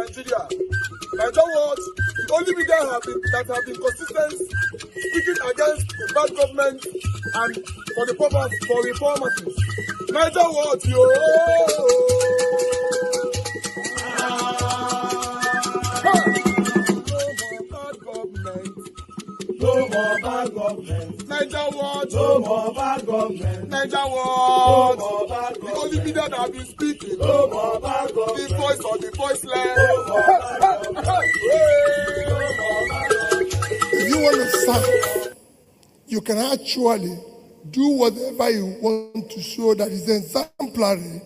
Nigeria. In other words, the only media that have been consistent speaking against the bad government and for the purpose for reformers. In other words, no more bad government. Niger watch. No more bad government. Niger watch. No more bad government. The only media that have been speaking. No more bad government. The voice of the voiceless. No more bad government. If you want to serve, you can actually do whatever you want to show that is exemplary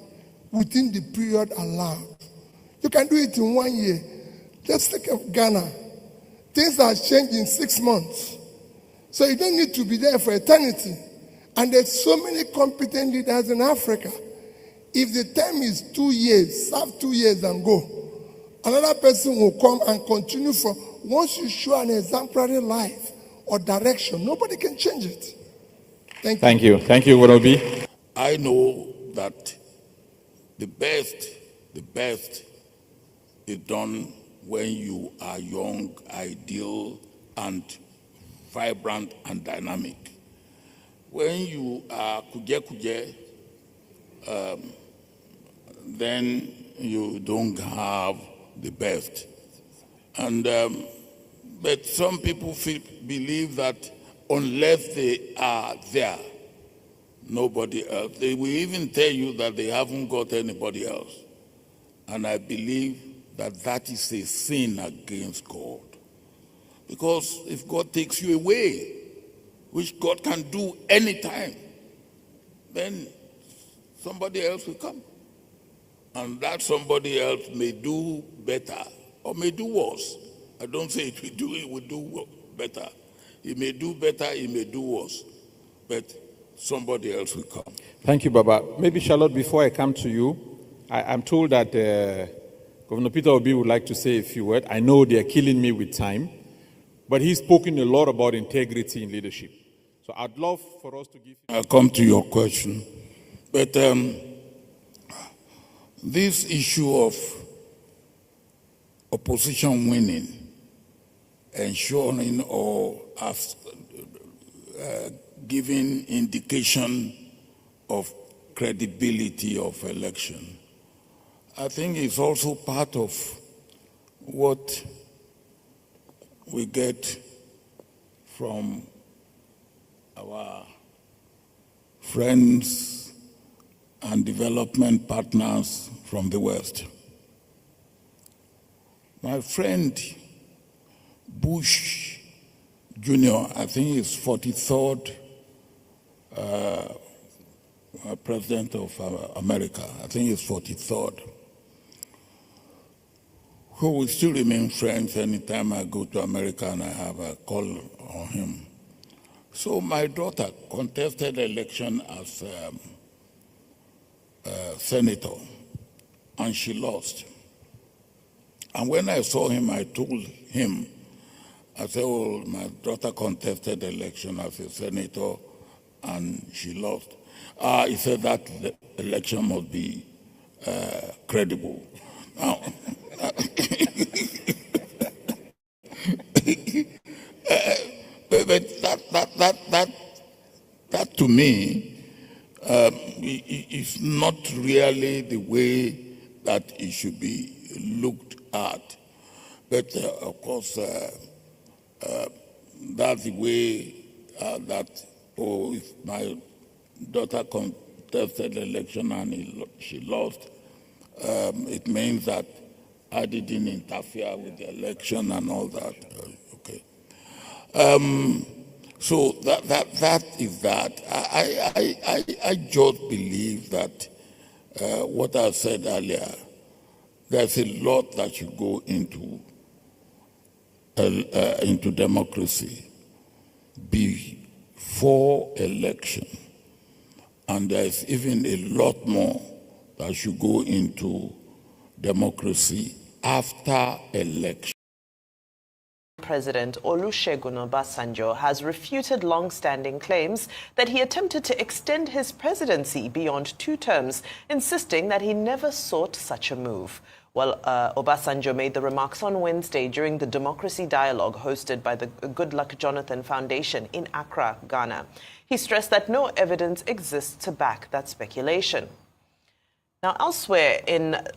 within the period allowed. You can do it in 1 year. Just think of Ghana. Things are changed in 6 months. So you don't need to be there for eternity. And there's so many competent leaders in Africa. If the term is 2 years, serve 2 years and go. Another person will come and continue for, once you show an exemplary life or direction, nobody can change it. Thank you. Thank you, Worobi. I know that the best is done when you are young, ideal, and vibrant and dynamic. When you are kuje, then you don't have the best. And but some people believe that unless they are there, nobody else. They will even tell you that they haven't got anybody else. And I believe that is a sin against God. Because if God takes you away, which God can do anytime, then somebody else will come. And that somebody else may do better or may do worse. I don't say it will do better. He may do better, he may do worse. But somebody else will come. Thank you, Baba. Maybe, Charlotte, before I come to you, I'm told that Governor Peter Obi would like to say a few words. I know they're killing me with time, but he's spoken a lot about integrity in leadership. So I'd love for us to give... I'll come to your question. But this issue of opposition winning, ensuring or giving indication of credibility of election, I think it's also part of what we get from our friends and development partners from the West. My friend Bush Jr., I think he's 43rd president of America. I think he's 43rd. Who will still remain friends anytime I go to America and I have a call on him. So my daughter contested election as senator, and she lost. And when I saw him, I told him, I said, oh, my daughter contested election as a senator, and she lost. He said that the election must be credible. Now, but that to me is not really the way that it should be looked at. But of course, that's the way that, if my daughter contested the election and she lost, it means that I didn't interfere with the election and all that. Okay. So that is that. I just believe that what I said earlier, there's a lot that should go into democracy before election, and there's even a lot more that should go into democracy after election. President Olusegun Obasanjo has refuted long-standing claims that he attempted to extend his presidency beyond 2 terms, insisting that he never sought such a move. Well, Obasanjo made the remarks on Wednesday during the Democracy Dialogue hosted by the Goodluck Jonathan Foundation in Accra, Ghana. He stressed that no evidence exists to back that speculation. Now, elsewhere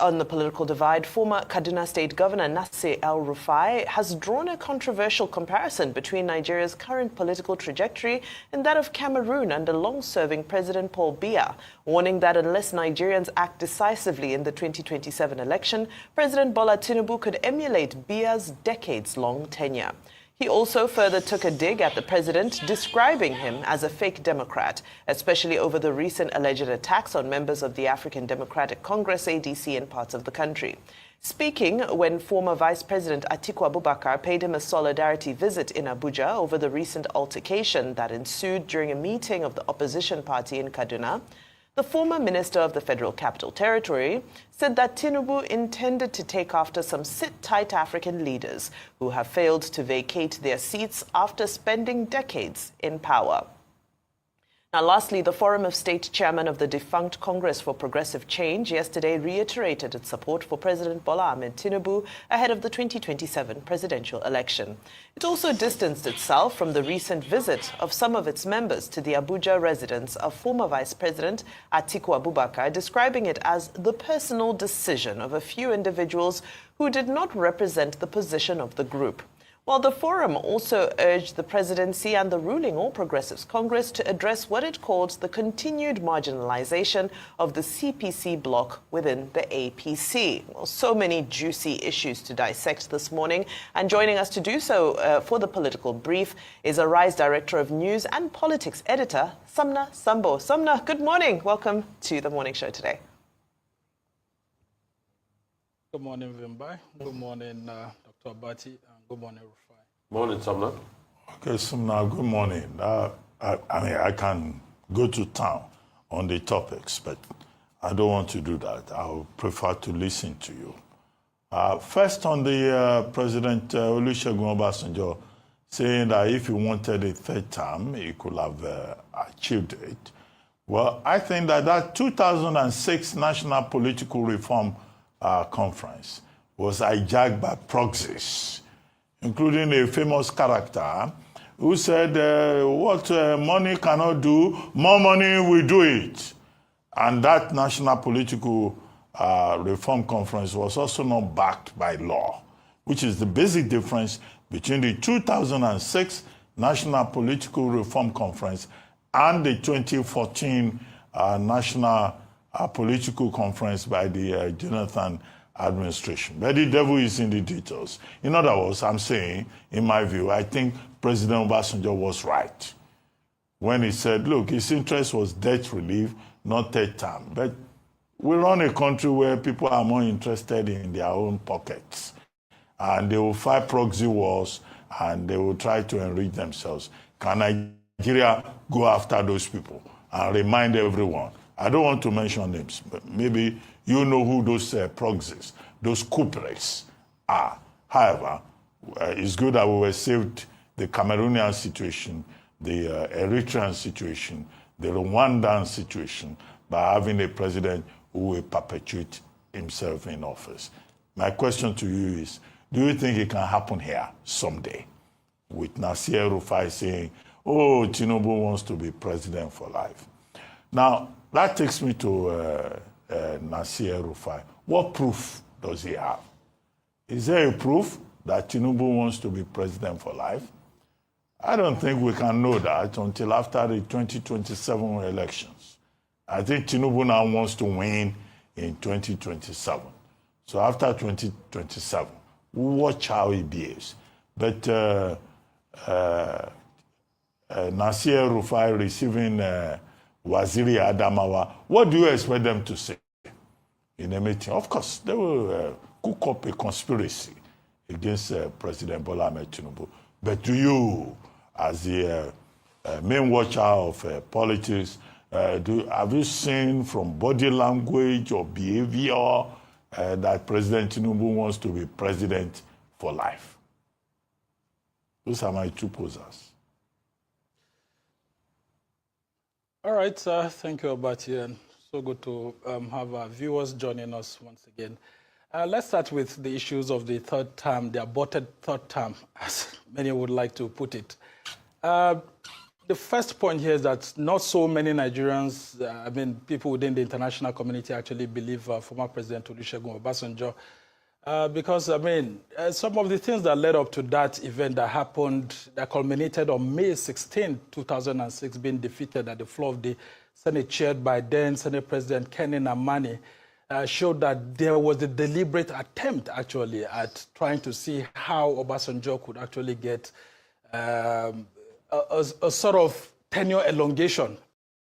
on the political divide, former Kaduna State Governor Nasir El-Rufai has drawn a controversial comparison between Nigeria's current political trajectory and that of Cameroon under long-serving President Paul Biya, warning that unless Nigerians act decisively in the 2027 election, President Bola Tinubu could emulate Biya's decades-long tenure. He also further took a dig at the president, describing him as a fake Democrat, especially over the recent alleged attacks on members of the African Democratic Congress, ADC, in parts of the country. Speaking when former Vice President Atiku Abubakar paid him a solidarity visit in Abuja over the recent altercation that ensued during a meeting of the opposition party in Kaduna, the former Minister of the Federal Capital Territory said that Tinubu intended to take after some sit-tight African leaders who have failed to vacate their seats after spending decades in power. Now, lastly, the Forum of State chairman of the defunct Congress for Progressive Change yesterday reiterated its support for President Bola Ahmed Tinubu ahead of the 2027 presidential election. It also distanced itself from the recent visit of some of its members to the Abuja residence of former Vice President Atiku Abubakar, describing it as the personal decision of a few individuals who did not represent the position of the group. While the forum also urged the presidency and the ruling All Progressives Congress to address what it called the continued marginalization of the CPC bloc within the APC. Well, so many juicy issues to dissect this morning. And joining us to do so for the political brief is Arise Director of News and Politics Editor, Sumna Sambo. Sumna, good morning. Welcome to the morning show today. Good morning, Vimbai. Good morning, Dr. Abati, and good morning, Rufai. Morning, Sumna. Okay, Sumna, good morning. I can go to town on the topics, but I don't want to do that. I would prefer to listen to you. First, on the President Olusegun Obasanjo saying that if he wanted a third term, he could have achieved it. Well, I think that 2006 National Political Reform Conference was hijacked by proxies, including a famous character who said, what money cannot do, more money will do it. And that National Political Reform Conference was also not backed by law, which is the basic difference between the 2006 National Political Reform Conference and the 2014 National Political Conference by the Jonathan administration. But the devil is in the details. In other words, I'm saying, in my view, I think President Obasanjo was right when he said, look, his interest was debt relief, not third term. But we run a country where people are more interested in their own pockets. And they will fight proxy wars and they will try to enrich themselves. Can Nigeria go after those people and remind everyone? I don't want to mention names, but maybe you know who those proxies, those culprits are. However, it's good that we were saved the Cameroonian situation, the Eritrean situation, the Rwandan situation by having a president who will perpetuate himself in office. My question to you is, do you think it can happen here someday? With Nasir El-Rufai saying, oh, Tinubu wants to be president for life. Now, that takes me to Nasir El-Rufai. What proof does he have? Is there a proof that Tinubu wants to be president for life? I don't think we can know that until after the 2027 elections. I think Tinubu now wants to win in 2027. So after 2027, we'll watch how he behaves. But Nasir El-Rufai receiving Waziri Adamawa, what do you expect them to say in a meeting? Of course, they will cook up a conspiracy against President Bola Ahmed Tinubu. But do you, as the main watcher of politics, have you seen from body language or behavior that President Tinubu wants to be president for life? Those are my two posers. All right, thank you, Abati, and so good to have our viewers joining us once again. Let's start with the issues of the third term, the aborted third term, as many would like to put it. The first point here is that not so many Nigerians, people within the international community actually believe former President Olusegun Obasanjo. Because, some of the things that led up to that event that happened, that culminated on May 16, 2006, being defeated at the floor of the Senate chaired by then Senate President Kenny Namani, showed that there was a deliberate attempt, actually, at trying to see how Obasanjo could actually get a sort of tenure elongation.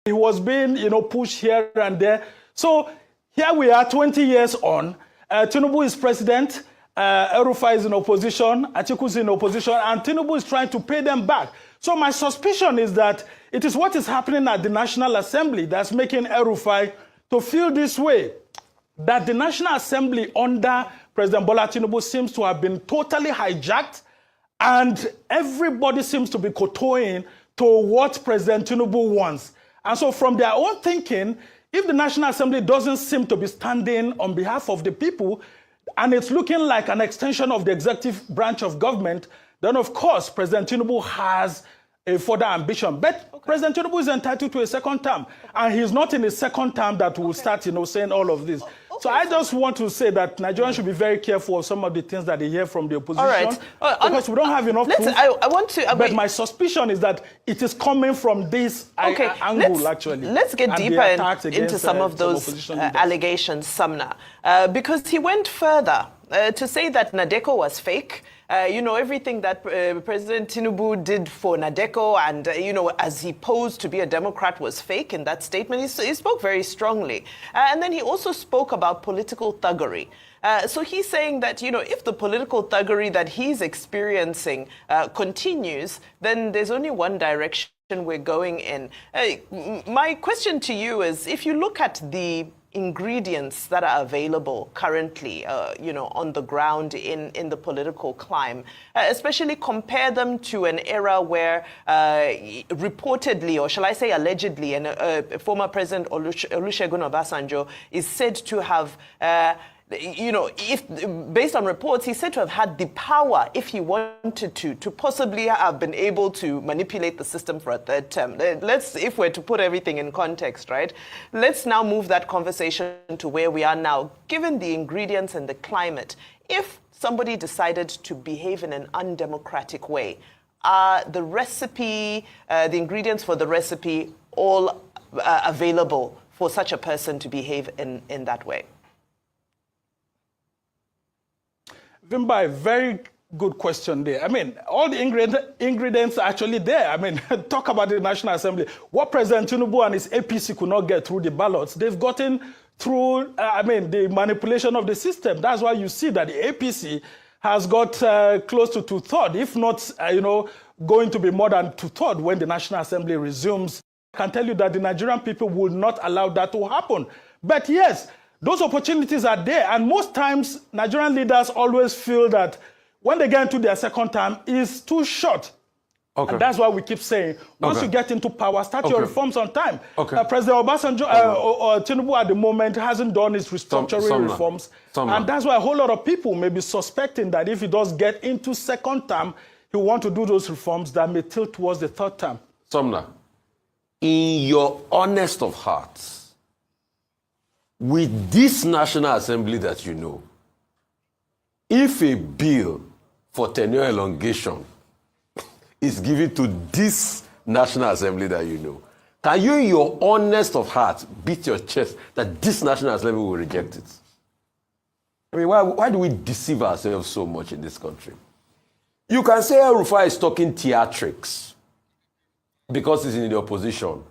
He was being, pushed here and there. So here we are 20 years on. Tinubu is president, El-Rufai is in opposition, Atiku is in opposition, and Tinubu is trying to pay them back. So my suspicion is that it is what is happening at the National Assembly that's making El-Rufai to feel this way, that the National Assembly under President Bola Tinubu seems to have been totally hijacked, and everybody seems to be kowtowing to what President Tinubu wants. And so from their own thinking, if the National Assembly doesn't seem to be standing on behalf of the people, and it's looking like an extension of the executive branch of government, then of course President Tinubu has a further ambition. But President Tinubu is entitled to a second term, and he's not in his second term that will start, saying all of this. So I just want to say that Nigerians should be very careful of some of the things that they hear from the opposition. All right. Because we don't have enough proof. I want to... but my suspicion is that it is coming from this angle, actually. Let's get deeper into some of those allegations, Sumner. Because he went further to say that Nadeko was fake. Everything that President Tinubu did for Nadeko and, as he posed to be a Democrat was fake in that statement. He spoke very strongly. And then he also spoke about political thuggery. So he's saying that, if the political thuggery that he's experiencing continues, then there's only one direction we're going in. My question to you is, if you look at the ingredients that are available currently, on the ground in the political climate, especially compare them to an era where reportedly, or shall I say allegedly, former President Olusegun Obasanjo is said to have if based on reports, he's said to have had the power, if he wanted to possibly have been able to manipulate the system for a third term. If we're to put everything in context, right? Let's now move that conversation to where we are now. Given the ingredients and the climate, if somebody decided to behave in an undemocratic way, are the ingredients for the recipe all available for such a person to behave in that way? Vimba, very good question there. All the ingredients are actually there. Talk about the National Assembly. What President Tinubu and his APC could not get through the ballots, they've gotten through, the manipulation of the system. That's why you see that the APC has got close to two-thirds, if not, going to be more than two-thirds when the National Assembly resumes. I can tell you that the Nigerian people will not allow that to happen. But yes, those opportunities are there, and most times Nigerian leaders always feel that when they get into their second term, it's too short. Okay. And that's why we keep saying, once you get into power, start your reforms on time. Okay. President Obasanjo, Tinubu at the moment hasn't done his restructuring reforms. And that's why a whole lot of people may be suspecting that if he does get into second term, he will want to do those reforms that may tilt towards the third term. Sumner, in your honest of hearts, with this National Assembly that you know, if a bill for tenure elongation is given to this National Assembly that you know, can you, in your honest of heart, beat your chest that this National Assembly will reject it? Why do we deceive ourselves so much in this country? You can say El-Rufai is talking theatrics because he's in the opposition.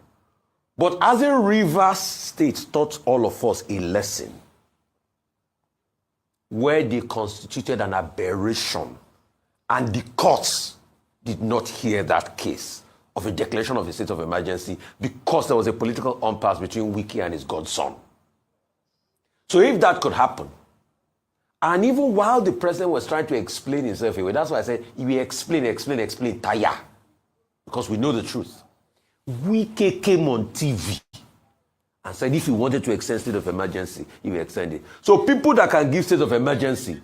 But as a Rivers State taught all of us a lesson where they constituted an aberration and the courts did not hear that case of a declaration of a state of emergency because there was a political impasse between Wike and his godson. So if that could happen, and even while the president was trying to explain himself away, that's why I said, he will explain, tire, because we know the truth. Wike came on TV and said if he wanted to extend state of emergency, he will extend it. So people that can give state of emergency,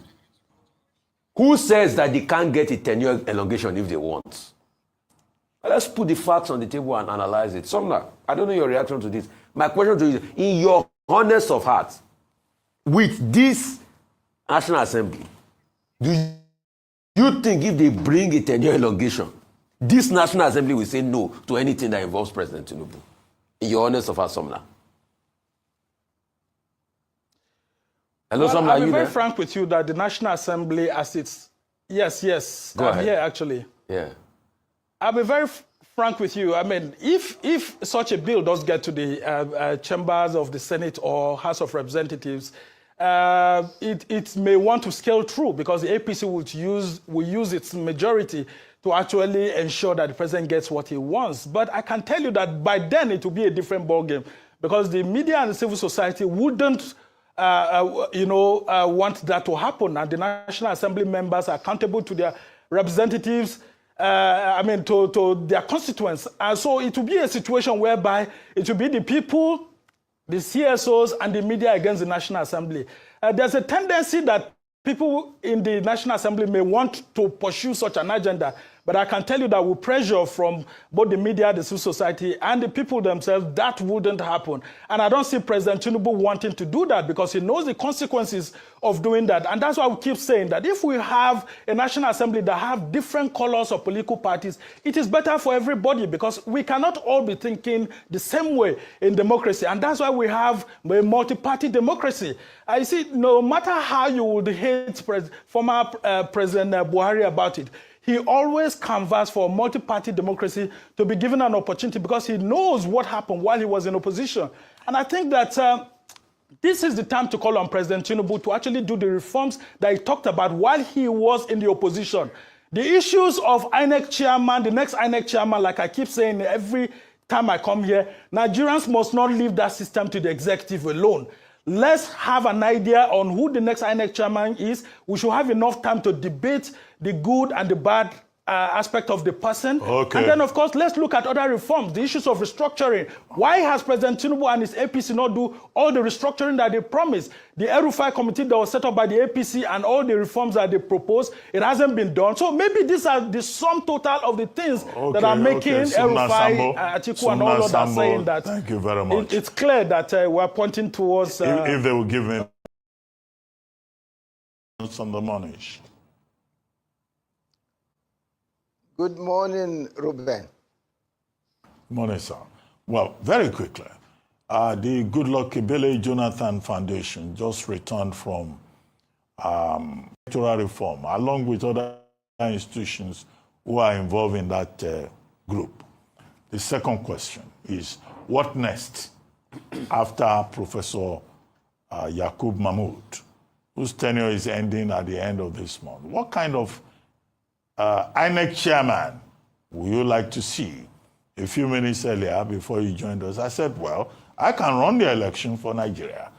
who says that they can't get a tenure elongation if they want? Let's put the facts on the table and analyze it. Sumner, I don't know your reaction to this. My question to you is, in your honest of heart, with this National Assembly, do you think if they bring a tenure elongation, this National Assembly will say no to anything that involves President Tinubu? In your honest of heart, Sumner. Hello, Sumner, I'll be are you very there? frank with you that the National Assembly, as it's... Yes, Go I'm ahead. here, actually. Yeah. I'll be very frank with you. I mean, if such a bill does get to the chambers of the Senate or House of Representatives, it may want to scale through because the APC will use its majority to actually ensure that the president gets what he wants. But I can tell you that by then it will be a different ballgame because the media and the civil society wouldn't want that to happen, and the National Assembly members are accountable to their representatives, to their constituents. And so it will be a situation whereby it will be the people, the CSOs, and the media against the National Assembly. There's a tendency that people in the National Assembly may want to pursue such an agenda, but I can tell you that with pressure from both the media, the civil society, and the people themselves, that wouldn't happen. And I don't see President Tinubu wanting to do that because he knows the consequences of doing that. And that's why we keep saying that if we have a National Assembly that have different colors of political parties, it is better for everybody because we cannot all be thinking the same way in democracy. And that's why we have a multi-party democracy. I see, no matter how you would hate former President Buhari about it, he always canvassed for a multi-party democracy to be given an opportunity because he knows what happened while he was in opposition. And I think that this is the time to call on President Tinubu to actually do the reforms that he talked about while he was in the opposition. The issues of INEC chairman, the next INEC chairman, like I keep saying every time I come here, Nigerians must not leave that system to the executive alone. Let's have an idea on who the next INEC chairman is. We should have enough time to debate the good and the bad aspect of the person. Okay. And then, of course, let's look at other reforms, the issues of restructuring. Why has President Tinubu and his APC not do all the restructuring that they promised? The Erufai committee that was set up by the APC and all the reforms that they proposed, it hasn't been done. So maybe these are the sum total of the things that are making Erufai, Atiku, and all others saying that. Thank you very much. It's clear that we're pointing towards... if they will give me on the money. Good morning, Ruben. Morning, sir. Well, very quickly, the Goodluck Ebele Jonathan Foundation just returned from electoral reform, along with other institutions who are involved in that group. The second question is, what next after Professor Yakub Mahmood, whose tenure is ending at the end of this month? What kind of INEC chairman would you like to see? A few minutes earlier, before you joined us, I said, well, I can run the election for Nigeria,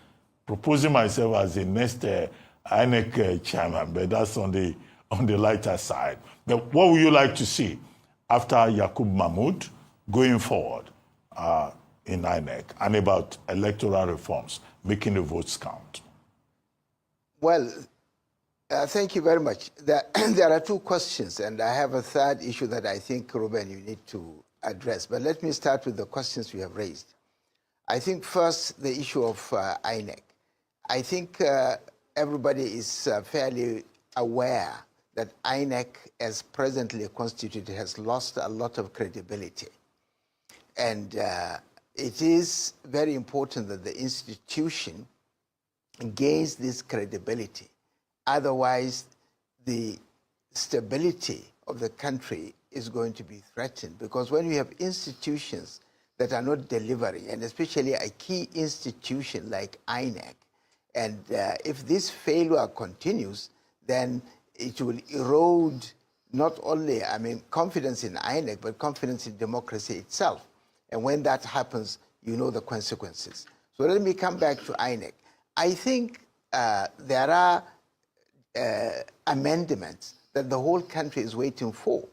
proposing myself as the next INEC chairman, but that's on the lighter side. But what would you like to see after Yakub Mahmood going forward in INEC and about electoral reforms, making the votes count? Well, thank you very much. There are two questions, and I have a third issue that I think, Ruben, you need to address. But let me start with the questions you have raised. I think first, the issue of INEC. I think everybody is fairly aware that INEC, as presently constituted, has lost a lot of credibility. And it is very important that the institution gains this credibility. Otherwise, the stability of the country is going to be threatened, because when you have institutions that are not delivering, and especially a key institution like INEC, and if this failure continues, then it will erode not only, confidence in INEC, but confidence in democracy itself. And when that happens, you know the consequences. So let me come back to INEC. I think there are amendments that the whole country is waiting for.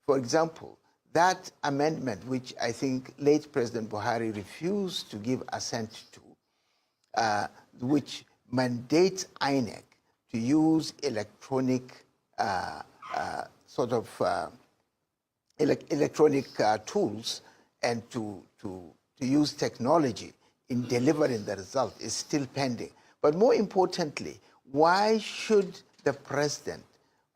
For example, that amendment, which I think late President Buhari refused to give assent to, which mandates INEC to use electronic electronic tools and to use technology in delivering the result is still pending. But more importantly, why should the president,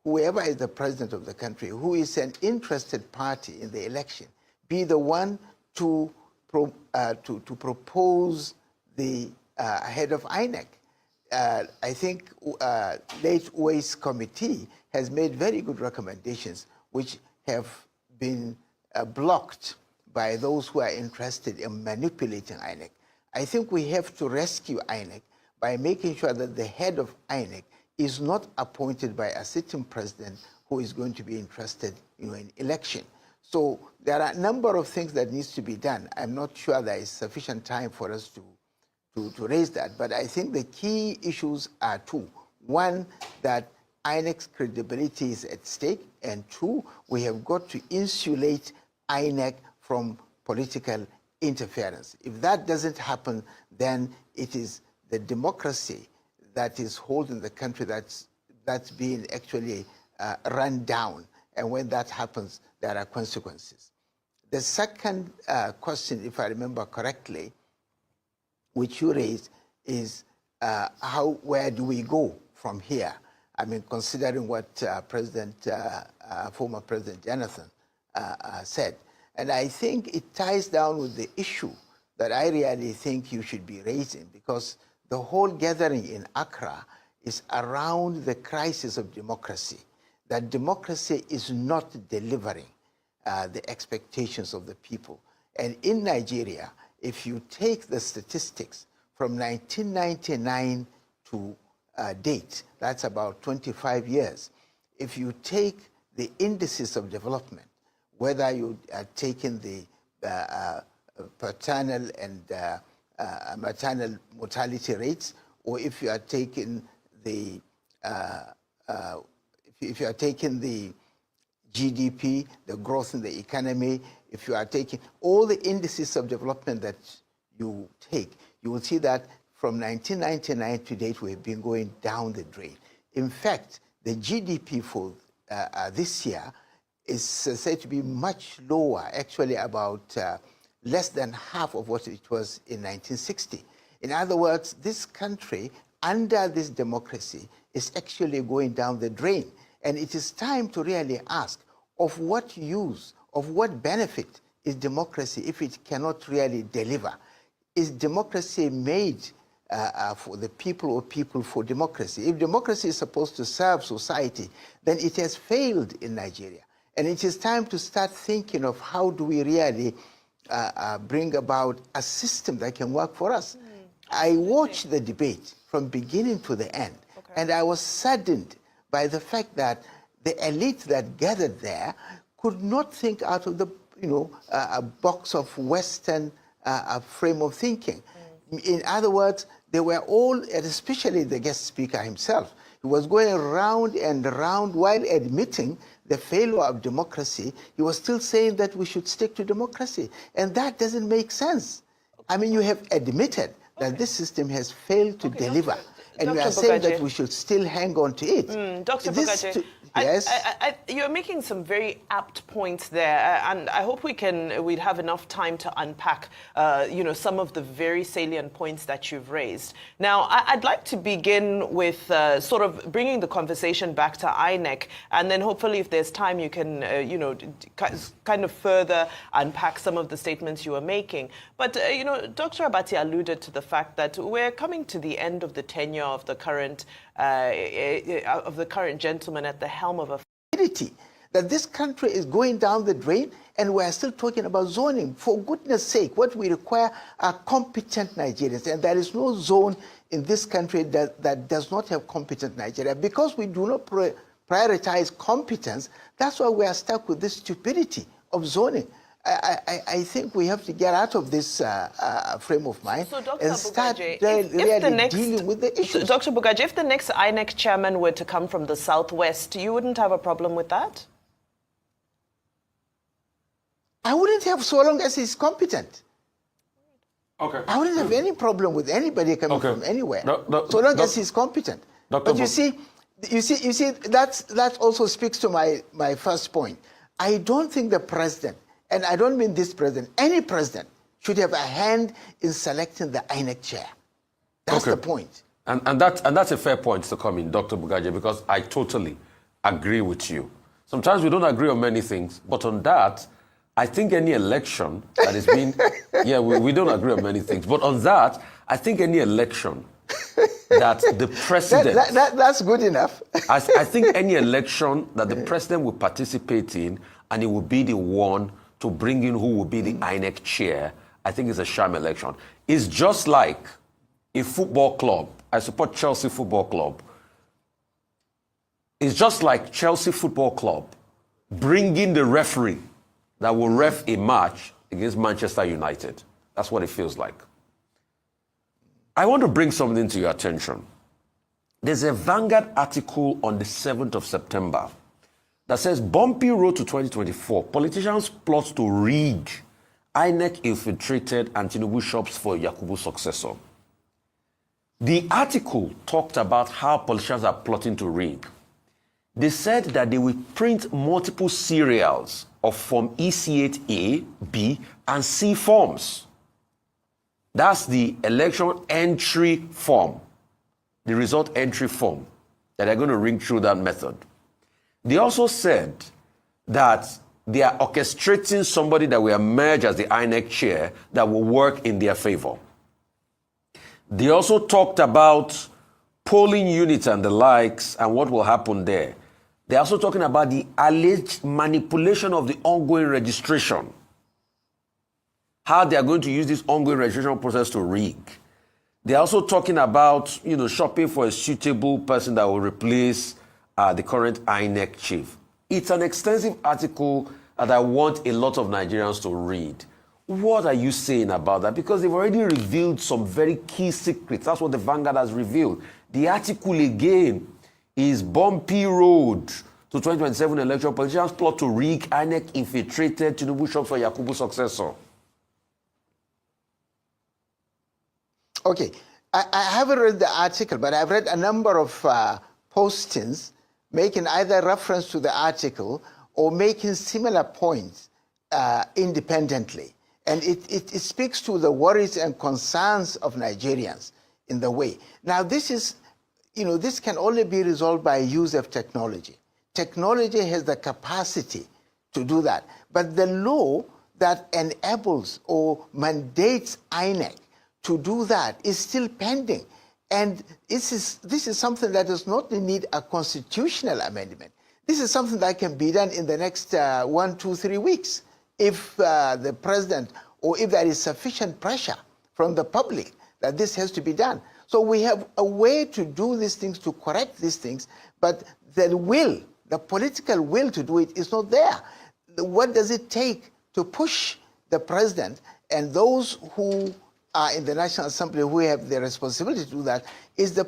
whoever is the president of the country, who is an interested party in the election, be the one to propose the head of INEC? I think late Uwais committee has made very good recommendations, which have been blocked by those who are interested in manipulating INEC. I think we have to rescue INEC by making sure that the head of INEC is not appointed by a sitting president who is going to be interested in election. So there are a number of things that needs to be done. I'm not sure there is sufficient time for us to raise that, but I think the key issues are two. One, that INEC's credibility is at stake, and two, we have got to insulate INEC from political interference. If that doesn't happen, then it is the democracy that is holding the country that's being actually run down. And when that happens, there are consequences. The second question, if I remember correctly, which you raised, is where do we go from here? I mean, considering what former President Jonathan said. And I think it ties down with the issue that I really think you should be raising, because the whole gathering in Accra is around the crisis of democracy, that democracy is not delivering the expectations of the people. And in Nigeria, if you take the statistics from 1999 to date, that's about 25 years. If you take the indices of development, whether you are taking the paternal and maternal mortality rates, or if you are taking the GDP, the growth in the economy, if you are taking all the indices of development that you take, you will see that from 1999 to date, we have been going down the drain. In fact, the GDP for this year is said to be much lower, actually about less than half of what it was in 1960. In other words, this country, under this democracy, is actually going down the drain. And it is time to really ask, of what use, of what benefit is democracy if it cannot really deliver? Is democracy made for the people or people for democracy? If democracy is supposed to serve society, then it has failed in Nigeria. And it is time to start thinking of how do we really bring about a system that can work for us. I watched the debate from beginning to the end, and I was saddened by the fact that the elite that gathered there could not think out of the a box of Western frame of thinking. In other words, they were all, and especially the guest speaker himself, he was going round and round while admitting the failure of democracy. He was still saying that we should stick to democracy. And that doesn't make sense. I mean, you have admitted that this system has failed to deliver. And you are saying that we should still hang on to it. Dr. Bugaje, yes? You're making some very apt points there, and I hope we'd have enough time to unpack, some of the very salient points that you've raised. Now, I'd like to begin with sort of bringing the conversation back to INEC, and then hopefully, if there's time, you can, kind of further unpack some of the statements you were making. But, Dr. Abati alluded to the fact that we're coming to the end of the tenure of the current gentleman at the helm of a that this country is going down the drain, and we're still talking about zoning. For goodness sake, what we require are competent Nigerians, and there is no zone in this country that does not have competent Nigeria. Because we do not prioritize competence, that's why we are stuck with this stupidity of zoning. I think we have to get out of this frame of mind and start really dealing with the issues. Dr. Bugaje, if the next INEC chairman were to come from the Southwest, you wouldn't have a problem with that? I wouldn't have, so long as he's competent. Okay. I wouldn't have any problem with anybody coming from anywhere, so long as he's competent. But you see, that also speaks to my first point. I don't think the president, and I don't mean this president, any president should have a hand in selecting the INEC chair. That's the point. And that's a fair point to come in, Dr. Bugaje, because I totally agree with you. Sometimes we don't agree on many things, but on that, I think any election that is being, we don't agree on many things, but on that, I think any election that the president... That's good enough. I think any election that the president will participate in, and he will be the one to bring in who will be the INEC chair, I think is a sham election. It's just like a football club. I support Chelsea Football Club. It's just like Chelsea Football Club bringing the referee that will ref a match against Manchester United. That's what it feels like. I want to bring something to your attention. There's a Vanguard article on the 7th of September that says, bumpy road to 2024, politicians plot to rig INEC infiltrated and Tinubu shops for Yakubu's successor. The article talked about how politicians are plotting to rig. They said that they will print multiple serials of Form EC8A, B, and C forms. That's the election entry form, the result entry form, that they're going to ring through that method. They also said that they are orchestrating somebody that will emerge as the INEC chair that will work in their favor. They also talked about polling units and the likes and what will happen there. They're also talking about the alleged manipulation of the ongoing registration. How they are going to use this ongoing registration process to rig. They're also talking about, shopping for a suitable person that will replace the current INEC chief. It's an extensive article that I want a lot of Nigerians to read. What are you saying about that? Because they've already revealed some very key secrets. That's what the Vanguard has revealed. The article again is bumpy road to 2027 election. Politicians plot to rig INEC infiltrated Tinubu shops for Yakubu's successor. Okay, I haven't read the article, but I've read a number of postings making either reference to the article or making similar points independently. And it speaks to the worries and concerns of Nigerians in the way. Now, this can only be resolved by use of technology. Technology has the capacity to do that. But the law that enables or mandates INEC to do that is still pending. And this is something that does not need a constitutional amendment. This is something that can be done in the next 1, 2, 3 weeks if the president or if there is sufficient pressure from the public that this has to be done. So we have a way to do these things, to correct these things, but the political will to do it is not there. What does it take to push the president and those who are in the National Assembly who have the responsibility to do that is the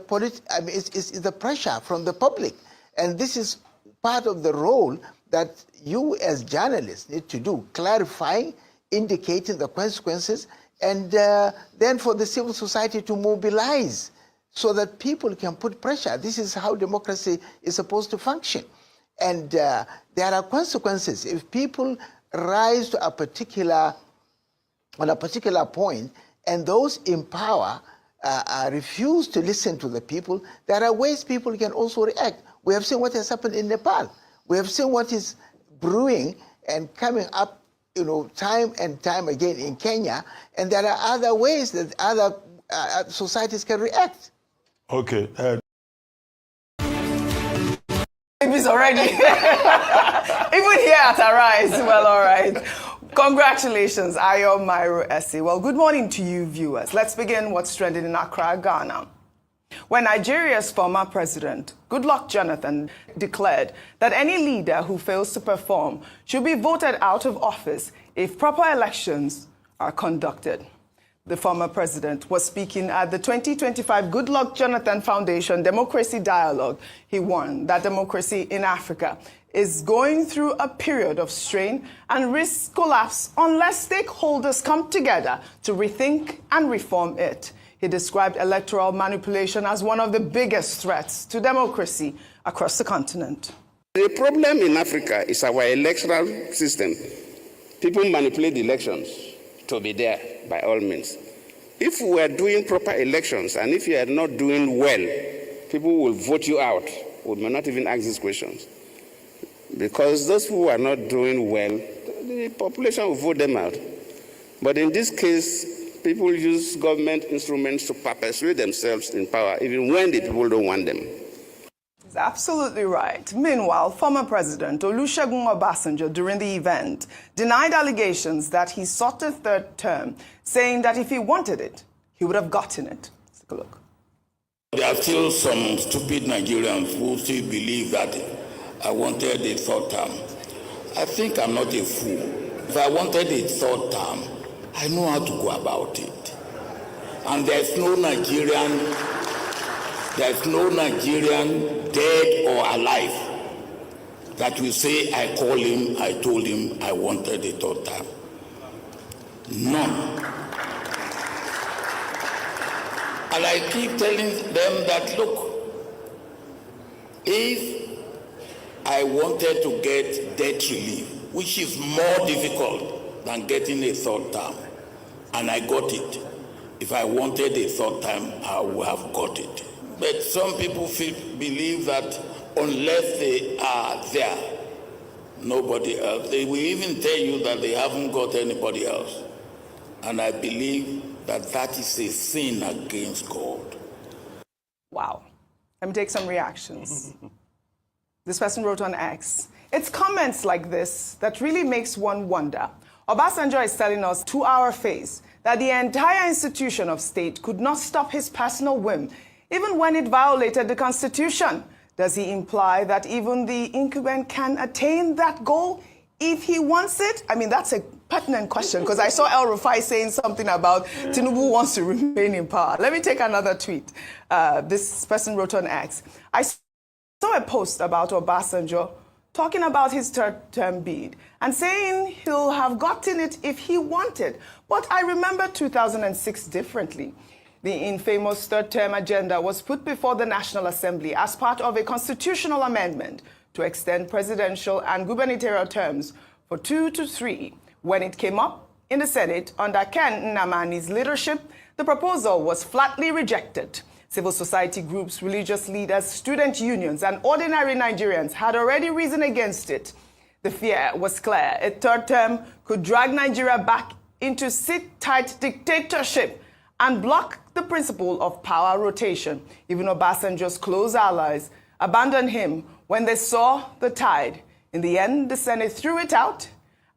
pressure from the public. And this is part of the role that you as journalists need to do, clarifying, indicating the consequences, and then for the civil society to mobilize so that people can put pressure. This is how democracy is supposed to function. And there are consequences. If people rise to on a particular point, and those in power refuse to listen to the people, there are ways people can also react. We have seen what has happened in Nepal. We have seen what is brewing and coming up, time and time again in Kenya. And there are other ways that other societies can react. Okay. Babies already. Even here at Arise. Well, all right. Congratulations, Ayo Mairo Essie. Well, good morning to you, viewers. Let's begin what's trending in Accra, Ghana, where Nigeria's former president, Goodluck Jonathan, declared that any leader who fails to perform should be voted out of office if proper elections are conducted. the former president, was speaking at the 2025 Goodluck Jonathan Foundation Democracy Dialogue. He warned that democracy in Africa is going through a period of strain and risks collapse unless stakeholders come together to rethink and reform it. He described electoral manipulation as one of the biggest threats to democracy across the continent. The problem in Africa is our electoral system. People manipulate the elections to be there by all means. If we are doing proper elections and if you are not doing well, people will vote you out. We may not even ask these questions. Because those who are not doing well, the population will vote them out. But in this case, people use government instruments to perpetuate themselves in power, even when the people don't want them. Absolutely right. Meanwhile, former President Olusegun Obasanjo, during the event, denied allegations that he sought a third term, saying that if he wanted it, he would have gotten it. Let's take a look. There are still some stupid Nigerians who still believe that I wanted a third term. I think I'm not a fool. If I wanted a third term, I know how to go about it. And there's no Nigerian, dead or alive, that will say, I called him, I told him I wanted a third term. None. And I keep telling them that, look, if I wanted to get debt relief, which is more difficult than getting a third term, and I got it. If I wanted a third term, I would have got it. But some people believe that unless they are there, nobody else. They will even tell you that they haven't got anybody else. And I believe that that is a sin against God. Wow. Let me take some reactions. This person wrote on X, it's comments like this that really makes one wonder. Obasanjo is telling us to our face that the entire institution of state could not stop his personal whim, even when it violated the Constitution. Does he imply that even the incumbent can attain that goal if he wants it? I mean, that's a pertinent question, because I saw El Rufai saying something about Tinubu wants to remain in power. Let me take another tweet. This person wrote on X, I saw a post about Obasanjo talking about his third-term bid and saying he'll have gotten it if he wanted. But I remember 2006 differently. The infamous third-term agenda was put before the National Assembly as part of a constitutional amendment to extend presidential and gubernatorial terms for 2 to 3. When it came up in the Senate under Ken Nnamani's leadership, the proposal was flatly rejected. Civil society groups, religious leaders, student unions, and ordinary Nigerians had already reasoned against it. The fear was clear. A third term could drag Nigeria back into sit-tight dictatorship and block the principle of power rotation. Even Obasanjo's close allies abandoned him when they saw the tide. In the end, the Senate threw it out,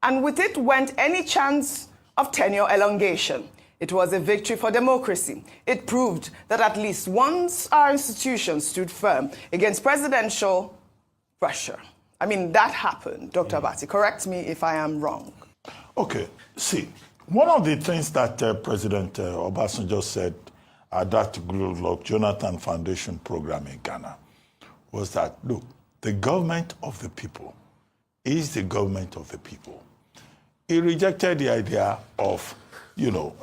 and with it went any chance of tenure elongation. It was a victory for democracy. It proved that at least once our institutions stood firm against presidential pressure. I mean, that happened, Dr. Abati. Correct me if I am wrong. Okay, see, one of the things that President Obasanjo said at that Goodluck Jonathan Foundation program in Ghana was that, look, the government of the people is the government of the people. He rejected the idea of,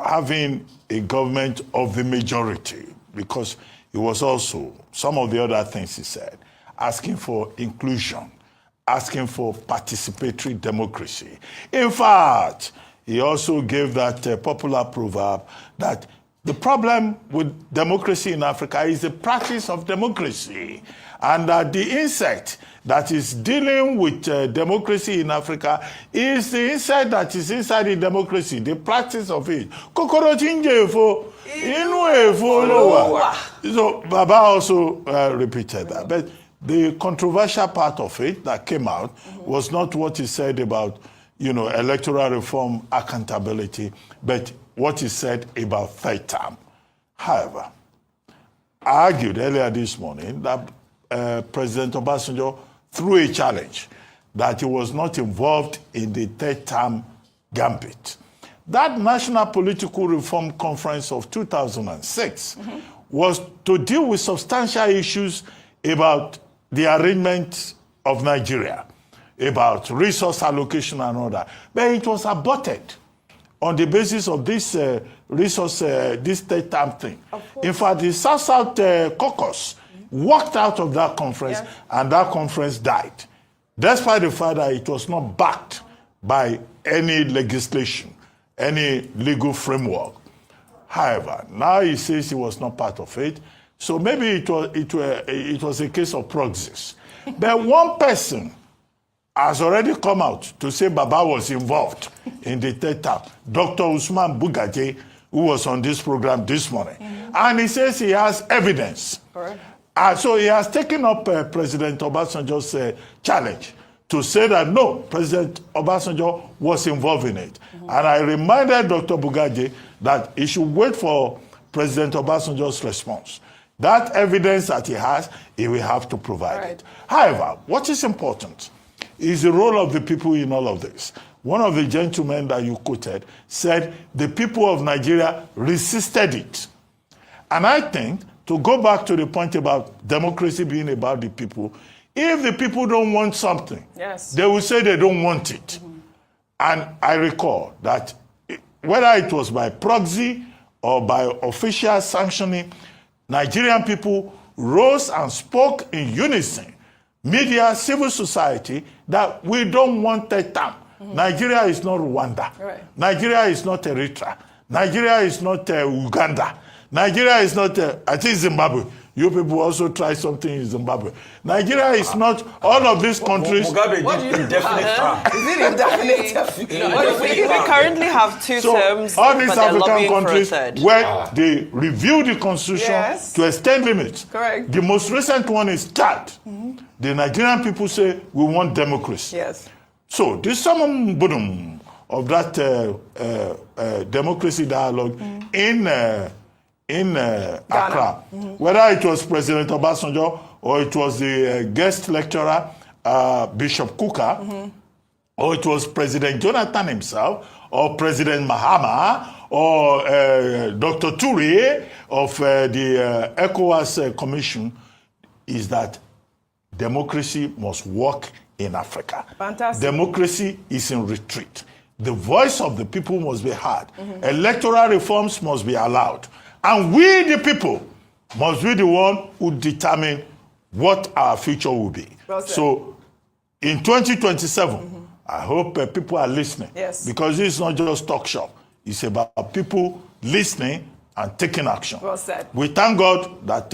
having a government of the majority, because he was also, some of the other things he said, asking for inclusion, asking for participatory democracy. In fact, he also gave that popular proverb that the problem with democracy in Africa is the practice of democracy, and that the insect that is dealing with democracy in Africa is the insect that is inside the democracy, the practice of it. So Baba also repeated that. But the controversial part of it that came out was not what he said about, electoral reform accountability, but what he said about third term. However, I argued earlier this morning that President Obasanjo threw a challenge that he was not involved in the third term gambit. that National Political Reform Conference of 2006 was to deal with substantial issues about the arrangement of Nigeria, about resource allocation and all that. But it was aborted on the basis of this this third term thing. In fact, the South-South caucus walked out of that conference, and that conference died, despite the fact that it was not backed by any legislation, any legal framework. However, now he says he was not part of it, so maybe it was a case of proxies. But one person has already come out to say Baba was involved in the third term, Dr. Usman Bugaje, who was on this program this morning. And he says he has evidence. So he has taken up President Obasanjo's challenge to say that no, President Obasanjo was involved in it. And I reminded Dr. Bugaje that he should wait for President Obasanjo's response. That evidence that he has, he will have to provide it. However, what is important is the role of the people in all of this. One of the gentlemen that you quoted said the people of Nigeria resisted it. And I think, to go back to the point about democracy being about the people, if the people don't want something, they will say they don't want it. And I recall that whether it was by proxy or by official sanctioning, Nigerian people rose and spoke in unison, media, civil society, that we don't want third term. Nigeria is not Rwanda. Nigeria is not Eritrea. Nigeria is not Uganda. Nigeria is not, I think, Zimbabwe. You people also try something in Zimbabwe. Nigeria is not all of these countries. Mugabe did indefinite term. Is it indefinite? We currently have two terms. All these but they're African lobbying for a countries third. where they review the constitution to extend limits. Correct. The most recent one is Chad. The Nigerian people say we want democracy. So this summon boom of that democracy dialogue in Accra, whether it was President Obasanjo or it was the guest lecturer, Bishop Kuka, or it was President Jonathan himself, or President Mahama, or Dr. Ture of the ECOWAS Commission, is that democracy must work in Africa. Fantastic. Democracy is in retreat. The voice of the people must be heard. Electoral reforms must be allowed. And we, the people, must be the one who determine what our future will be. So in 2027, I hope people are listening. Because this is not just talk shop. It's about people listening and taking action. We thank God that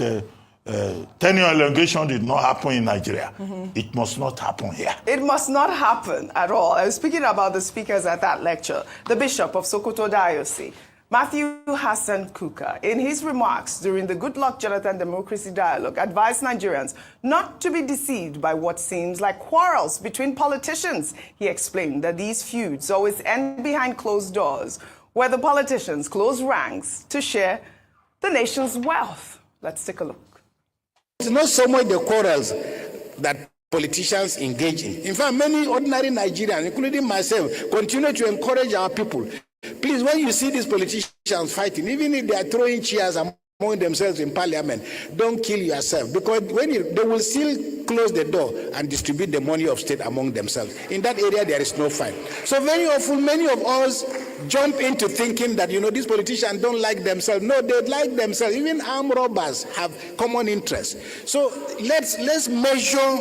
tenure elongation did not happen in Nigeria. It must not happen here. It must not happen at all. I was speaking about the speakers at that lecture, the Bishop of Sokoto Diocese, Matthew Hassan Kuka, in his remarks during the Goodluck Jonathan Democracy Dialogue, advised Nigerians not to be deceived by what seems like quarrels between politicians. He explained that these feuds always end behind closed doors, where the politicians close ranks to share the nation's wealth. Let's take a look. It's not so much the quarrels that politicians engage in. In fact, many ordinary Nigerians, including myself, continue to encourage our people. Please, when you see these politicians fighting, even if they are throwing chairs among themselves in parliament, don't kill yourself, because they will still close the door and distribute the money of state among themselves. In that area, there is no fight. So very often, many of us jump into thinking that, these politicians don't like themselves. No, they like themselves. Even armed robbers have common interests. So let's measure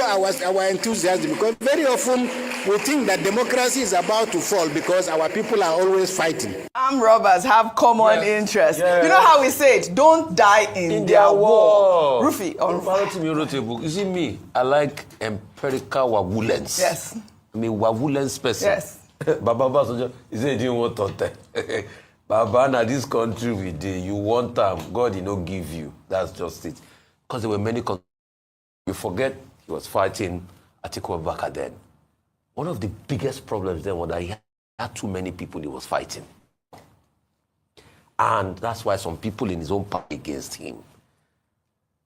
our enthusiasm, because very often we think that democracy is about to fall because our people are always fighting. Armed robbers have common interests. You know how we say it? Don't die in their war. Rufi, you see me, I like empirical wavulence. I'm a wavulence person. Baba Basojo, he said he didn't want to Baba, now this country we did, you want time, God did not give you. That's just it. Because there were many countries. You forget he was fighting Atiku Abubakar then. One of the biggest problems then was that he had too many people he was fighting. And that's why some people in his own party against him.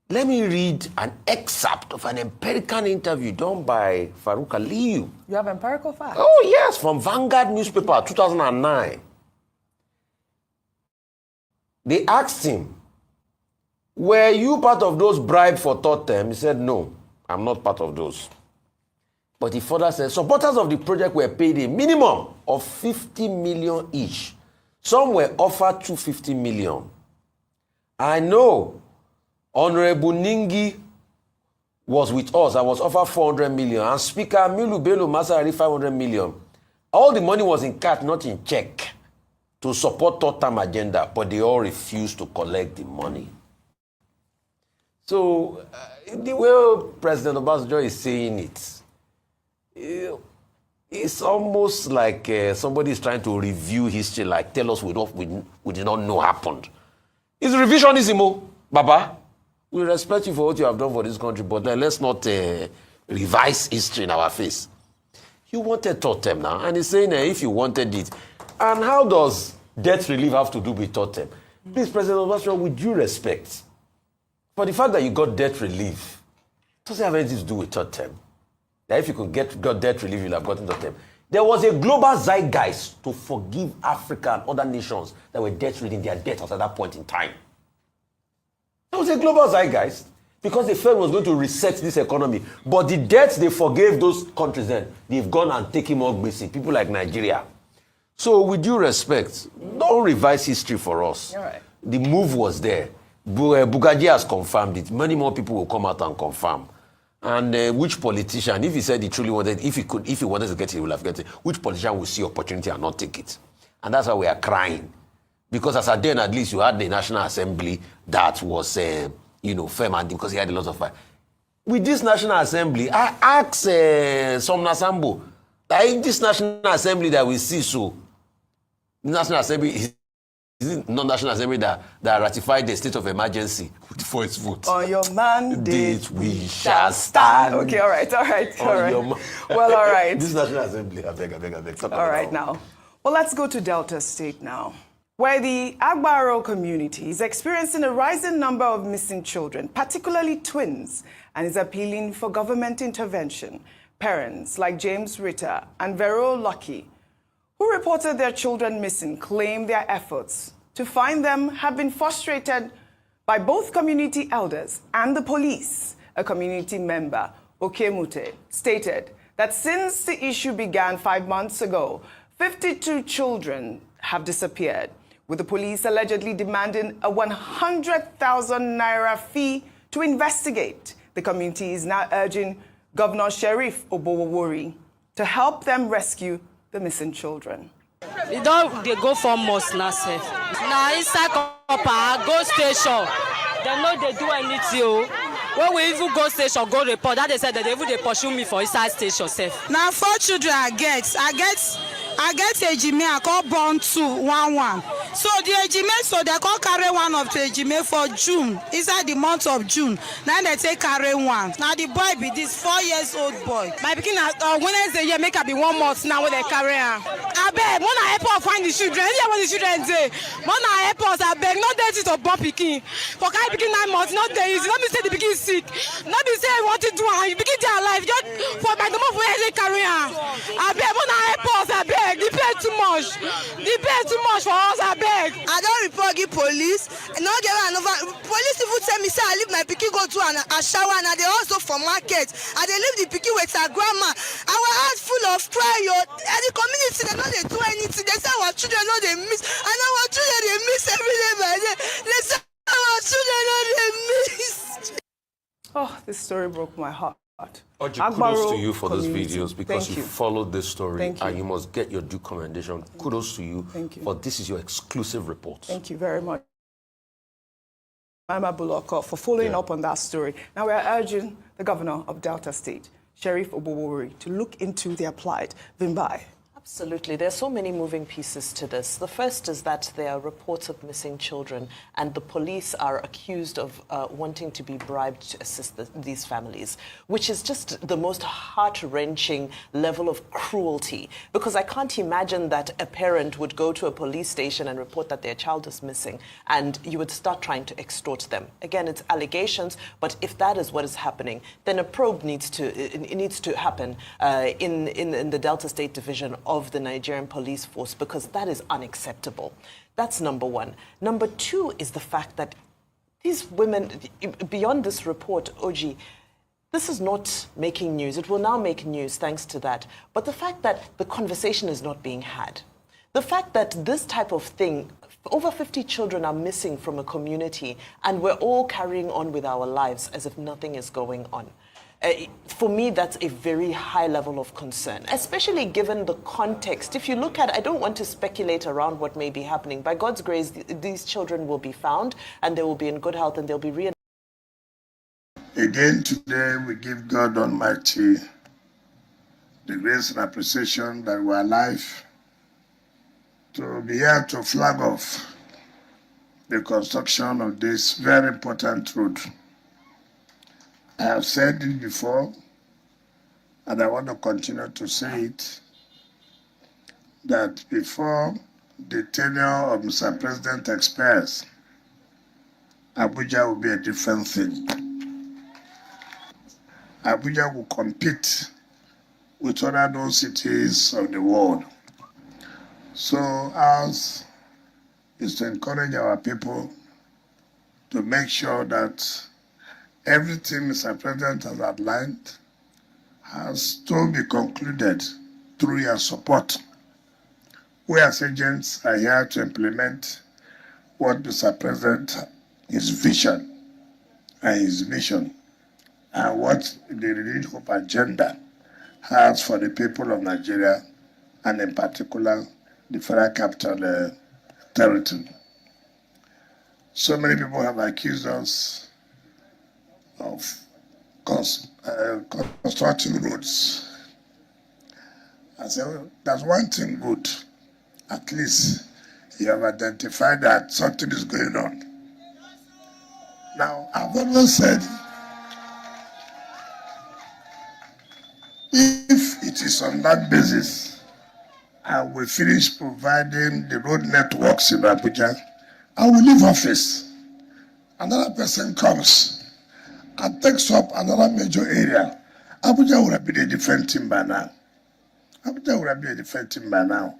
Let me read an excerpt of an empirical interview done by Farouk Aliyu. You have empirical facts? Oh, yes, from Vanguard newspaper, 2009. They asked him, were you part of those bribed for third term? He said, no, I'm not part of those. But he further said, supporters of the project were paid a minimum of 50 million each. Some were offered 250 million. I know Honorable Ningi was with us. I was offered 400 million. And Speaker Milu Bello Masari 500 million. All the money was in cash, not in check, to support third-term agenda, but they all refused to collect the money. So, the way President Obasanjo is saying it, it's almost like somebody is trying to review history, like tell us what we did not know happened. It's revisionism, Baba. We respect you for what you have done for this country, but let's not revise history in our face. You wanted third term now, and he's saying if you wanted it. And how does debt relief have to do with third term? Please, President Obasanjo, with due respect, for the fact that you got debt relief, it doesn't have anything to do with third term. That if you could got debt relief, you'll have gotten third term. There was a global zeitgeist to forgive Africa and other nations that were debt-ridden their debts at that point in time. There was a global zeitgeist because they felt it was going to reset this economy. But the debts they forgave those countries then, they've gone and taken more basic, people like Nigeria. So with due respect, don't revise history for us. All right. The move was there. Bugaji has confirmed it. Many more people will come out and confirm. And which politician, if he said he truly wanted, if he wanted to get it, he would have get it. Which politician will see opportunity and not take it? And that's why we are crying. Because as a then, at least you had the National Assembly that was, firm, and because he had a lot of fire. With this National Assembly, I asked Somna Sambo, that in this National Assembly that we see, so the National Assembly is it not National Assembly that ratified the state of emergency for its vote? On your mandate, we shall stand. Okay, all right. Well, all right. This National Assembly, I beg. All right, now. Well, let's go to Delta State now, where the Agbaro community is experiencing a rising number of missing children, particularly twins, and is appealing for government intervention. Parents like James Ritter and Vero Lucky, who reported their children missing, claim their efforts to find them have been frustrated by both community elders and the police. A community member, Okemute, stated that since the issue began 5 months ago, 52 children have disappeared, with the police allegedly demanding a 100,000 naira fee to investigate. The community is now urging Governor Sheriff Obowori to help them rescue the missing children. They go for months now, sef. Now inside Copper, go station. They know they do anything. When we even go station, go report, that they said that they even pursue me for inside station, sef. Now 4 children I get Ejime, I call born 211. So the Ejime, so they call carry one of the Ejime for June, inside the month of June. Now they take carry one. Now the boy be this 4-year-old boy. My beginning Wednesday year make up be 1 month now with they carry her. I beg, when I help her find the children, yeah, when the children say, when I help us, I beg, not that it's a bomb picking. For carry picking 9 months, not there easy. Not be say the picking sick. Not be say what to do, you begin their life. Just for my the month where they carry her. I beg, when I help us, I beg. They pay too much. They pay too much for us, I beg. I don't report the police. And not get another police even tell me say I leave my pikin go to a shower and they also for market. And they leave the pikin with her grandma. Our heart full of cry. And the community they know they do anything. They say our children know they miss. And our children they miss every day by day. They say our children know they miss. Oh, this story broke my heart. Kudos to you for those videos because you followed this story and you must get your due commendation. Kudos to you. Thank you. For this is your exclusive report. Thank you very much, Mama Buloko, for following up on that story. Now we are urging the governor of Delta State, Sheriff Obowori, to look into their plight. Vimbai. Absolutely. There are so many moving pieces to this. The first is that there are reports of missing children, and the police are accused of wanting to be bribed to assist these families, which is just the most heart-wrenching level of cruelty. Because I can't imagine that a parent would go to a police station and report that their child is missing, and you would start trying to extort them. Again, it's allegations, but if that is what is happening, then a probe needs to happen in the Delta State Division of the Nigerian police force, because that is unacceptable. That's number one. Number two is the fact that these women, beyond this report, Oji, this is not making news. It will now make news thanks to that. But the fact that the conversation is not being had, the fact that this type of thing, over 50 children are missing from a community, and we're all carrying on with our lives as if nothing is going on. For me, that's a very high level of concern, especially given the context. If you look at, I don't want to speculate around what may be happening. By God's grace, these children will be found, and they will be in good health, and they'll be reunited. Again, today, we give God Almighty the grace and appreciation that we're alive to be here to flag off the construction of this very important road. I have said it before, and I want to continue to say it, that before the tenure of Mr. President expires, Abuja will be a different thing. Abuja will compete with other known cities of the world. So ours is to encourage our people to make sure that everything Mr. President has outlined has to be concluded through your support. We as agents are here to implement what Mr. President, his vision and his mission, and what the renewed hope agenda has for the people of Nigeria, and in particular, the Federal Capital Territory. So many people have accused us of constructing roads. I said, well, that's one thing good. At least you have identified that something is going on. Now, I've always said, if it is on that basis, and we finish providing the road networks in Abuja, I will leave office. Another person comes and takes up another major area. Abuja would have been a different thing by now. Abuja would have been a different thing by now.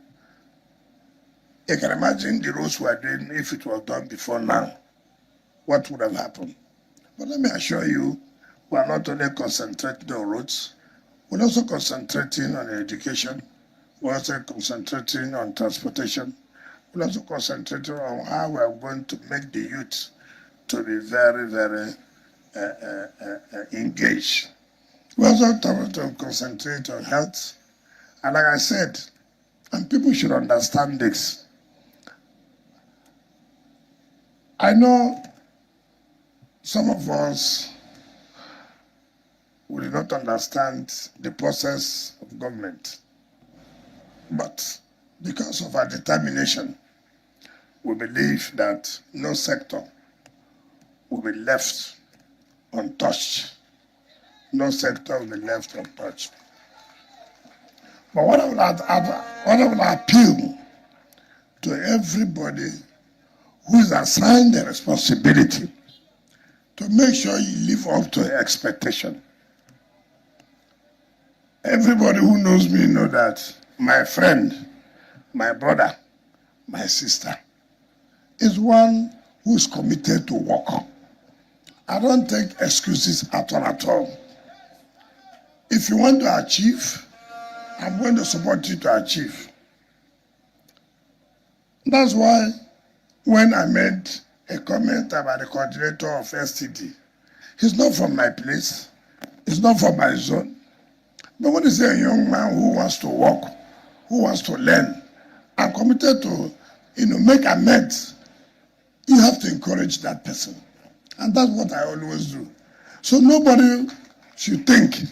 You can imagine the roads we are doing if it was done before now. What would have happened? But let me assure you, we are not only concentrating on roads, we're also concentrating on education, we're also concentrating on transportation, we're also concentrating on how we are going to make the youth to be very, very engaged. We also have to concentrate on health. And like I said, and people should understand this, I know some of us will not understand the process of government, but because of our determination, we believe that no sector will be left untouched. No sector will be left untouched. But what I will appeal to everybody who is assigned the responsibility to make sure you live up to expectation. Everybody who knows me know that my friend, my brother, my sister is one who is committed to work. I don't take excuses at all. If you want to achieve, I'm going to support you to achieve. That's why when I made a comment about the coordinator of STD, he's not from my place, he's not from my zone. But when you say a young man who wants to work, who wants to learn, I'm committed to, make amends, you have to encourage that person. And that's what I always do. So nobody should think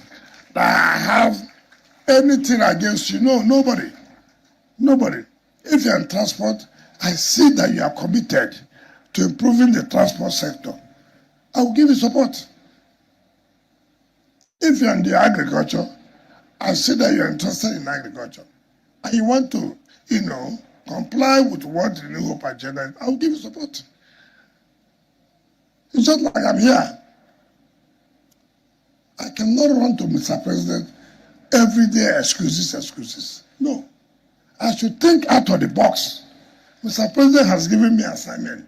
that I have anything against you. No, nobody. Nobody. If you're in transport, I see that you are committed to improving the transport sector. I will give you support. If you're in the agriculture, I see that you're interested in agriculture. And you want to, comply with what the New Hope agenda is, I will give you support. It's just like I'm here. I cannot run to Mr. President every day, excuses. No. I should think out of the box. Mr. President has given me assignment.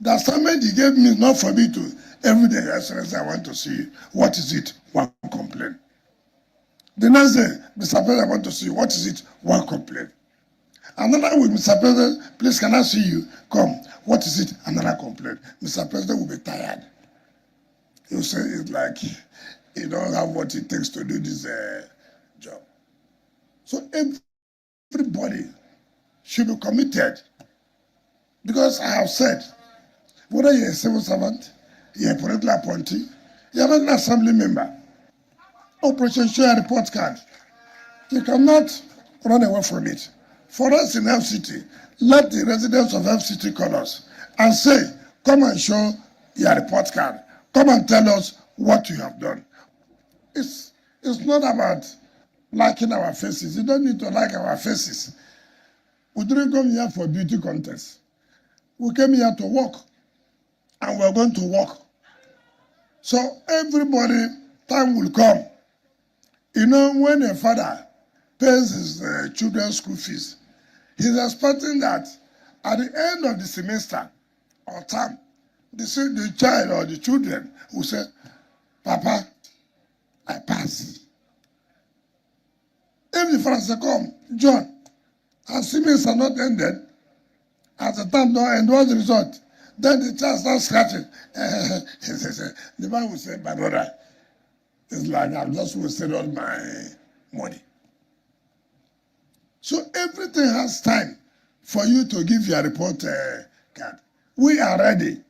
The assignment he gave me is not for me to, every day, Excellency, I want to see you. What is it? One complaint. The next day, Mr. President, I want to see you. What is it? One complaint. Another week, Mr. President, please, can I see you? Come. What is it? Another complaint. Mr. President will be tired. He'll say it's like he don't have what it takes to do this job. So everybody should be committed. Because I have said, whether you're a civil servant, you're a political appointee, you're not an assembly member, Operation Share Report Card, you cannot run away from it. For us in FCT, let the residents of FCT call us and say, come and show your report card. Come and tell us what you have done. It's not about liking our faces. You don't need to like our faces. We didn't come here for beauty contest. We came here to work, and we're going to work. So everybody, time will come. When a father pays his children's school fees, he's expecting that at the end of the semester or term, the child or the children will say, Papa, I pass. If the father says, come, John, our semester not ended, as the term don't end, what's the result? Then the child starts scratching. The man will say, my brother, it's like I've just wasted all my money. So everything has time for you to give your report card. We are ready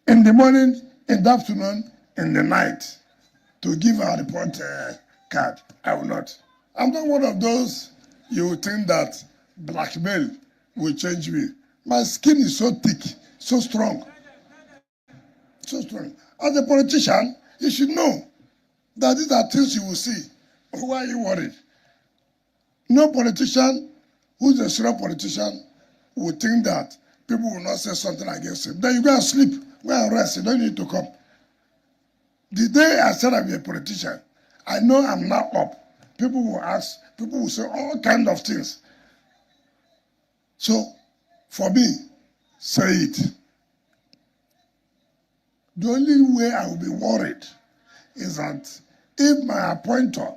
in the morning, in the afternoon, in the night to give our report card. I will not. I'm not one of those you would think that blackmail will change me. My skin is so thick, so strong. So strong. As a politician, you should know that these are things you will see. Why are you worried? No politician who's a serious politician would think that people will not say something against him. Then you go and sleep, go and rest, you don't need to come. The day I said I'm a politician, I know I'm now up. People will ask, people will say all kinds of things. So, for me, say it. The only way I will be worried is that if my appointer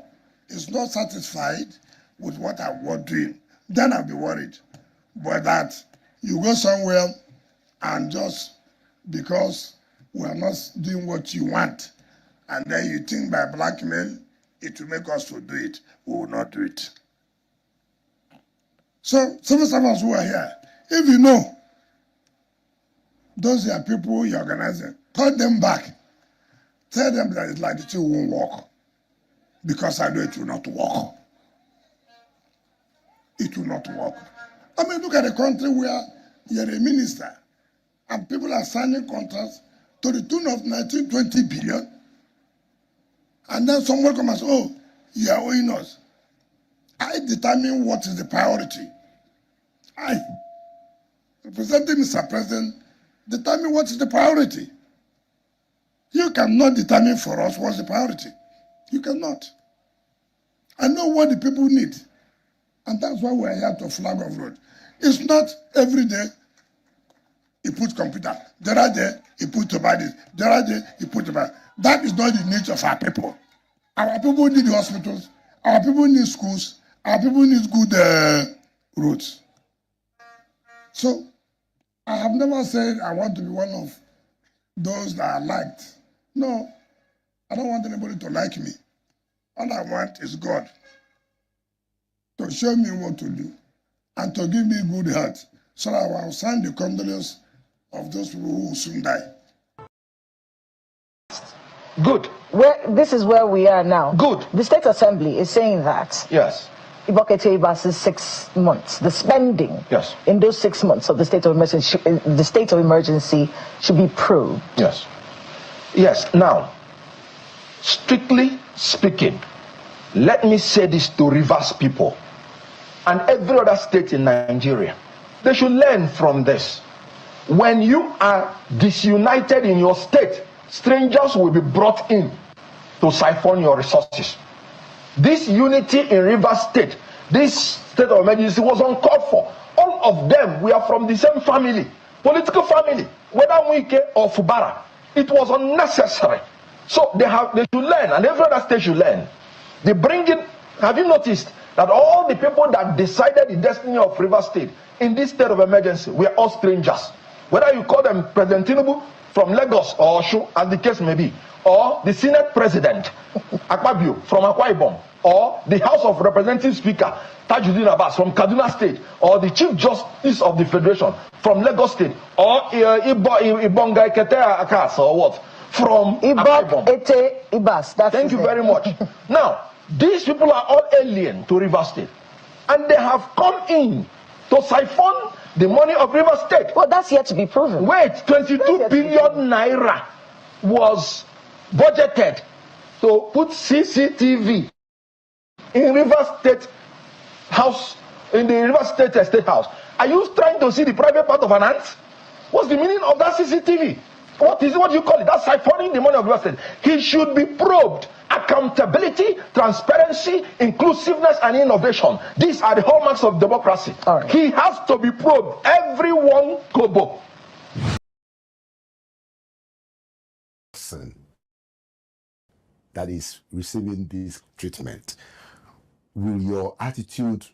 is not satisfied with what I was doing, then I'll be worried. But that you go somewhere and just because we are not doing what you want, and then you think by blackmail it will make us to do it, we will not do it. So, civil servants who are here, if you know those are people you're organizing, call them back. Tell them that it's like the two won't work. Because I know it will not work. It will not work. I mean, look at a country where you're a minister and people are signing contracts to the tune of 19-20 billion. And then someone comes and says, oh, you are owing us. I determine what is the priority. I, representing Mr. President, determine what is the priority. You cannot determine for us what's the priority. You cannot. I know what the people need. And that's why we're here to flag off road. It's not every day you put computer. The other day you put to buy this. The other day you put to buy. That is not the needs of our people. Our people need hospitals. Our people need schools. Our people need good roads. So I have never said I want to be one of those that are liked. No, I don't want anybody to like me. All I want is God to show me what to do and to give me good health so that I will sign the condolence of those people who will soon die. Good. This is where we are now. Good. The State Assembly is saying that. Yes. Ibokete Ibas's 6 months, the spending in those 6 months of the state of emergency should be proved. Yes. Yes. Now, strictly speaking, let me say this to Rivers people and every other state in Nigeria. They should learn from this. When you are disunited in your state, strangers will be brought in to siphon your resources. This unity in Rivers State, this state of emergency was uncalled for. All of them, we are from the same family, political family, whether Wike or Fubara. It was unnecessary. So they should learn, and every other state should learn. They bring in, have you noticed that all the people that decided the destiny of Rivers State in this state of emergency were all strangers? Whether you call them President Tinubu from Lagos or Oshu, as the case may be, or the Senate President, Akpabio from Akwa Ibom, or the House of Representatives Speaker, Tajuddin Abbas from Kaduna State, or the Chief Justice of the Federation from Lagos State, or Ibonga Ikete Akas, or what? From Akwa Ibom. Thank you very much. Now, these people are all alien to Rivers State, and they have come in to siphon the money of Rivers State. Well, that's yet to be proven. Wait, 22 billion naira was budgeted to put CCTV in Rivers State House, in the Rivers State Estate House. Are you trying to see the private part of an ant? What's the meaning of that CCTV? What is it? What do you call it? That's siphoning the money of Rivers State. He should be probed. Accountability, transparency, inclusiveness, and innovation. These are the hallmarks of democracy. Right. He has to be probed. Everyone kobo. That is receiving this treatment. Will your attitude,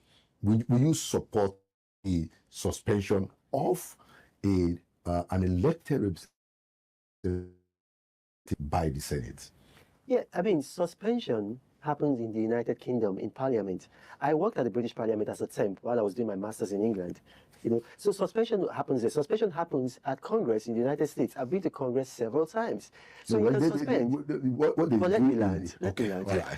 will you support the suspension of an elected representative by the Senate? Yeah, I mean, suspension happens in the United Kingdom in Parliament. I worked at the British Parliament as a temp while I was doing my master's in England. So suspension happens there. Suspension happens at Congress in the United States. I've been to Congress several times. So you can suspend. Let me land.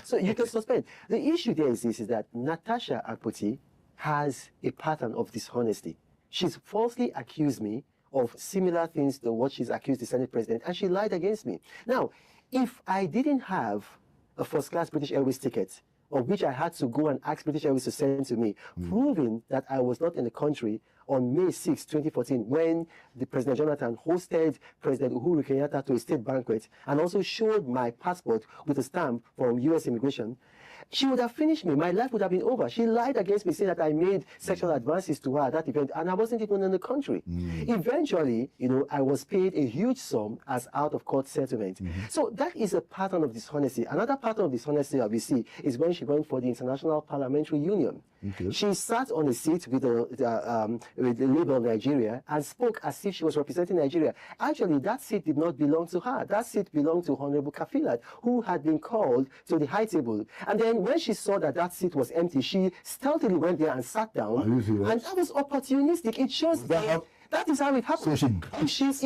So you can suspend. The issue there is this, is that Natasha Akpoti has a pattern of dishonesty. She's falsely accused me of similar things to what she's accused the Senate President, and she lied against me. Now, if I didn't have a first-class British Airways ticket, of which I had to go and ask British Airways to send to me, proving that I was not in the country on May 6, 2014, when the President Jonathan hosted President Uhuru Kenyatta to a state banquet and also showed my passport with a stamp from U.S. immigration, she would have finished me. My life would have been over. She lied against me, saying that I made sexual advances to her at that event, and I wasn't even in the country. Eventually, I was paid a huge sum as out-of-court settlement. So that is a pattern of dishonesty. Another pattern of dishonesty that we see is when she went for the International Parliamentary Union. She sat on a seat with the label Nigeria and spoke as if she was representing Nigeria. Actually, that seat did not belong to her. That seat belonged to Honorable Kafilat, who had been called to the high table. And then when she saw that that seat was empty, she stealthily went there and sat down. And that was opportunistic. It shows that is how it happens. So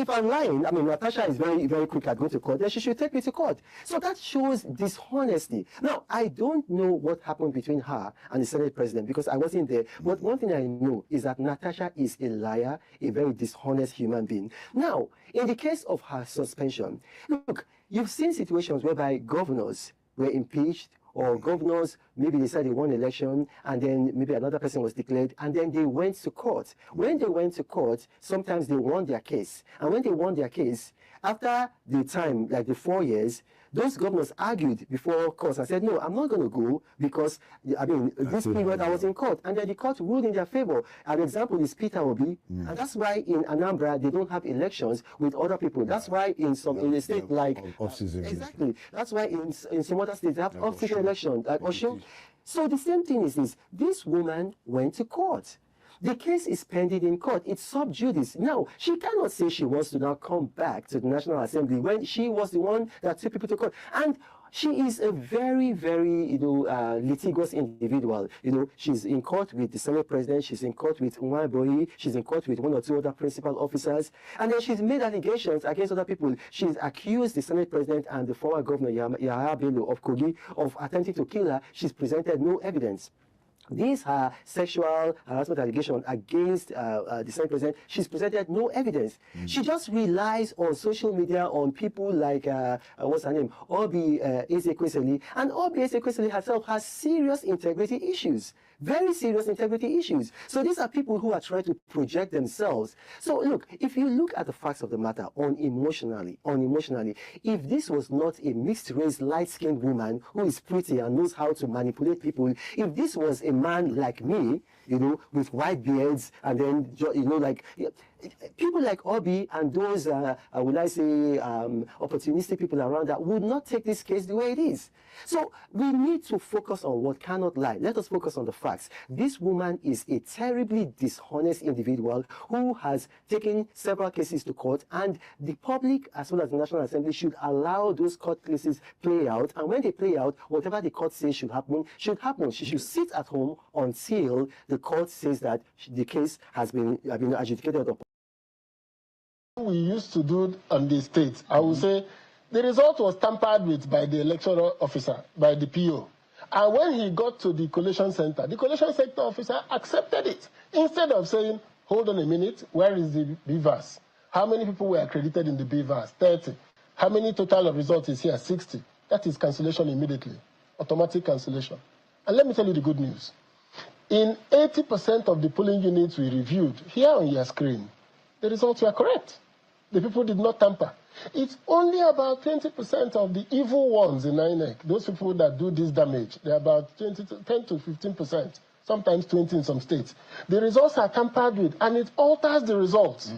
if I'm lying, I mean, Natasha is very, very quick at going to court, then she should take me to court. So that shows dishonesty. Now, I don't know what happened between her and the Senate President because I wasn't there. But one thing I know is that Natasha is a liar, a very dishonest human being. Now, in the case of her suspension, look, you've seen situations whereby governors were impeached, or governors, maybe they said they won an election, and then maybe another person was declared, and then they went to court. When they went to court, sometimes they won their case. And when they won their case, after the time, like the 4 years, those governors argued before court and said, no, I'm not going to go because, I mean, this period I was in court. And then the court ruled in their favor. An example is Peter Obi. And that's why in Anambra, they don't have elections with other people. That's why in a state like... Exactly. That's why in some other states, they have off-season elections, like Osho. So the same thing is this. This woman went to court. The case is pending in court. It's sub judice. Now, she cannot say she wants to now come back to the National Assembly when she was the one that took people to court. And she is a very, very, litigious individual. She's in court with the Senate President. She's in court with Nwaboyi. She's in court with 1 or 2 other principal officers. And then she's made allegations against other people. She's accused the Senate President and the former governor, Yahaya Bello of Kogi, of attempting to kill her. She's presented no evidence. These are sexual harassment allegations against the Senate president. She's presented no evidence. She just relies on social media, on people like, what's her name, Obi Ezekwesili. And Obi Ezekwesili herself has serious integrity issues. Very serious integrity issues. So these are people who are trying to project themselves. So look, if you look at the facts of the matter unemotionally, if this was not a mixed-race, light-skinned woman who is pretty and knows how to manipulate people, if this was a man like me, you know, with white beards, and then, you know, like, people like Obi and those, will I say, opportunistic people around that would not take this case the way it is. So we need to focus on what cannot lie. Let us focus on the facts. This woman is a terribly dishonest individual who has taken several cases to court, and the public as well as the National Assembly should allow those court cases play out. And when they play out, whatever the court says should happen, should happen. She should sit at home until the court says that the case has been adjudicated upon. We used to do on the states, I would say the result was tampered with by the electoral officer, by the PO. And when he got to the collation center officer accepted it. Instead of saying, hold on a minute, where is the BVAS? How many people were accredited in the BVAS? 30. How many total of results is here? 60. That is cancellation immediately. Automatic cancellation. And let me tell you the good news. In 80% of the polling units we reviewed, here on your screen, the results were correct. The people did not tamper. It's only about 20% of the evil ones in INEC, those people that do this damage. They're about 10 to 15%, sometimes 20 in some states. The results are tampered with, and it alters the results.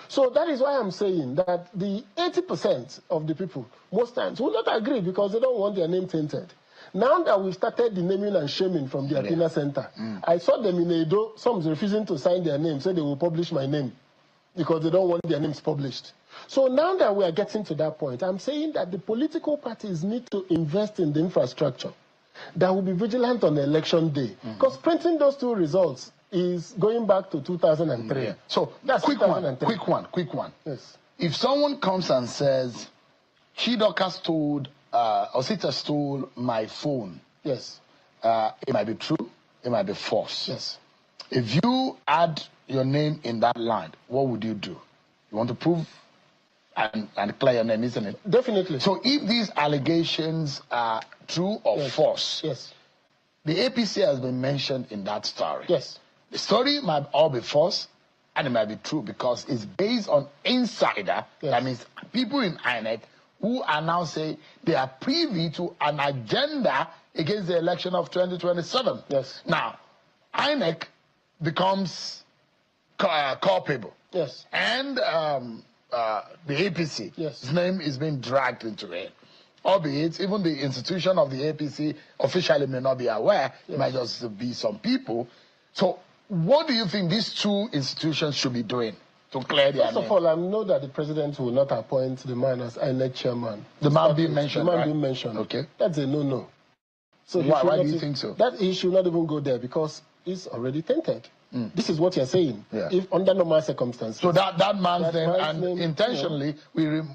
So that is why I'm saying that the 80% of the people, most times, will not agree because they don't want their name tainted. Now that we've started the naming and shaming from the Athena Center, I saw them in Edo, some refusing to sign their name, so they will publish my name because they don't want their names published. So now that we are getting to that point, I'm saying that the political parties need to invest in the infrastructure that will be vigilant on election day. Because printing those two results is going back to 2003. So that's quick 2003. one. Yes. If someone comes and says, Chidoka stole, Osita stole my phone. Yes. It might be true, it might be false. Yes. If you add your name in that line, what would you do? You want to prove and clear your name, isn't it? Definitely. So if these allegations are true or false, yes, the APC has been mentioned in that story. Yes. The story might all be false and it might be true because it's based on insider. Yes. That means people in INEC who are now saying they are privy to an agenda against the election of 2027. Yes. Now, INEC becomes culpable. Yes. And the APC, yes, his name is being dragged into it. Albeit, even the institution of the APC officially may not be aware. Yes. It might just be some people. So what do you think these two institutions should be doing to clear their name? First of all, I know that the president will not appoint the man as INEC chairman. The man being mentioned, The man right? being mentioned. Okay. That's a no-no. So why do you think so? That he should not even go there because he's already tainted. This is what you're saying. Yeah. If under normal circumstances. So that man's name, and name, intentionally,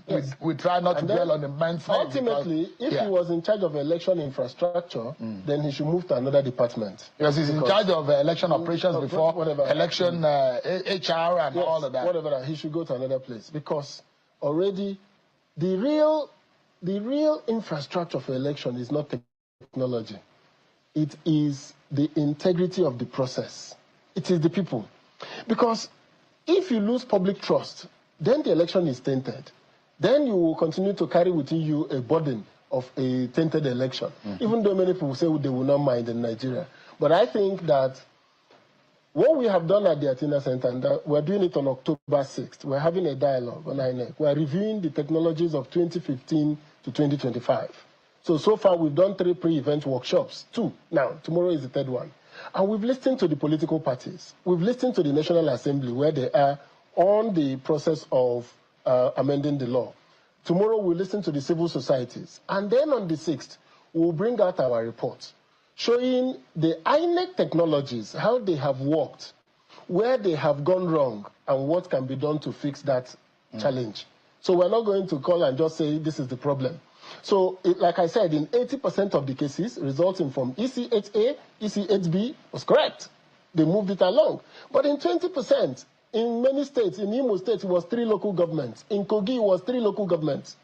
yes, we try not to dwell on the man's name. Ultimately, if he was in charge of election infrastructure, then he should move to another department. Yes, he's in charge of election operations before whatever, election, HR and all of that. Whatever, he should go to another place because already the real infrastructure for election is not technology. It is the integrity of the process. It is the people. Because if you lose public trust, then the election is tainted. Then you will continue to carry within you a burden of a tainted election. Even though many people say they will not mind in Nigeria. But I think that what we have done at the Athena Center, and we're doing it on October 6th, we're having a dialogue on INEC. We're reviewing the technologies of 2015 to 2025. So far we've done 3 pre-event workshops, 2. Now, tomorrow is the 3rd one. And we've listened to the political parties. We've listened to the National Assembly where they are on the process of amending the law. Tomorrow we'll listen to the civil societies. And then on the 6th, we'll bring out our report showing the INEC technologies, how they have worked, where they have gone wrong, and what can be done to fix that challenge. So we're not going to call and just say this is the problem. So, like I said, in 80% of the cases resulting from EC8A, EC8B was correct. They moved it along. But in 20%, in many states, in Imo State, it was 3 local governments. In Kogi, it was 3 local governments.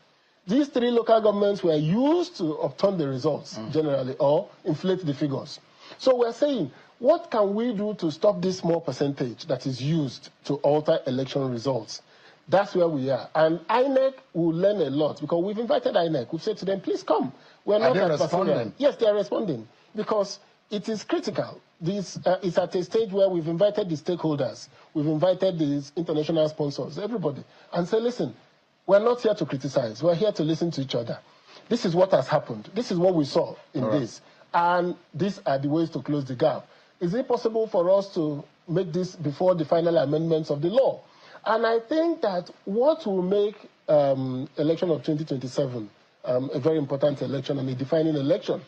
These 3 local governments were used to upturn the results, generally, or inflate the figures. So we're saying, what can we do to stop this small percentage that is used to alter election results? That's where we are. And INEC will learn a lot because we've invited INEC. We've said to them, please come. We're not responding. Yes, they are responding because it is critical. This is at a stage where we've invited the stakeholders. We've invited these international sponsors, everybody, and say, listen, we're not here to criticize. We're here to listen to each other. This is what has happened. This is what we saw in this. And these are the ways to close the gap. Is it possible for us to make this before the final amendments of the law? And I think that what will make election of 2027 a very important election and a defining election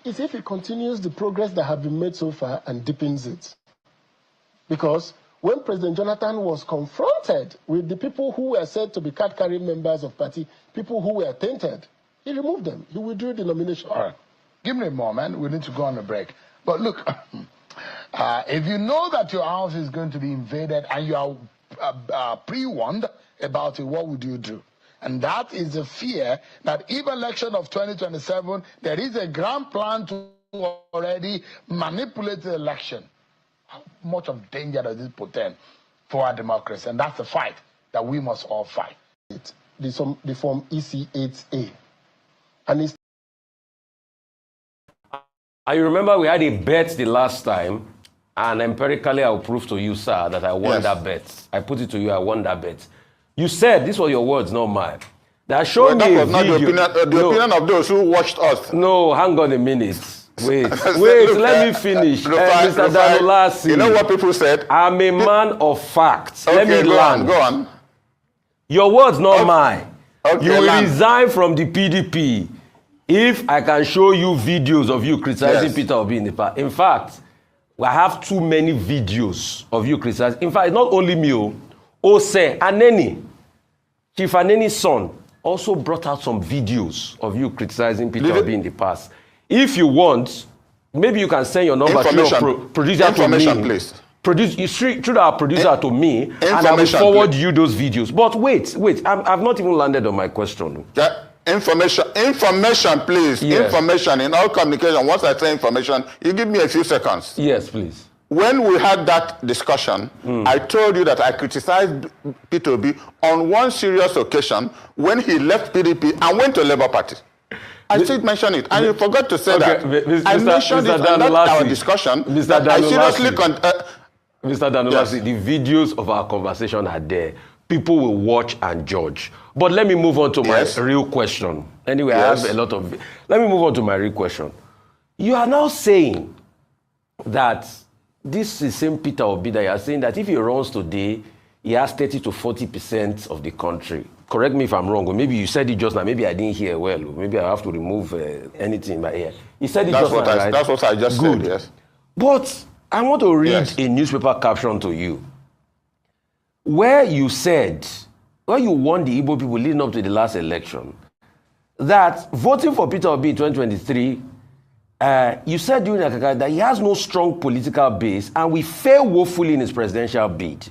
is if it continues the progress that have been made so far and deepens it. Because when President Jonathan was confronted with the people who were said to be card-carrying members of party, people who were tainted, he removed them. He withdrew the nomination. All right. Give me a moment. We need to go on a break. But look, if you know that your house is going to be invaded and you are pre-warned about it, what would you do? And that is the fear that if election of 2027, there is a grand plan to already manipulate the election. How much of danger does this portend for our democracy? And that's the fight that we must all fight. The form EC8A. And it's I remember we had a bet the last time, and empirically I'll prove to you, sir, that I won that bet. I put it to you, I won that bet. You said, these were your words, not mine. They are showing me a video. The opinion of those who watched us. No, hang on a minute. Wait, let me finish. Mr. Danolasi. You know what people said? I'm a man of facts. Okay, let me land. Go on. Your words, not mine. Okay, you will resign from the PDP if I can show you videos of you criticizing Peter Obi in the past. In fact, I have too many videos of you criticizing. In fact, not only me, Ose Aneni, Chief Aneni's son, also brought out some videos of you criticizing Peter Obi in the past. If you want, maybe you can send your number to your producer to me. Please. Through our producer to me, and I will forward you those videos. But wait, I've not even landed on my question. Yeah. Information, please. Yes. Information in all communication. Once I say information, you give me a few seconds. Yes, please. When we had that discussion, I told you that I criticized Peter Obi on one serious occasion when he left PDP and went to Labour Party. I did mention it, and you forgot to say that. I mentioned it in our discussion. Mr. I seriously Mr. Danolasi, the videos of our conversation are there. People will watch and judge. But let me move on to my real question. Anyway, I have a lot of... Let me move on to my real question. You are now saying that this is same Peter Obi that you are saying that if he runs today, he has 30 to 40% of the country. Correct me if I'm wrong, or maybe you said it just now. Maybe I didn't hear well. Maybe I have to remove anything in my ear. He said it just now, right? That's what I just said, yes. But I want to read a newspaper caption to you. Where you said, where you warned the Igbo people leading up to the last election, that voting for Peter Obi in 2023, you said during Akaka that he has no strong political base and will fail woefully in his presidential bid.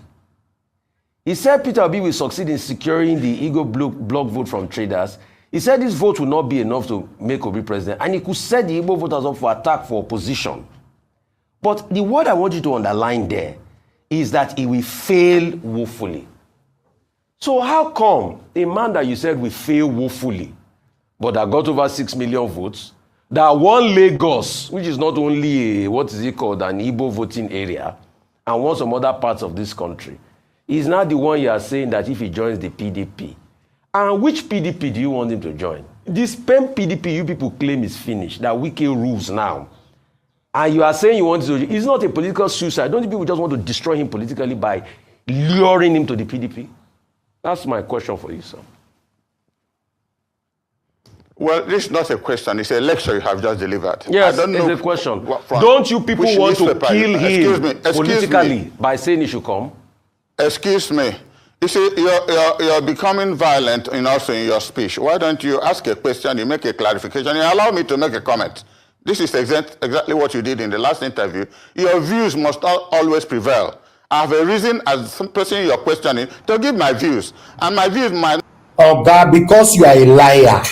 He said Peter Obi will succeed in securing the Igbo bloc vote from traders. He said this vote will not be enough to make Obi president, and he could set the Igbo voters up for attack for opposition. But the word I want you to underline there is that he will fail woefully. So how come a man that you said will fail woefully, but that got over 6 million votes, that won Lagos, which is not only an Igbo voting area, and won some other parts of this country, is now the one you are saying that if he joins the PDP. And which PDP do you want him to join? This PEM PDP you people claim is finished, that Wike rules now. And you are saying you want to... It's not a political suicide. Don't you people just want to destroy him politically by luring him to the PDP? That's my question for you, sir. Well, this is not a question. It's a lecture you have just delivered. Yes, it's a question. Don't you people want to kill him politically by saying he should come? Excuse me. You see, you're becoming violent also in your speech. Why don't you ask a question, you make a clarification, you allow me to make a comment? This is exactly what you did in the last interview. Your views must always prevail. I have a reason as some person you're questioning to give my views. And my views might... Oh God, because you are a liar.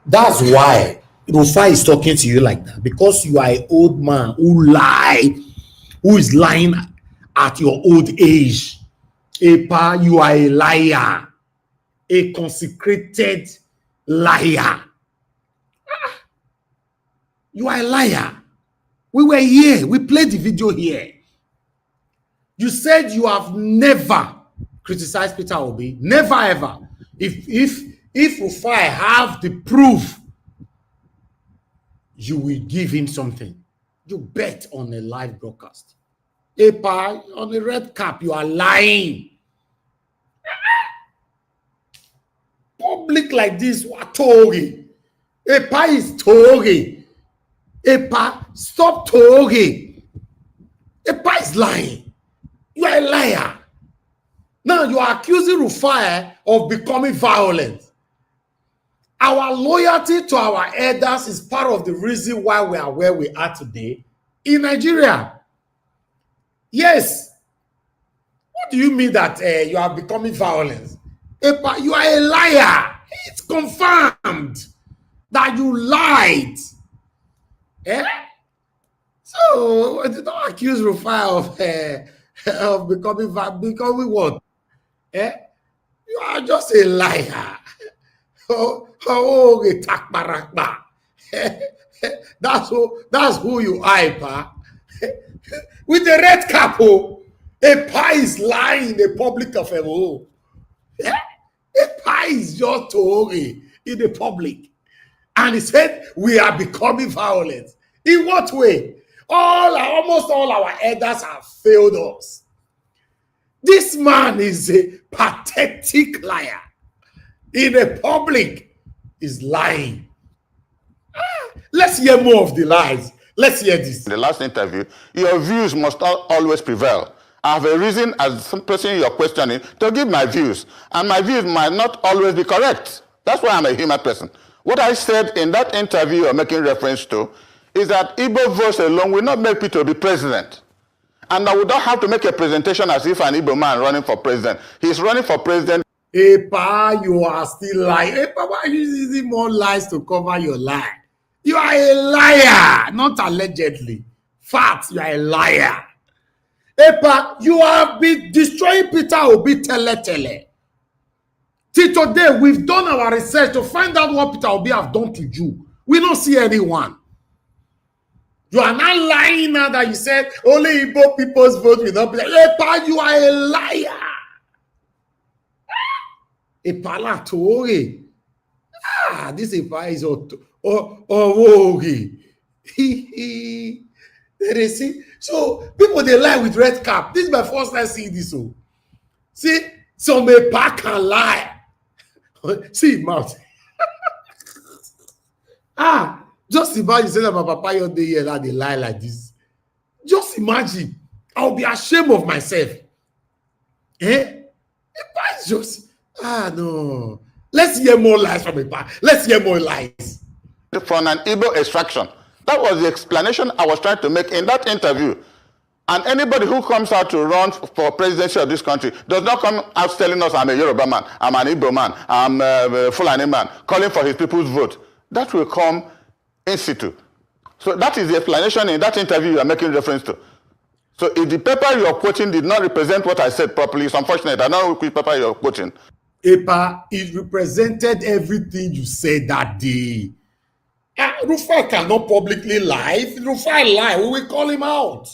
That's why Rufai is talking to you like that. Because you are an old man who is lying at your old age. Epa, you are a liar. A consecrated liar. You are a liar. We were here. We played the video here. You said you have never criticized Peter Obi. Never ever. If Rufai have the proof, you will give him something. You bet on a live broadcast. Epa, on the red cap, you are lying. Public like this, what Tory? Epa is Tory. Epa, stop Tory. Epa is lying. You are a liar. Now you are accusing Rufai of becoming violent. Our loyalty to our elders is part of the reason why we are where we are today in Nigeria. Yes. What do you mean that you are becoming violent? Epa, you are a liar. It's confirmed that you lied. So don't accuse Rufai of becoming what? You are just a liar. That's who you are, pa. With the red cap, a pie is lying in the public of a home. A pie is just Tory in the public. And he said, we are becoming violent. In what way? Almost all our elders have failed us. This man is a pathetic liar. In the public, is lying. Let's hear more of the lies. Let's hear this. In the last interview, your views must always prevail. I have a reason as some person you're questioning to give my views. And my views might not always be correct. That's why I'm a human person. What I said in that interview you're making reference to is that Igbo votes alone will not make Peter be president. And I would not have to make a presentation as if an Igbo man running for president. He's running for president. Epa, you are still lying. Epa, why are you using more lies to cover your lie? You are a liar, not allegedly. Fact, you are a liar. Epa, you have been destroying Peter Obi tele. Till today, we've done our research to find out what Peter Obi have done to you. We don't see anyone. You are not lying now that you said only Igbo people's vote will not be. Epa, you are a liar. Epa la Tory. This Epa is Owogi. They see. So people they lie with red cap. This is my first time seeing this. So see, some Epa can lie. See mouth. Just imagine saying that my papa your day here and they lie like this. Just imagine. I'll be ashamed of myself. Epa is just no. Let's hear more lies from Epa. Let's hear more lies. From an Igbo extraction. That was the explanation I was trying to make in that interview. And anybody who comes out to run for presidency of this country does not come out telling us I'm a Yoruba man, I'm an Igbo man, I'm a Fulani man, calling for his people's vote. That will come in situ. So that is the explanation in that interview you are making reference to. So if the paper you are quoting did not represent what I said properly, it's unfortunate. I don't know which paper you are quoting. Epa, it represented everything you said that day. Rufai cannot publicly lie. If Rufai lie, we will call him out.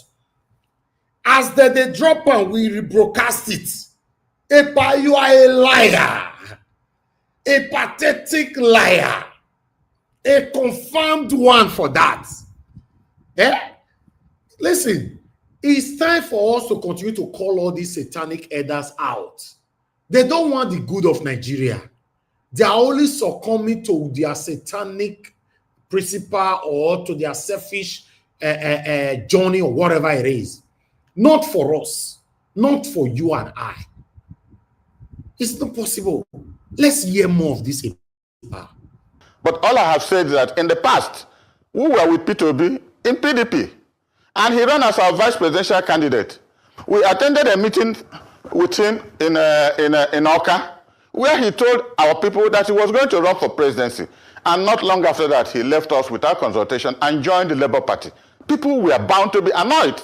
As they drop on, we rebroadcast it. Epa, you are a liar. A pathetic liar. A confirmed one for that. Listen, it's time for us to continue to call all these satanic elders out. They don't want the good of Nigeria. They are only succumbing to their satanic principle or to their selfish journey or whatever it is. Not for us. Not for you and I. It's not possible. Let's hear more of this. But all I have said is that in the past, we were with P2B in PDP, and he ran as our vice presidential candidate. We attended a meeting with him in Oka, where he told our people that he was going to run for presidency. And not long after that, he left us without consultation and joined the Labour Party. People were bound to be annoyed.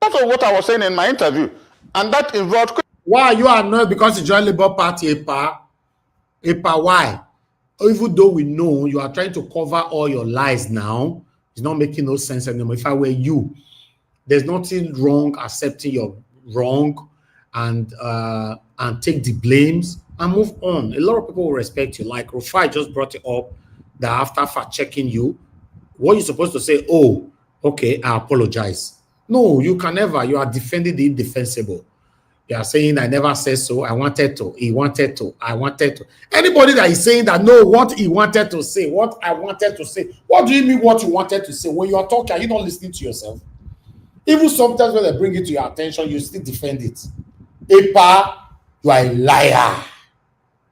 That's what I was saying in my interview. And that involved... Why are you annoyed because you joined Labour Party, Epa? Epa, why? Even though we know you are trying to cover all your lies now, it's not making no sense anymore. If I were you, there's nothing wrong accepting your wrong and take the blames and move on. A lot of people will respect you. Like Rufai just brought it up that after fact checking you, what you're supposed to say, oh, okay, I apologize. No, you can never. You are defending the indefensible. You are saying, I never said so. I wanted to. He wanted to. I wanted to. Anybody that is saying that, no, what he wanted to say, what I wanted to say, what do you mean what you wanted to say? When you are talking, are you not listening to yourself? Even sometimes when they bring it to your attention, you still defend it. Epa, you are a liar.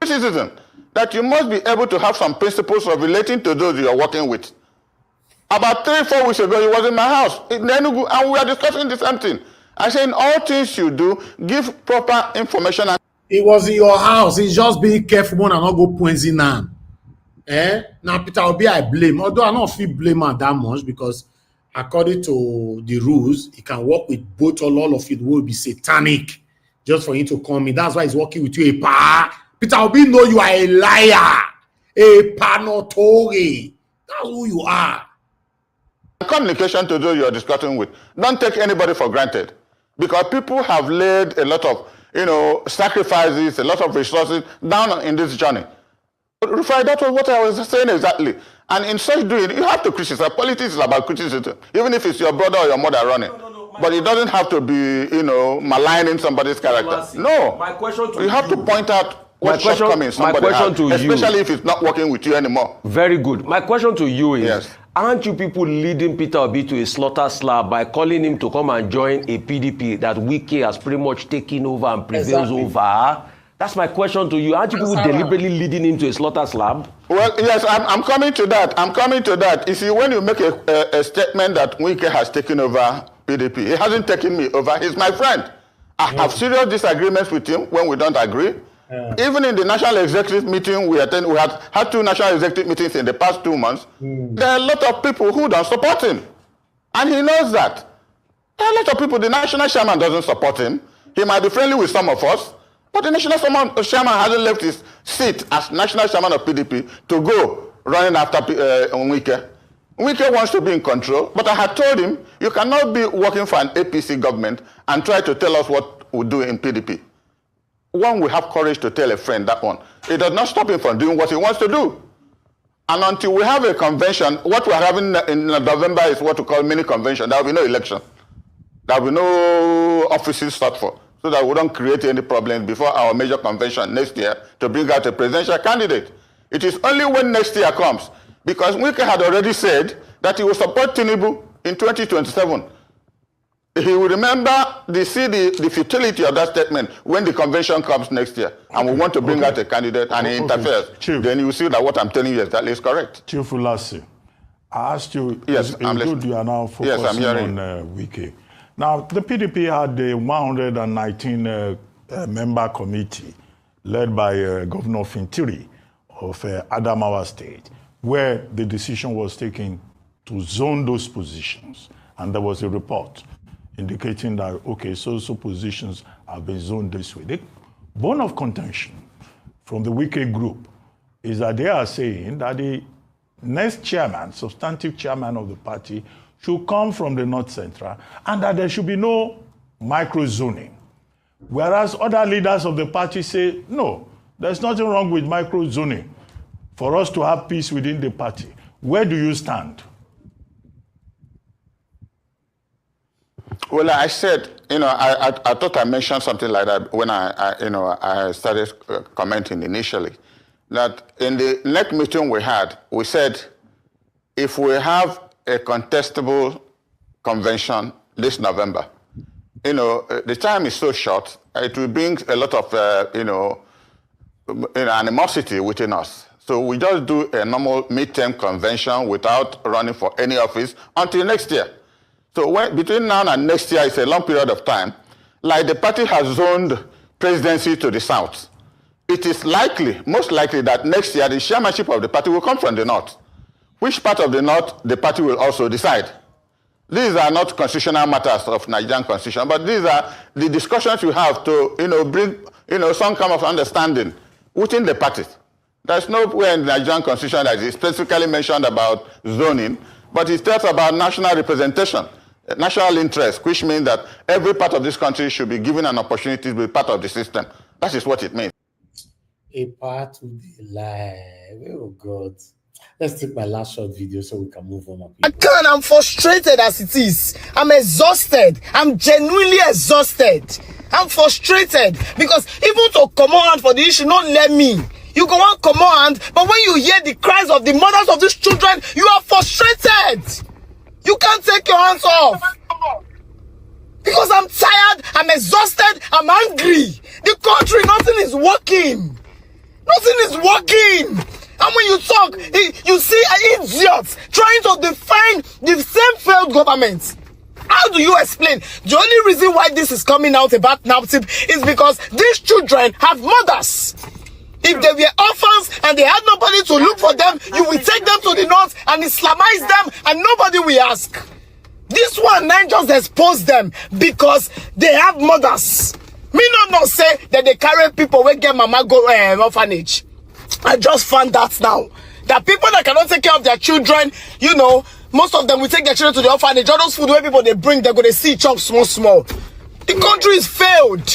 Citizen, that you must be able to have some principles of relating to those you are working with. About 3-4 weeks ago, he was in my house in Enugu, and we are discussing the same thing. I say, in all things you do, give proper information. He was in your house. He's just being careful and not go pointing now. Now, Peter Obi, I blame. Although I don't feel blame her that much because according to the rules, he can work with both or all of it will be satanic just for him to come in. That's why he's working with you. Peter Obi know you are a liar. A panotori. That's who you are. Communication to those you are discussing with. Don't take anybody for granted. Because people have laid a lot of, sacrifices, a lot of resources down in this journey. Rufai, that was what I was saying exactly. And in such doing, you have to criticize. Politics is about criticism, even if it's your brother or your mother running. But it doesn't have to be, maligning somebody's character. No. My question to you have to point out what shortcomings somebody has, especially if it's not working with you anymore. Very good. My question to you is, yes. Aren't you people leading Peter Obi to a slaughter slab by calling him to come and join a PDP that Wike has pretty much taken over and prevails over? That's my question to you. Aren't you people deliberately leading him to a slaughter slab? Well, yes, I'm coming to that. I'm coming to that. You see, when you make a statement that Wike has taken over PDP, he hasn't taken me over. He's my friend. I have serious disagreements with him when we don't agree. Even in the national executive meeting we attend, we had 2 national executive meetings in the past 2 months. There are a lot of people who don't support him. And he knows that. There are a lot of people, the national chairman doesn't support him. He might be friendly with some of us, but the national chairman hasn't left his seat as national chairman of PDP to go running after Wike. Wike wants to be in control, but I had told him, you cannot be working for an APC government and try to tell us what we do in PDP. One will have courage to tell a friend that one. It does not stop him from doing what he wants to do. And until we have a convention, what we're having in November is what we call mini convention. There will be no election. There will be no offices sought for, so that we don't create any problems before our major convention next year to bring out a presidential candidate. It is only when next year comes, because Wike had already said that he will support Tinubu in 2027. He will remember the futility of that statement when the convention comes next year, and we want to bring out a candidate and he interferes. Chief. Then you will see that what I'm telling you exactly is correct. Chief Ulasi, I asked you, yes, I'm good you are now focusing on Wike. Now, the PDP had a 119 member committee led by Governor Fintiri of Adamawa State, where the decision was taken to zone those positions. And there was a report indicating that, okay, so positions have been zoned this way. The bone of contention from the Wike group is that they are saying that the next chairman, substantive chairman of the party, should come from the North Central and that there should be no micro-zoning. Whereas other leaders of the party say, no, there's nothing wrong with micro-zoning for us to have peace within the party. Where do you stand? Well, I said, I thought I mentioned something like that when I started commenting initially, that in the next meeting we had, we said, if we have a contestable convention this November, the time is so short, it will bring a lot of, animosity within us. So we just do a normal midterm convention without running for any office until next year. So between now and next year, it's a long period of time. Like the party has zoned presidency to the south, it is likely, most likely, that next year the chairmanship of the party will come from the north. Which part of the north the party will also decide. These are not constitutional matters of Nigerian constitution, but these are the discussions we have to, bring, some kind of understanding within the party. There's nowhere in the Nigerian constitution that is specifically mentioned about zoning, but it talks about national representation, national interest, which means that every part of this country should be given an opportunity to be part of the system. That is what it means. A part of the life. Oh God. Let's take my last short video so we can move on. I can't. I'm frustrated as it is. I'm exhausted. I'm genuinely exhausted. I'm frustrated because even to command for the issue, not let me. You go on command, but when you hear the cries of the mothers of these children, you are frustrated. You can't take your hands off. Because I'm tired, I'm exhausted, I'm angry. The country, nothing is working. Nothing is working. And when you talk, you see idiots trying to define the same failed government. How do you explain? The only reason why this is coming out about NAPTIP is because these children have mothers. If they were orphans and they had nobody to look for them, you will take them to the north and Islamize them and nobody will ask. This one now just expose them because they have mothers. Me not say that they carry people who get mama go orphanage. I just found that now. That people that cannot take care of their children, most of them will take their children to the orphanage. All those food where people they bring, they're going to see chop small. The country is failed.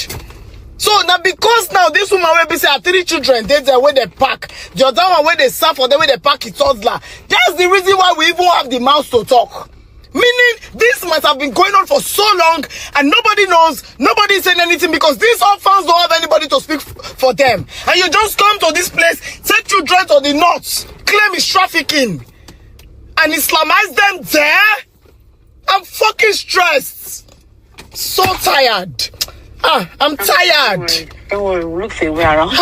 So now because now this woman will be say 3 children, they where they pack. The other one where they serve for them where they pack it toddler. That's the reason why we even have the mouth to talk. Meaning this must have been going on for so long and nobody knows, nobody is saying anything because these orphans don't have anybody to speak for them. And you just come to this place, take children to the north, claim it's trafficking and Islamize them there? I'm fucking stressed. So tired. I'm tired. Don't worry, we'll look for a way around.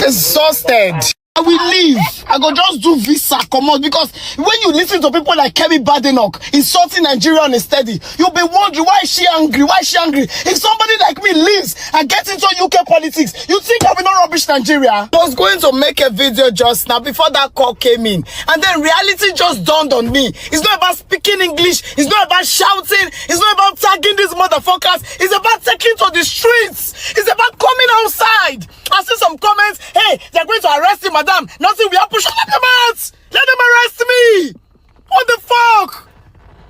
Exhausted. I will leave. I go just do visa, come on, because when you listen to people like Kemi Badenoch insulting Nigeria on a steady, you'll be wondering why is she angry? Why is she angry? If somebody like me leaves and gets into UK politics, you think I will not rubbish Nigeria? I was going to make a video just now before that call came in, and then reality just dawned on me. It's not about speaking English, it's not about shouting, it's not about tagging these motherfuckers, it's about taking to the streets, it's about coming outside. I see some comments, hey, they're going to arrest him, madam. Nothing, we are pushing up your mouths. Let them arrest me. What the fuck?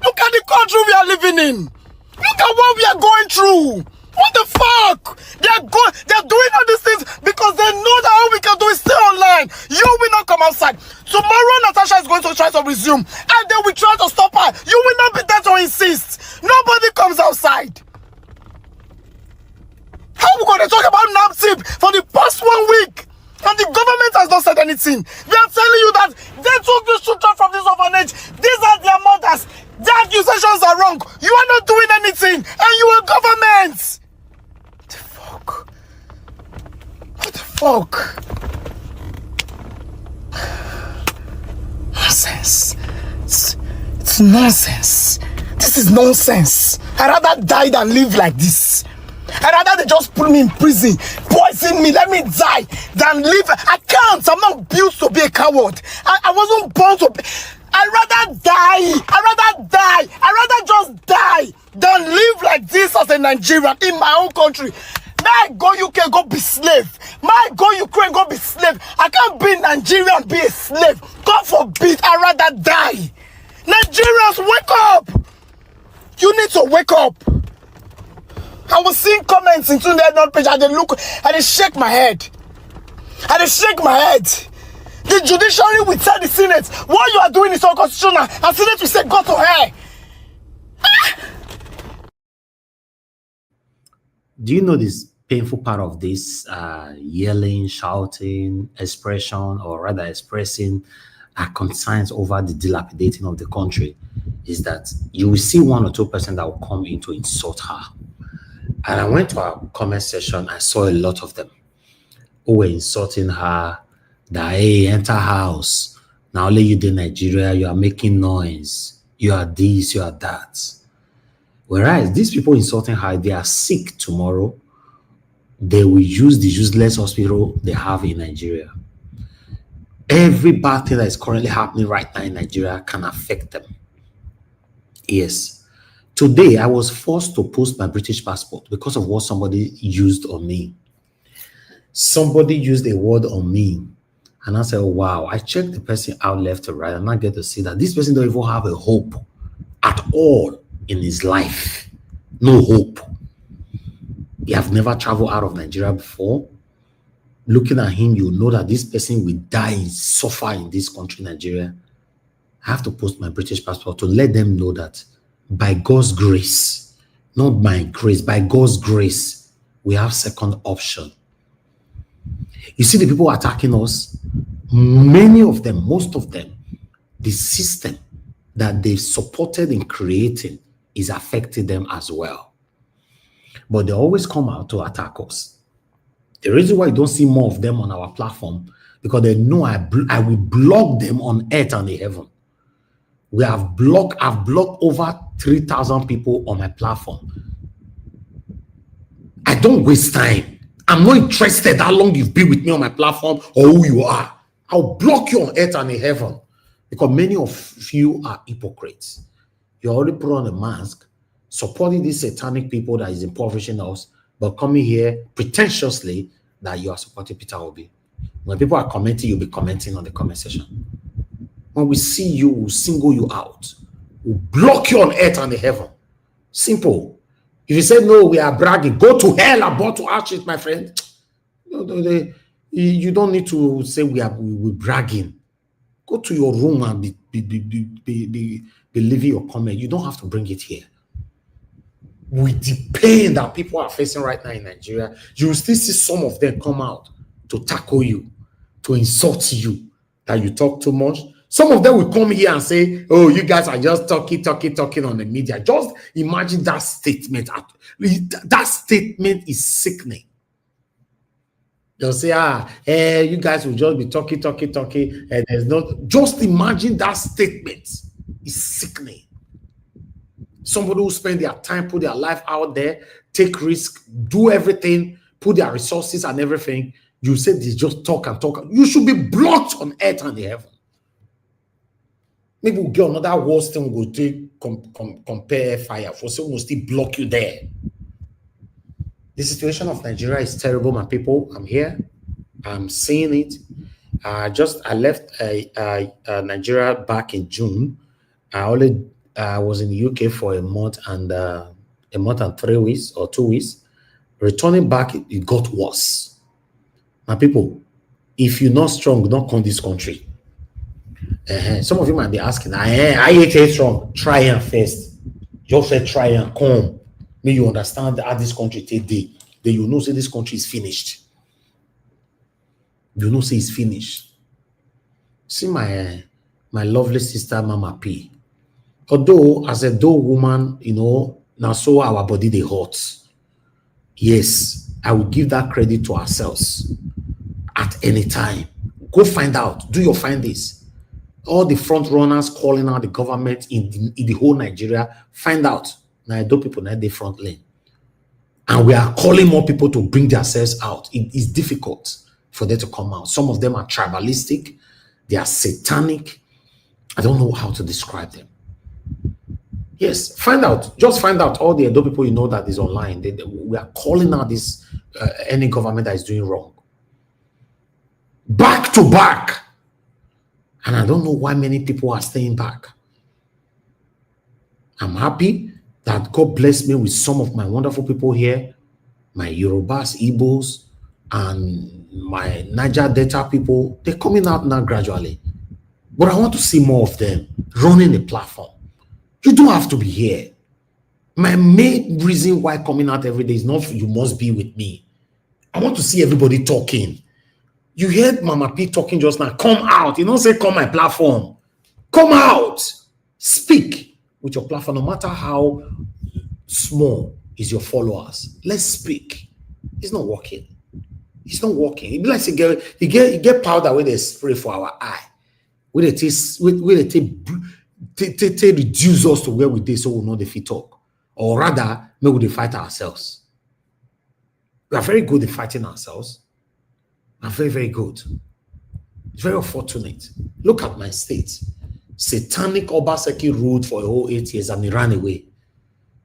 Look at the country we are living in. Look at what we are going through. What the fuck? They're doing all these things because they know that all we can do is stay online. You will not come outside. Tomorrow, Natasha is going to try to resume, and then we try to stop her. You will not be there to insist. Nobody comes outside. How are we going to talk about NAPTIP for the past 1 week? And the government has not said anything. They are telling you that they took these children from this orphanage. These are their mothers. Their accusations are wrong. You are not doing anything. And you are government. What the fuck? What the fuck? Nonsense. It's nonsense. This is nonsense. I'd rather die than live like this. I'd rather they just put me in prison, poison me, let me die, than live. I can't. I'm not built to be a coward. I wasn't born to be. I'd rather die. I'd rather just die than live like this as a Nigerian in my own country. May I go UK, go be slave. May I go Ukraine, go be slave. I can't be Nigerian, be a slave. God forbid, I'd rather die. Nigerians, wake up. You need to wake up. I was seeing comments into the North page and they look and they shake my head. The judiciary will tell the Senate what you are doing is unconstitutional, and Senate will say go to her. Do you know this painful part of this yelling, shouting, expression, or rather expressing our concerns over the dilapidating of the country is that you will see 1 or 2 persons that will come in to insult her. And I went to our comment section, I saw a lot of them. who were insulting her, that, hey, enter house. Now only you in Nigeria, you are making noise. You are this, you are that. Whereas these people insulting her, they are sick tomorrow. They will use the useless hospital they have in Nigeria. Every bad thing that is currently happening right now in Nigeria can affect them. Yes. Today, I was forced to post my British passport because of what somebody used on me. Somebody used a word on me. And I said, oh, wow. I checked the person out left to right, and I get to see that this person don't even have a hope at all in his life. No hope. He have never traveled out of Nigeria before. Looking at him, you know that this person will die and suffer in this country, Nigeria. I have to post my British passport to let them know that by God's grace, not by grace, by God's grace, we have second option. You see the people attacking us, many of them, most of them, the system that they've supported in creating is affecting them as well. But they always come out to attack us. The reason why you don't see more of them on our platform, because they know I will block them on earth and in heaven. I've blocked over 3,000 people on my platform. I don't waste time. I'm not interested how long you've been with me on my platform or who you are. I'll block you on earth and in heaven, because many of you are hypocrites. You already put on a mask, supporting these satanic people that is impoverishing us, but coming here pretentiously that you are supporting Peter Obi. When people are commenting, you'll be commenting on the comment section. When we see you, we'll single you out. We'll block you on earth and in heaven. Simple. If you say, no, we are bragging, go to hell about to ashes, my friend. You don't need to say we're bragging. Go to your room and be leaving your comment. You don't have to bring it here. With the pain that people are facing right now in Nigeria, you will still see some of them come out to tackle you, to insult you, that you talk too much. Some of them will come here and say, oh, you guys are just talking on the media. Just imagine that statement. That statement is sickening. They'll say, you guys will just be talking, and there's not. Just imagine that statement is sickening. Somebody who spend their time, put their life out there, take risk, do everything, put their resources and everything. You say they just talk and talk. You should be blocked on earth and in heaven. Maybe we'll get another worse thing. We'll take compare fire for someone will still block you there. The situation of Nigeria is terrible, my people. I'm here. I'm seeing it. I left Nigeria back in June. I was in the UK for a month and 3 weeks or 2 weeks. Returning back, it got worse. My people, if you're not strong, don't come this country. Some of you might be asking, I hate strong. Try and first. Just say try and come. May you understand how this country take day. Then you know say this country is finished. You know say it's finished. See my lovely sister Mama P. Although as a dull woman, now so our body they hot. Yes, I will give that credit to ourselves at any time. Go find out. Do your findings. All the front runners calling out the government in the whole Nigeria, find out. Now, those people now the front lane. And we are calling more people to bring themselves out. It is difficult for them to come out. Some of them are tribalistic. They are satanic. I don't know how to describe them. Yes, find out. Just find out all the other people you know that is online. We are calling out this any government that is doing wrong. Back to back. And I don't know why many people are staying back. I'm happy that God blessed me with some of my wonderful people here, my Yorubas, Igbos, and my Niger Delta people. They're coming out now gradually. But I want to see more of them running the platform. You don't have to be here. My main reason why coming out every day is not you must be with me. I want to see everybody talking. You heard Mama P talking just now. Come out. You don't say come my platform. Come out. Speak with your platform, no matter how small is your followers. Let's speak. It's not working. It's not working. It be like you get powder where they spray for our eye. Where they reduce us to where we did so we'll know the fit talk. Or rather, maybe we fight ourselves. We are very good at fighting ourselves. I'm very, very good. It's very unfortunate. Look at my state. Satanic Obaseki ruled for a whole 8 years and he ran away.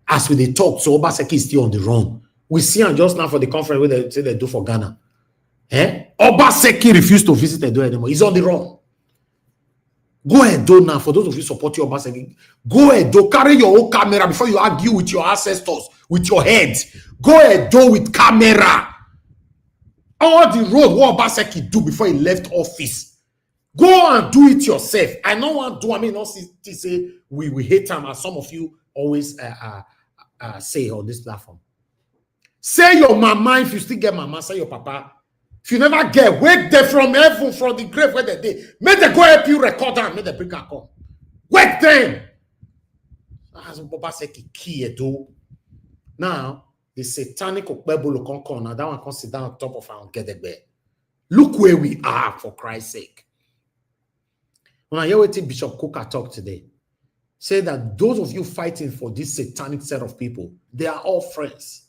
As we they talk, so Obaseki is still on the run. We see him just now for the conference where they say they do for Ghana. Obaseki refused to visit Edo anymore. He's on the run. Go ahead, do now. For those of you supporting Obaseki, go ahead, do carry your own camera before you argue with your ancestors, with your head. Go ahead, do with camera. All the road what Obaseki do before he left office. Go and do it yourself. I don't want to do. I mean, not to say we hate him, as some of you always say on this platform. Say your mama if you still get mama. Say your papa. If you never get, wake them from heaven, from the grave where they did. Make them go help you record and make them bring her come. Wake them. As Obaseki key do. Now the satanic Okpebolo can come. Now that one can sit down on top of her and get the bed. Look where we are, for Christ's sake. When I hear what Bishop Coker talk today, say that those of you fighting for this satanic set of people, they are all friends.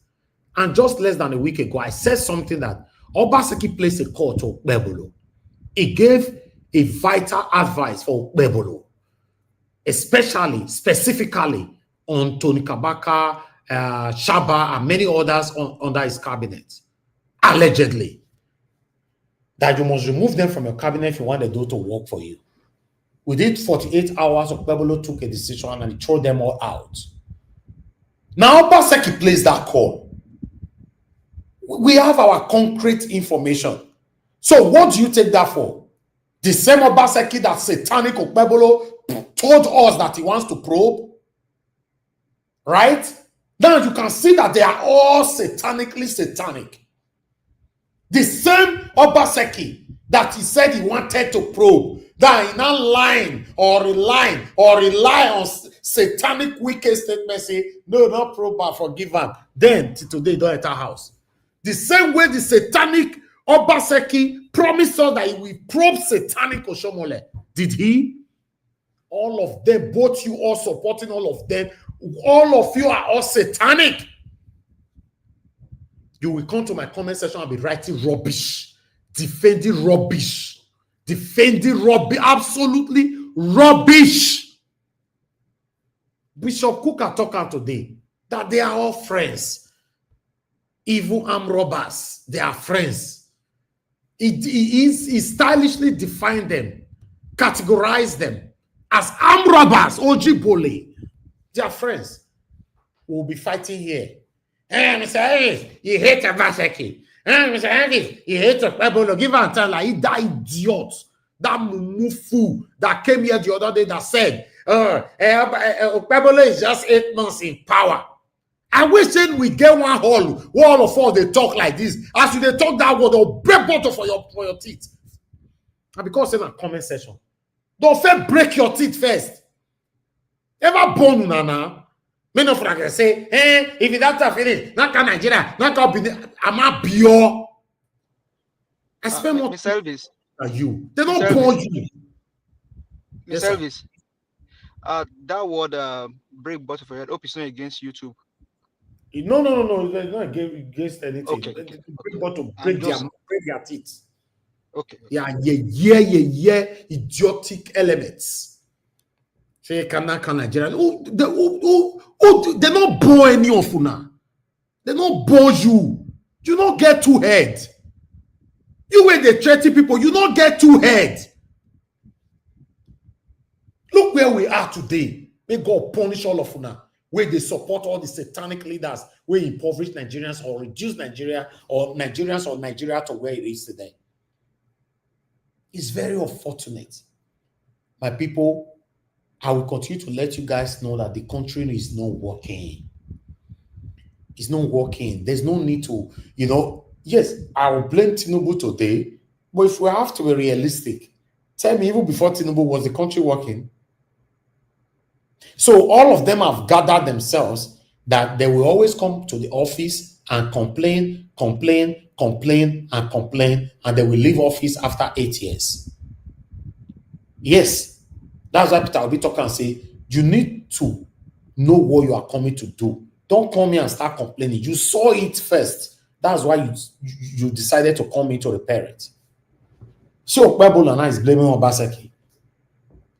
And just less than a week ago, I said something that Obaseki placed a call to Okpebolo. He gave a vital advice for Okpebolo, especially, specifically on Tony Kabaka, Shaba, and many others under his cabinet, allegedly, that you must remove them from your cabinet if you want the door to work for you. Within 48 hours, Okpebolo took a decision and he threw them all out. Now, Obaseki plays that call. We have our concrete information. So what do you take that for? The same Obaseki that satanic Okpebolo told us that he wants to probe? Right? Now you can see that they are all satanically satanic. The same Obaseki that he said he wanted to probe, that he now lying or rely on satanic wicked statements, say, no, not probe, but forgive him. Then today, don't enter house. The same way the satanic Obaseki promised us that he will probe satanic Oshomole. Did he? All of them, both you all supporting all of them, all of you are all satanic. You will come to my comment section and be writing rubbish, defending rubbish, absolutely rubbish. Bishop Coker talking today that they are all friends. Evil armed robbers, they are friends. He stylishly defined them, categorized them as armed robbers, Ojibole. They are friends. We'll be fighting here. Hey, Mr. Harris, you hate Obaseki. Hey, Mr. Harris, you hate Okpebolo. Give her a time like that idiot, that mumu that came here the other day that said, Okpebolo is just 8 months in power. I wish we get one hall where all of us they talk like this. As they talk that word, they'll break bottle for your teeth. And because in a comment section, don't first break your teeth first. Ever born nana? Many of them say, hey, if that's a finish, not can Nigeria, not can be. I'm a bio. I spend more Miss Elvis. You. They don't pour you. Miss Elvis. That word break bottle for your head. Hope it's not against YouTube. No. It's not against anything. Okay. Break bottle, break their teeth. Okay. Yeah, idiotic elements. Say can Nigeria. They not bore any of you now. They not bore you. You not get two head. You were the 30 people, you not get two head. Look where we are today. May God punish all of you now. Where they support all the satanic leaders, where impoverish Nigerians or reduce Nigeria or Nigerians or Nigeria to where it is today. It's very unfortunate. My people, I will continue to let you guys know that the country is not working. It's not working. There's no need to, yes, I will blame Tinubu today, but if we have to be realistic, tell me, even before Tinubu, was the country working? So all of them have gathered themselves that they will always come to the office and complain, complain, and they will leave office after 8 years. Yes, that's why Peter will be talking and say, you need to know what you are coming to do. Don't come here and start complaining. You saw it first. That's why you decided to come in to repair it. So Okpebolo is blaming Obaseki,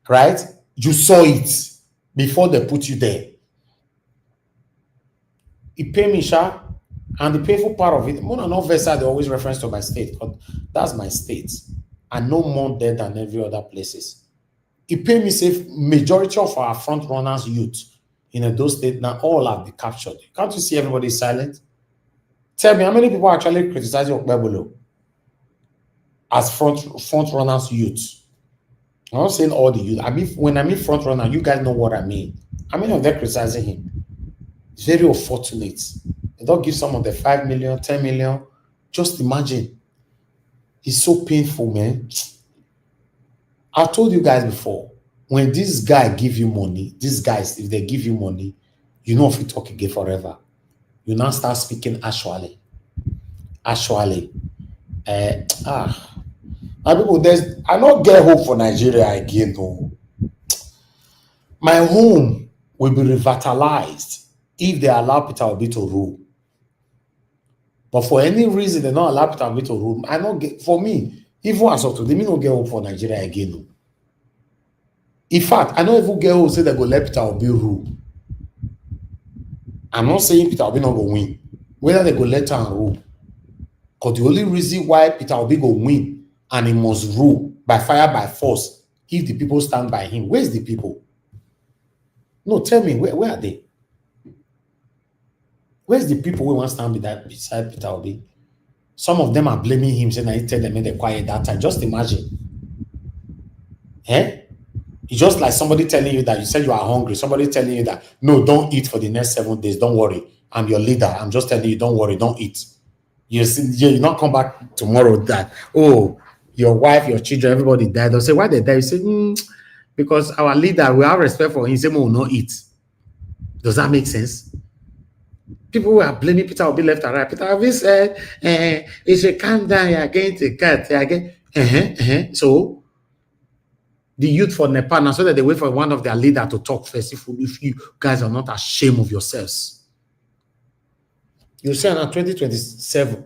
right? You saw it before they put you there. It paid me, Sha. And the painful part of it, more than not versa, they always reference to my state, but that's my state. I know more there than every other places. It paid me safe. Majority of our front runners youth in those states now all have been captured. Can't you see everybody silent? Tell me how many people are actually criticizing Okpebolo as front runners youth? I'm not saying all the youth. I mean, when I mean front runner, you guys know what I mean. How many of them criticizing him? It's very unfortunate. They don't give some of the 5 million, 10 million. Just imagine. It's so painful, man. I told you guys before, when this guy give you money, these guys, if they give you money, you know if you talk again forever. You now start speaking actually. Actually. My people, I don't get hope for Nigeria again, though. My home will be revitalized if they allow Peter Obi to rule. But for any reason they don't allow Peter Obi to rule, I don't get, for me, even as of today, me don't get hope for Nigeria again. No. In fact, I don't even get hope say they go let Peter Obi rule. I'm not saying Peter Obi not go win. Whether they go let him rule. Because the only reason why Peter Obi go win and he must rule by fire by force if the people stand by him. Where's the people? No, tell me, where are they? Where's the people who want to stand beside Peter Obi? Some of them are blaming him, saying that he tell them in the quiet that time. Just imagine. Eh? It's just like somebody telling you that you said you are hungry. Somebody telling you that, no, don't eat for the next 7 days. Don't worry. I'm your leader. I'm just telling you, don't worry, don't eat. You not come back tomorrow that, oh, your wife, your children, everybody died. They'll say, why they die? You say, because our leader, we have respect for him. He said, we will not eat. Does that make sense? People who are blaming Peter Obi left and right. Peter Obi said, he should calm down, you're going to cut. So, the youth for Nepal, now so that they wait for one of their leaders to talk first, if you guys are not ashamed of yourselves. You say now 2027,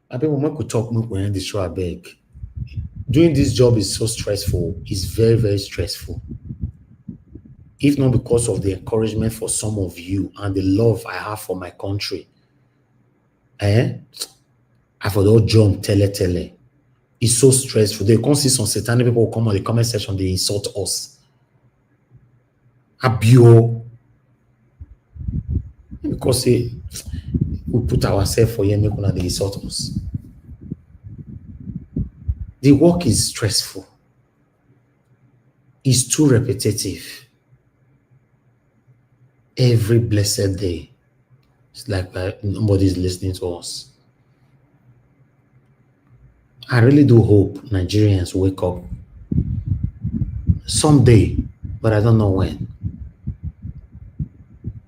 I think we could talk more when the show I beg. Doing this job is so stressful. It's very, very stressful. If not because of the encouragement for some of you and the love I have for my country. I for the jump, tele. It's so stressful. They can't see some satanic people come on the comment section, they insult us. Abio. Because we put ourselves for here, make one of the insult us. The work is stressful. It's too repetitive. Every blessed day. It's like nobody's listening to us. I really do hope Nigerians wake up someday, but I don't know when.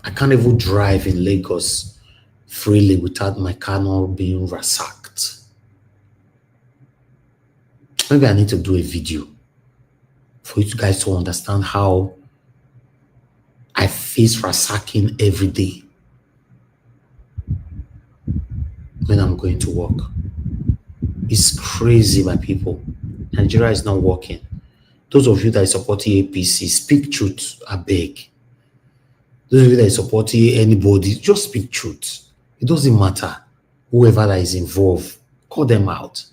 I can't even drive in Lagos freely without my car not being ransacked. Maybe I need to do a video for you guys to understand how I face ransacking every day when I'm going to work. It's crazy, my people. Nigeria is not working. Those of you that support APC, speak truth, I beg. Those of you that support anybody, just speak truth. It doesn't matter. Whoever that is involved, call them out.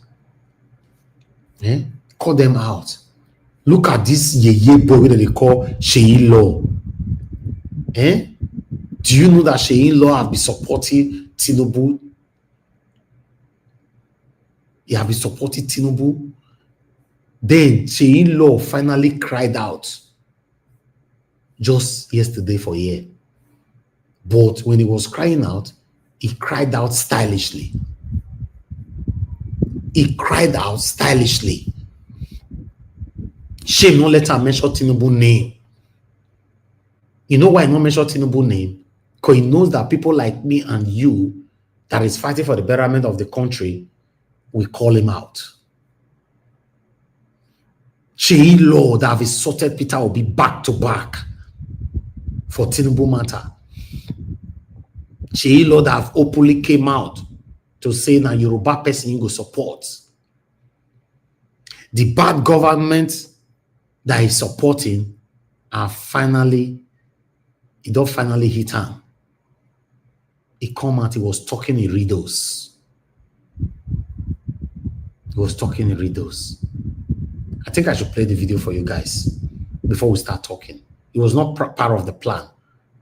Call them out. Look at this yeye boy that they call Sheyi Law. Do you know that Sheyi Law have been supporting Tinubu? He have been supporting Tinubu. Then Sheyi Law finally cried out just yesterday for a year. But when he was crying out, he cried out stylishly. He cried out stylishly. Shame not let her mention Tinubu name. You know why he not mention Tinubu name? Because he knows that people like me and you that is fighting for the betterment of the country, we call him out. Sheyi Law that have insulted Peter Obi back to back for Tinubu matter. Sheyi Law that have openly came out to say na Yoruba person go support. The bad government that he's supporting are finally, it don't finally hit him. He come out, he was talking in riddles. He was talking in riddles. I think I should play the video for you guys before we start talking. It was not part of the plan,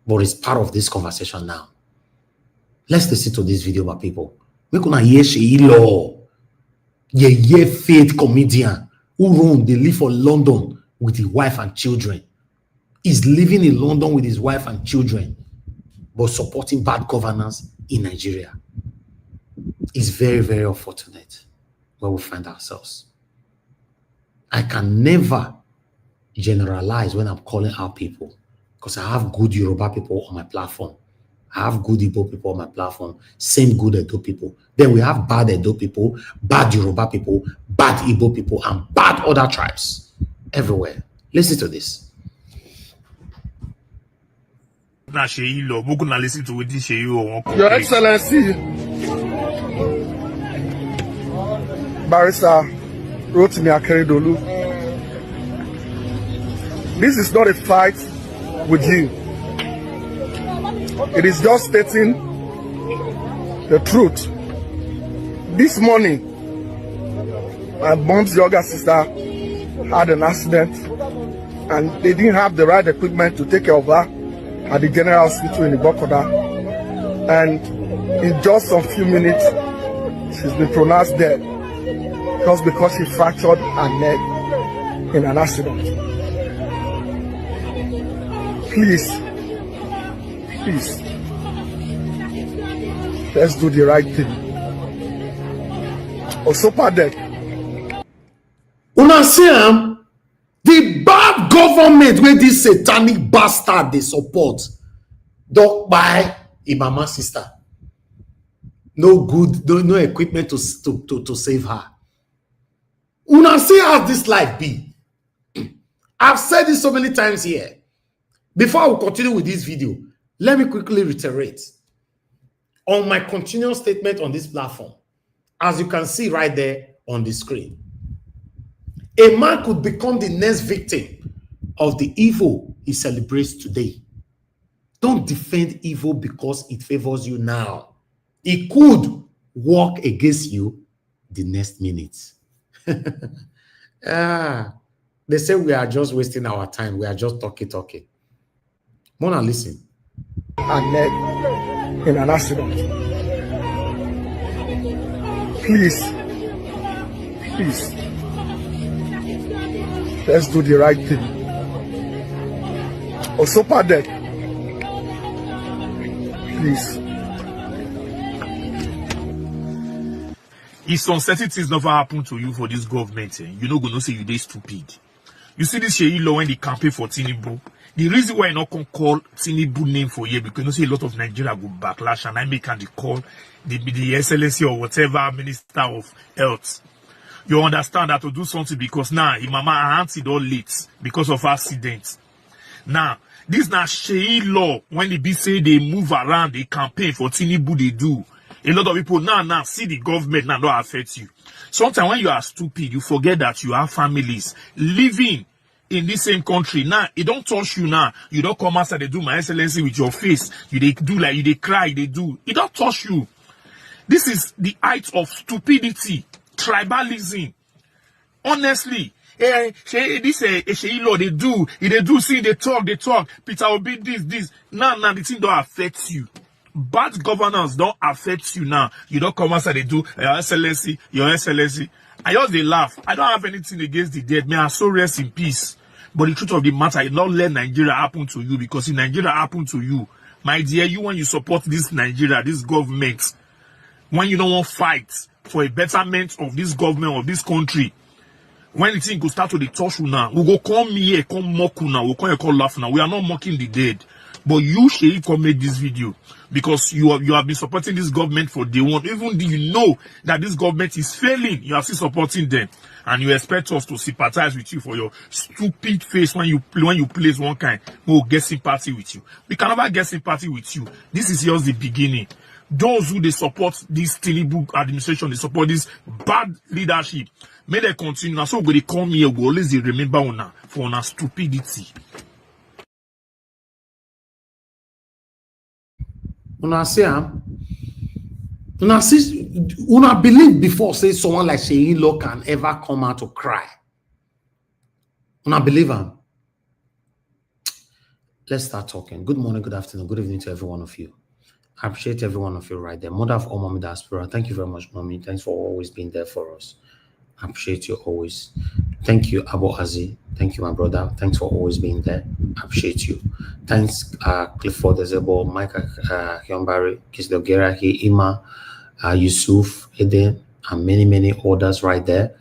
but it's part of this conversation now. Let's listen to this video, my people. We're gonna hear Sheyi Law, ye faith comedian who they live for London with his wife and children. He's living in London with his wife and children, but supporting bad governance in Nigeria. It's very, very unfortunate where we find ourselves. I can never generalize when I'm calling out people because I have good Yoruba people on my platform. I have good Igbo people on my platform, same good Edo people. Then we have bad Edo people, bad Yoruba people, bad Igbo people, and bad other tribes everywhere. Listen to this. Your Excellency, Barrister Rotimi Akeredolu, this is not a fight with you. It is just stating the truth. This morning, my mom's younger sister had an accident and they didn't have the right equipment to take care of her at the General Hospital in Ibokoda. And in just some few minutes, she's been pronounced dead just because she fractured her neck in an accident. Please, let's do the right thing. Osopadek. Una see the bad government where this satanic bastard they support, dog by a mama sister. No good, no equipment to save her. Una see how this life be. I've said this so many times here. Before I will continue with this video, let me quickly reiterate on my continuous statement on this platform. As you can see right there on the screen, a man could become the next victim of the evil he celebrates today. Don't defend evil because it favors you now. It could work against you the next minute. They say we are just wasting our time. We are just talking. Mona, listen. And neck in an accident. Please, let's do the right thing. Osopadek, please. If some certain things never happen to you for this government, you know gonna say you dey stupid. You see this Sheyi Law when they campaign for Tinubu. The reason why I not can call Tinubu name for you because you see a lot of Nigeria go backlash and I make and call the Excellency or whatever Minister of Health. You understand that to do something because now mama auntie all late because of accidents. Now this now Sheyi Law when they be say they move around, they campaign for Tinubu, they do. A lot of people now see the government now don't affect you. Sometimes when you are stupid, you forget that you have families living in this same country. Now, it don't touch you now. You don't come outside, they do my excellency with your face. You they do like, you they cry, they do. It don't touch you. This is the height of stupidity, tribalism. Honestly, this Sheyi Law, they do, see, they talk. Peter Obi, this. Now, the thing don't affect you. Bad governance don't affect you now. You don't come outside, they do, your excellency. I just they laugh. I don't have anything against the dead. May I so rest in peace. But the truth of the matter is not let Nigeria happen to you because if Nigeria happen to you, my dear, you when you support this Nigeria, this government, when you don't want to fight for a betterment of this government, of this country, when the thing go start to the touch you now, we go come here, come mock you now, we come here, come laugh now. We are not mocking the dead. But you, Sheyi, come make this video because you have been supporting this government for day one. Even though you know that this government is failing, you are still supporting them. And you expect us to sympathize with you for your stupid face when you place one kind. We'll get sympathy with you. We can never get sympathy with you. This is just the beginning. Those who they support this Tinubu administration, they support this bad leadership. May they continue. Now, so when they come here, we always remember for our stupidity. Una say una see, una believe before say someone like Sheyi Law can ever come out to cry. Una believe him. Let's start talking. Good morning, good afternoon, good evening to every one of you. I appreciate every one of you right there. Mother of all Mommy Diaspora, thank you very much, Mommy. Thanks for always being there for us. I appreciate you always. Thank you, Abu Azi. Thank you, my brother. Thanks for always being there. I appreciate you. Thanks, Clifford Ezebo, Mike Hyonbari, Kisdogera, Ima, Yusuf, Eden, and many others right there.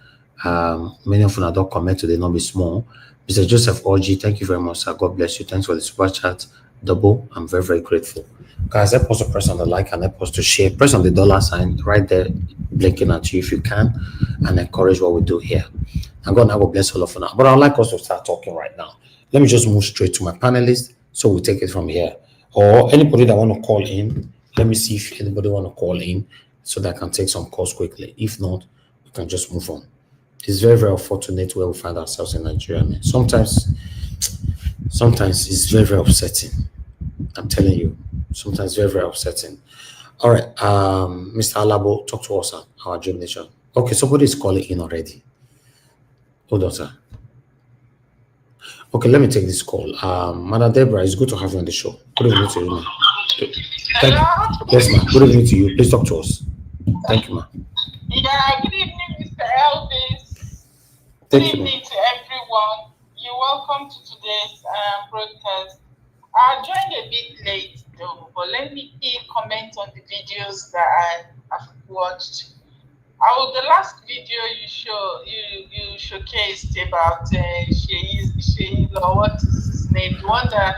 Many of them don't comment today, not be small. Mr. Joseph Orji, thank you very much, sir. God bless you. Thanks for the super chat. Double, I'm very grateful. Guys, help us to press on the like and help us to share. Press on the dollar sign right there, blinking at you if you can, and encourage what we do here. And God, I will bless all of you now. But I'd like us to start talking right now. Let me just move straight to my panelists so we'll take it from here. Or anybody that want to call in, let me see if anybody want to call in so that I can take some calls quickly. If not, we can just move on. It's very unfortunate where we find ourselves in Nigeria, man. Sometimes it's very upsetting. I'm telling you, sometimes very upsetting. All right, Mr. Alabo, talk to us on our Dream Nation. Okay, somebody is calling in already. Hold on, sir. Okay, let me take this call. Madam Deborah, it's good to have you on the show. Good evening to you, ma'am. Thank you. Yes, ma'am. Good evening to you. Please talk to us. Thank you, ma'am. Yeah, good evening, Mr. Elvis. Good evening to everyone. You're welcome to today's broadcast. I joined a bit late though, but let me comment on the videos that I have watched. The last video you showcased about Sheyi Law, what is his name? The one that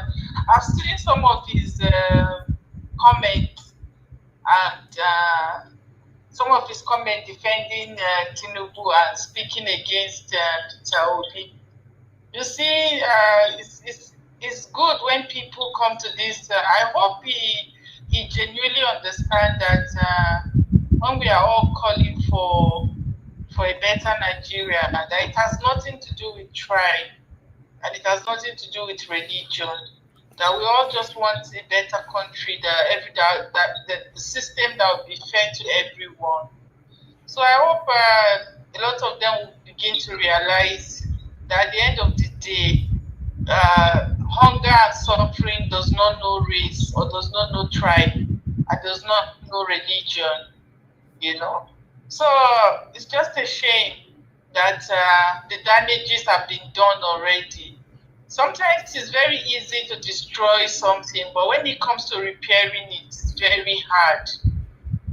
I've seen some of his comments and some of his comments defending Tinubu and speaking against Peter Obi. You see, it's good when people come to this. I hope he genuinely understands that when we are all calling for a better Nigeria, that it has nothing to do with tribe and it has nothing to do with religion. That we all just want a better country, that the system that will be fair to everyone. So I hope a lot of them will begin to realize that at the end of the day, hunger and suffering does not know race or does not know tribe and does not know religion, you know. So it's just a shame that the damages have been done already. Sometimes it's very easy to destroy something, but when it comes to repairing it, it's very hard.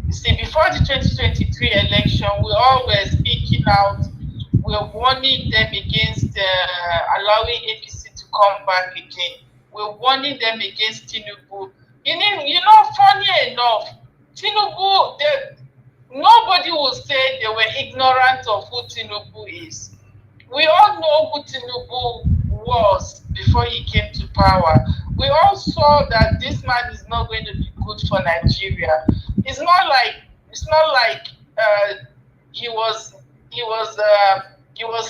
You see, before the 2023 election, we all were speaking out. We were warning them against allowing APC to come back again. We were warning them against Tinubu. You know, funny enough, Tinubu, nobody will say they were ignorant of who Tinubu is. We all know who Tinubu was before he came to power. We all saw that this man is not going to be good for Nigeria. It's not like he was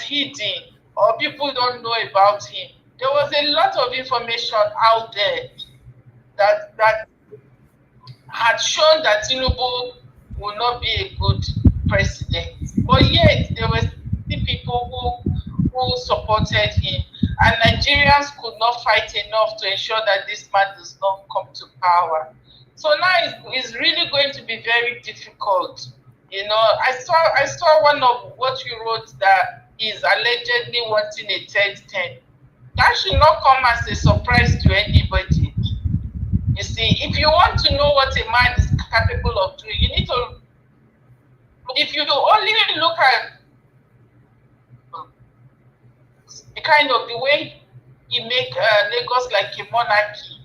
hidden or people don't know about him. There was a lot of information out there that had shown that Tinubu will not be a good president. But yet there were people who supported him, and Nigerians could not fight enough to ensure that this man does not come to power. So now it's really going to be very difficult. You know, I saw one of what you wrote that is allegedly wanting a third term. That should not come as a surprise to anybody. You see, if you want to know what a man is capable of doing, you need to. If you only look at the kind of the way he make Lagos like a monarchy,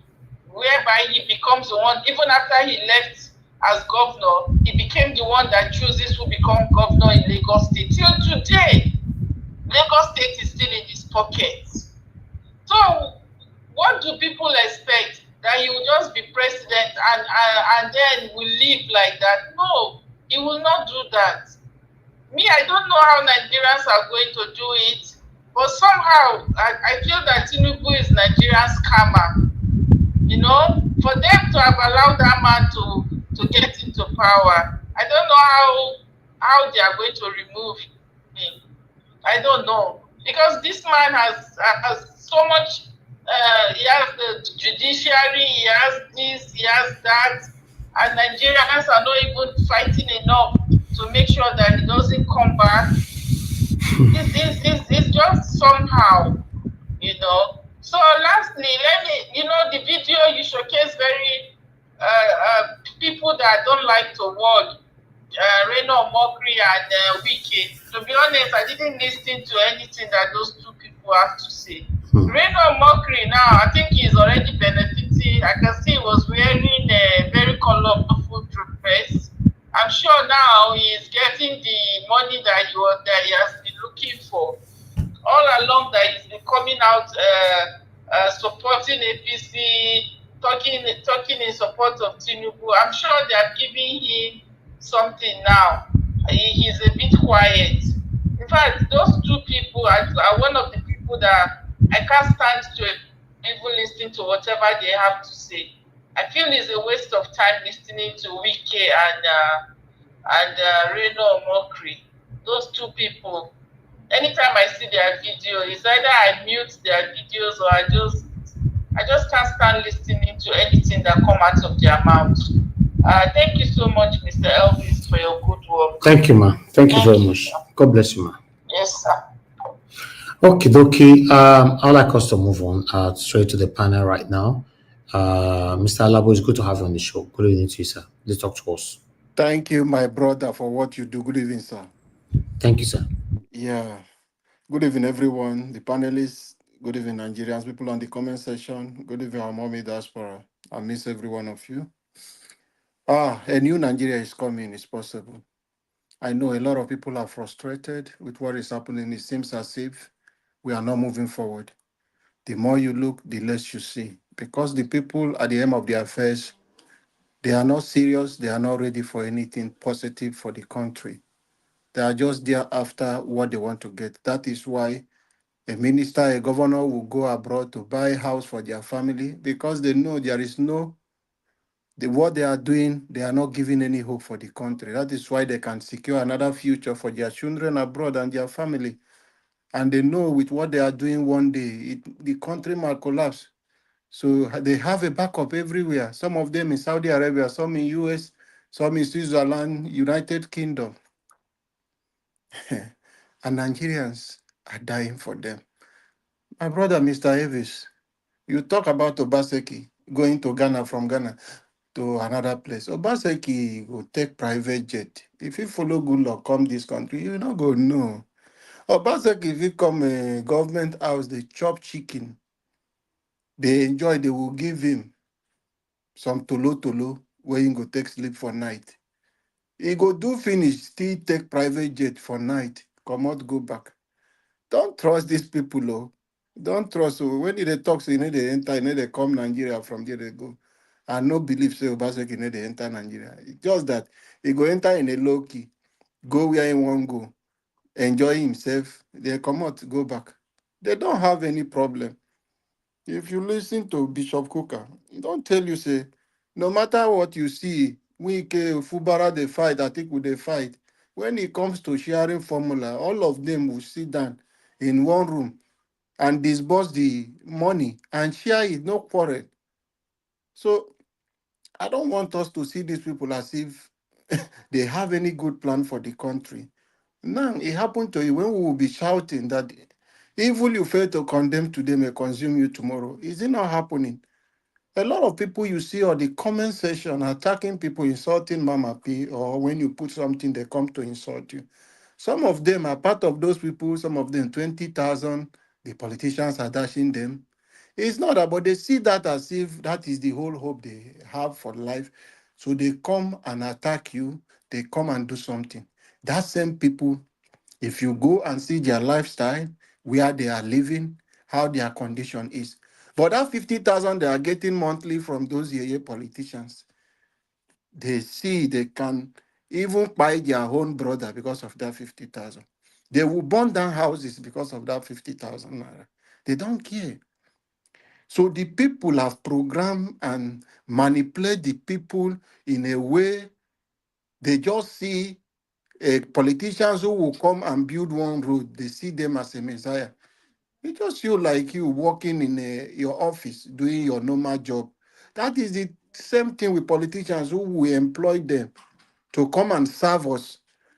whereby he becomes the one, even after he left as governor, he became the one that chooses who become governor in Lagos State. Till today, Lagos State is still in his pocket. So, what do people expect? That he will just be president and then will live like that? No, he will not do that. Me, I don't know how Nigerians are going to do it, but somehow I feel that Tinubu is Nigeria's karma. You know, for them to have allowed that man to get into power, I don't know how they are going to remove him. I don't know, because this man has so much. He has the judiciary, he has this, he has that, and Nigerians are not even fighting enough to make sure that he doesn't come back. It's just somehow, you know. So lastly, let me, the video you showcase very people that don't like to work, Reno Mokri and Wiki. To be honest, I didn't listen to anything that those two people have to say. Reno Mokri now, I think he's already benefiting. I can see he was wearing a very colorful dress. I'm sure now he's getting the money that he has been looking for. All along that he's been coming out supporting APC, talking in support of Tinubu. I'm sure they are giving him something now. He's a bit quiet. In fact, those two people are one of the people that I can't stand to even listen to whatever they have to say. I feel it's a waste of time listening to Wike and Reno Mokri. Those two people. Anytime I see their video, it's either I mute their videos or I just can't stand listening to anything that come out of their mouth. Thank you so much, Mr. Elvis, for your good work. Thank you, ma. Thank you very much. God bless you, ma. Yes, sir. Okay, dokie. I'd like us to move on straight to the panel right now. Mr. Alabo, it's good to have you on the show. Good evening to you, sir. Please talk to us. Thank you, my brother, for what you do. Good evening, sir. Thank you, sir. Yeah. Good evening, everyone. The panelists. Good evening, Nigerians. People on the comment section. Good evening, our mommy diaspora. I miss every one of you. A new Nigeria is coming. It's possible. I know a lot of people are frustrated with what is happening. It seems as if we are not moving forward. The more you look, the less you see. Because the people at the end of their affairs, they are not serious. They are not ready for anything positive for the country. They are just there after what they want to get. That is why a minister, a governor will go abroad to buy a house for their family because they know there is what they are doing, they are not giving any hope for the country. That is why they can secure another future for their children abroad and their family. And they know with what they are doing one day, the country might collapse. So they have a backup everywhere. Some of them in Saudi Arabia, some in US, some in Switzerland, United Kingdom. And Nigerians are dying for them. My brother, Mr. Davis, you talk about Obaseki going to Ghana from Ghana to another place. Obaseki will take private jet. If you follow good luck, come this country, you're not going to know. Obaseki, if you come a government house, they chop chicken. They enjoy, they will give him some tolo where he go take sleep for night. He go do finish, still take private jet for night, come out, go back. Don't trust these people, oh. Don't trust. So when they talk, so they enter, they come Nigeria, from there they go. I no believe say Obaseki they enter Nigeria. It's just that he go enter in a low key, go where he want go, enjoy himself, they come out, go back. They don't have any problem. If you listen to Bishop Kuka, he don't tell you say, no matter what you see, we Fubara they fight, I think they fight. When it comes to sharing formula, all of them will sit down in one room and disburse the money and share it, no quarrel. So I don't want us to see these people as if they have any good plan for the country. Now, it happened to you when we will be shouting that evil you fail to condemn today may consume you tomorrow. Is it not happening? A lot of people you see on the comment section attacking people, insulting Mama P, or when you put something, they come to insult you. Some of them are part of those people, some of them 20,000, the politicians are dashing them. It's not about they see that as if that is the whole hope they have for life. So they come and attack you, they come and do something. That same people, if you go and see their lifestyle, where they are living, how their condition is. But that 50,000 they are getting monthly from those politicians, they see they can even buy their own brother because of that 50,000. They will burn down houses because of that 50,000 naira. They don't care. So the people have programmed and manipulate the people in a way they just see politicians who will come and build one road. They see them as a messiah. It just feel like you working in your office doing your normal job. That is the same thing with politicians who we employ them to come and serve us.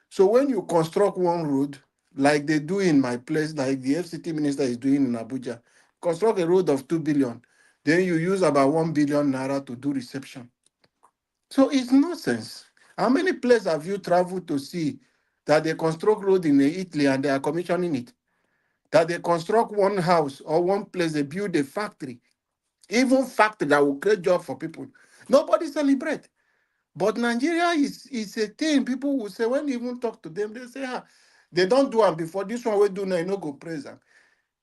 So when you construct one road, like they do in my place, like the FCT minister is doing in Abuja, construct a road of 2 billion, then you use about 1 billion naira to do reception. So it's nonsense. How many places have you traveled to see that they construct road in Italy and they are commissioning it? That they construct one house or one place, they build a factory, even factory that will create job for people. Nobody celebrate. But Nigeria is a thing. People will say, when you even talk to them, they say, they don't do it before. This one we do now, you no go praise them.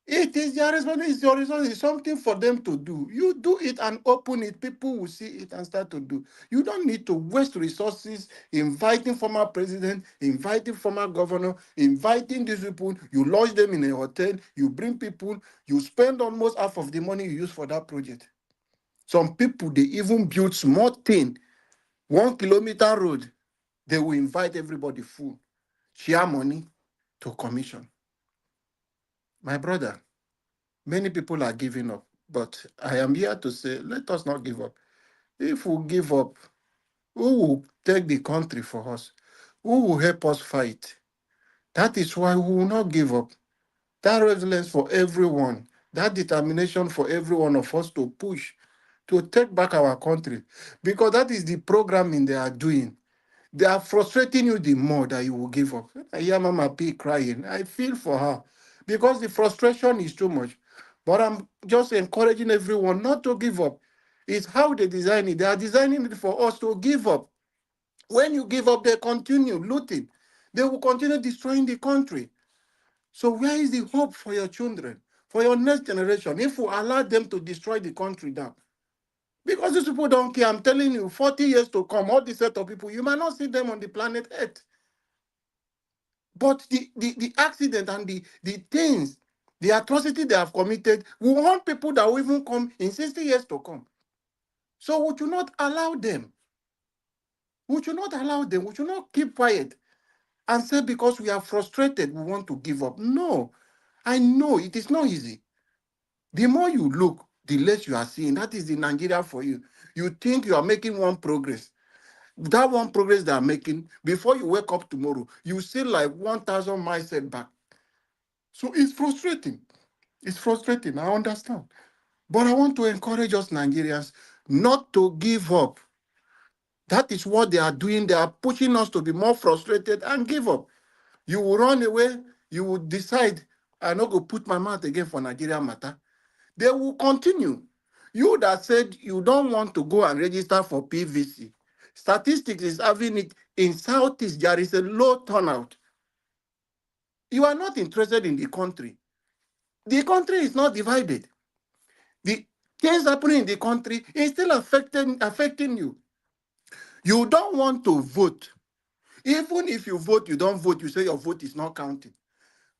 It is their responsibility, it's your responsibility, it's something for them to do. You do it and open it, people will see it and start to do. You don't need to waste resources inviting former president, inviting former governor, inviting these people. You lodge them in a hotel, you bring people, you spend almost half of the money you use for that project. Some people, they even build small thing, 1 kilometer road, they will invite everybody full, share money to commission. My brother, many people are giving up, but I am here to say, let us not give up. If we give up, who will take the country for us? Who will help us fight? That is why we will not give up. That resilience for everyone, that determination for every one of us to push, to take back our country, because that is the programming they are doing. They are frustrating you the more that you will give up. I hear Mama P crying. I feel for her because the frustration is too much. But I'm just encouraging everyone not to give up. It's how they design it. They are designing it for us to give up. When you give up, they continue looting. They will continue destroying the country. So where is the hope for your children, for your next generation, if we allow them to destroy the country now? Because these people don't care. I'm telling you, 40 years to come, all this set of people, you might not see them on the planet Earth. But the accident and the things, the atrocity they have committed, we want people that will even come in 60 years to come. So we should not allow them. We should not allow them. We should not keep quiet and say because we are frustrated, we want to give up. No, I know it is not easy. The more you look, the less you are seeing. That is the Nigeria for you. You think you are making one progress. That one progress they are making, before you wake up tomorrow, you see like 1,000 miles setback. So it's frustrating. It's frustrating. I understand. But I want to encourage us Nigerians not to give up. That is what they are doing. They are pushing us to be more frustrated and give up. You will run away. You will decide, I'm not going to put my mouth again for Nigeria matter. They will continue. You that said you don't want to go and register for PVC, statistics is having it in Southeast, there is a low turnout. You are not interested in the country. The country is not divided. The things happening in the country is still affecting you. You don't want to vote. Even if you vote, you don't vote, you say your vote is not counting.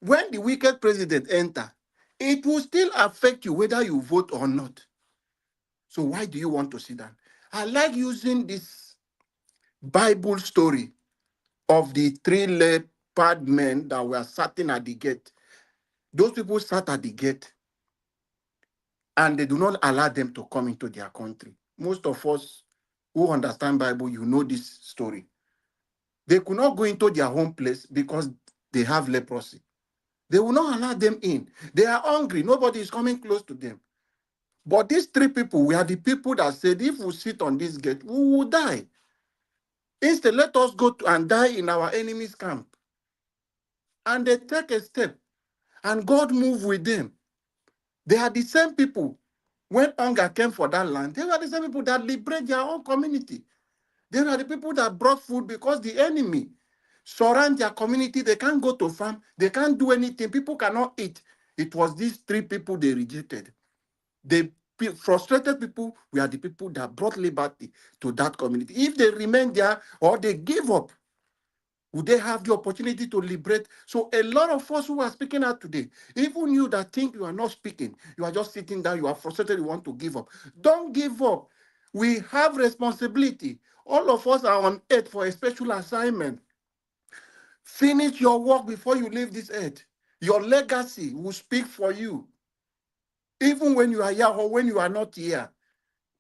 When the wicked president enter, it will still affect you whether you vote or not. So why do you want to sit down? I like using this Bible story of the 3 leopard men that were sitting at the gate. Those people sat at the gate and they do not allow them to come into their country. Most of us who understand Bible, you know this story. They could not go into their home place because they have leprosy. They will not allow them in. They are hungry. Nobody is coming close to them. But these 3 people were the people that said, if we sit on this gate, we will die. Instead, let us go and die in our enemy's camp. And they take a step, and God moved with them. They are the same people When hunger came for that land, they were the same people that liberate their own community. They were the people that brought food because the enemy surround their community. They can't go to farm. They can't do anything. People cannot eat. It was these three people they rejected. The frustrated people were the people that brought liberty to that community. If they remain there or they give up, would they have the opportunity to liberate? So a lot of us who are speaking out today, even you that think you are not speaking, you are just sitting down, you are frustrated, you want to give up. Don't give up. We have responsibility. All of us are on earth for a special assignment. Finish your work before you leave this earth. Your legacy will speak for you. Even when you are here or when you are not here,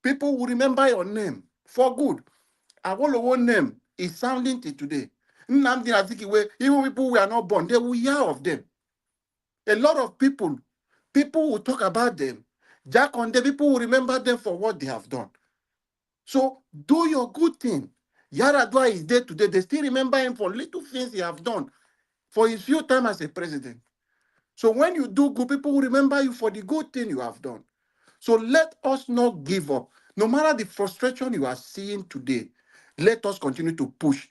people will remember your name for good. Our name is sounding till today. Even people who are not born, they will hear of them. A lot of people will talk about them. Jack on them, people will remember them for what they have done. So do your good thing. Yaradua is there today. They still remember him for little things he have done for his few time as a president. So when you do good, people will remember you for the good thing you have done. So let us not give up. No matter the frustration you are seeing today, let us continue to push.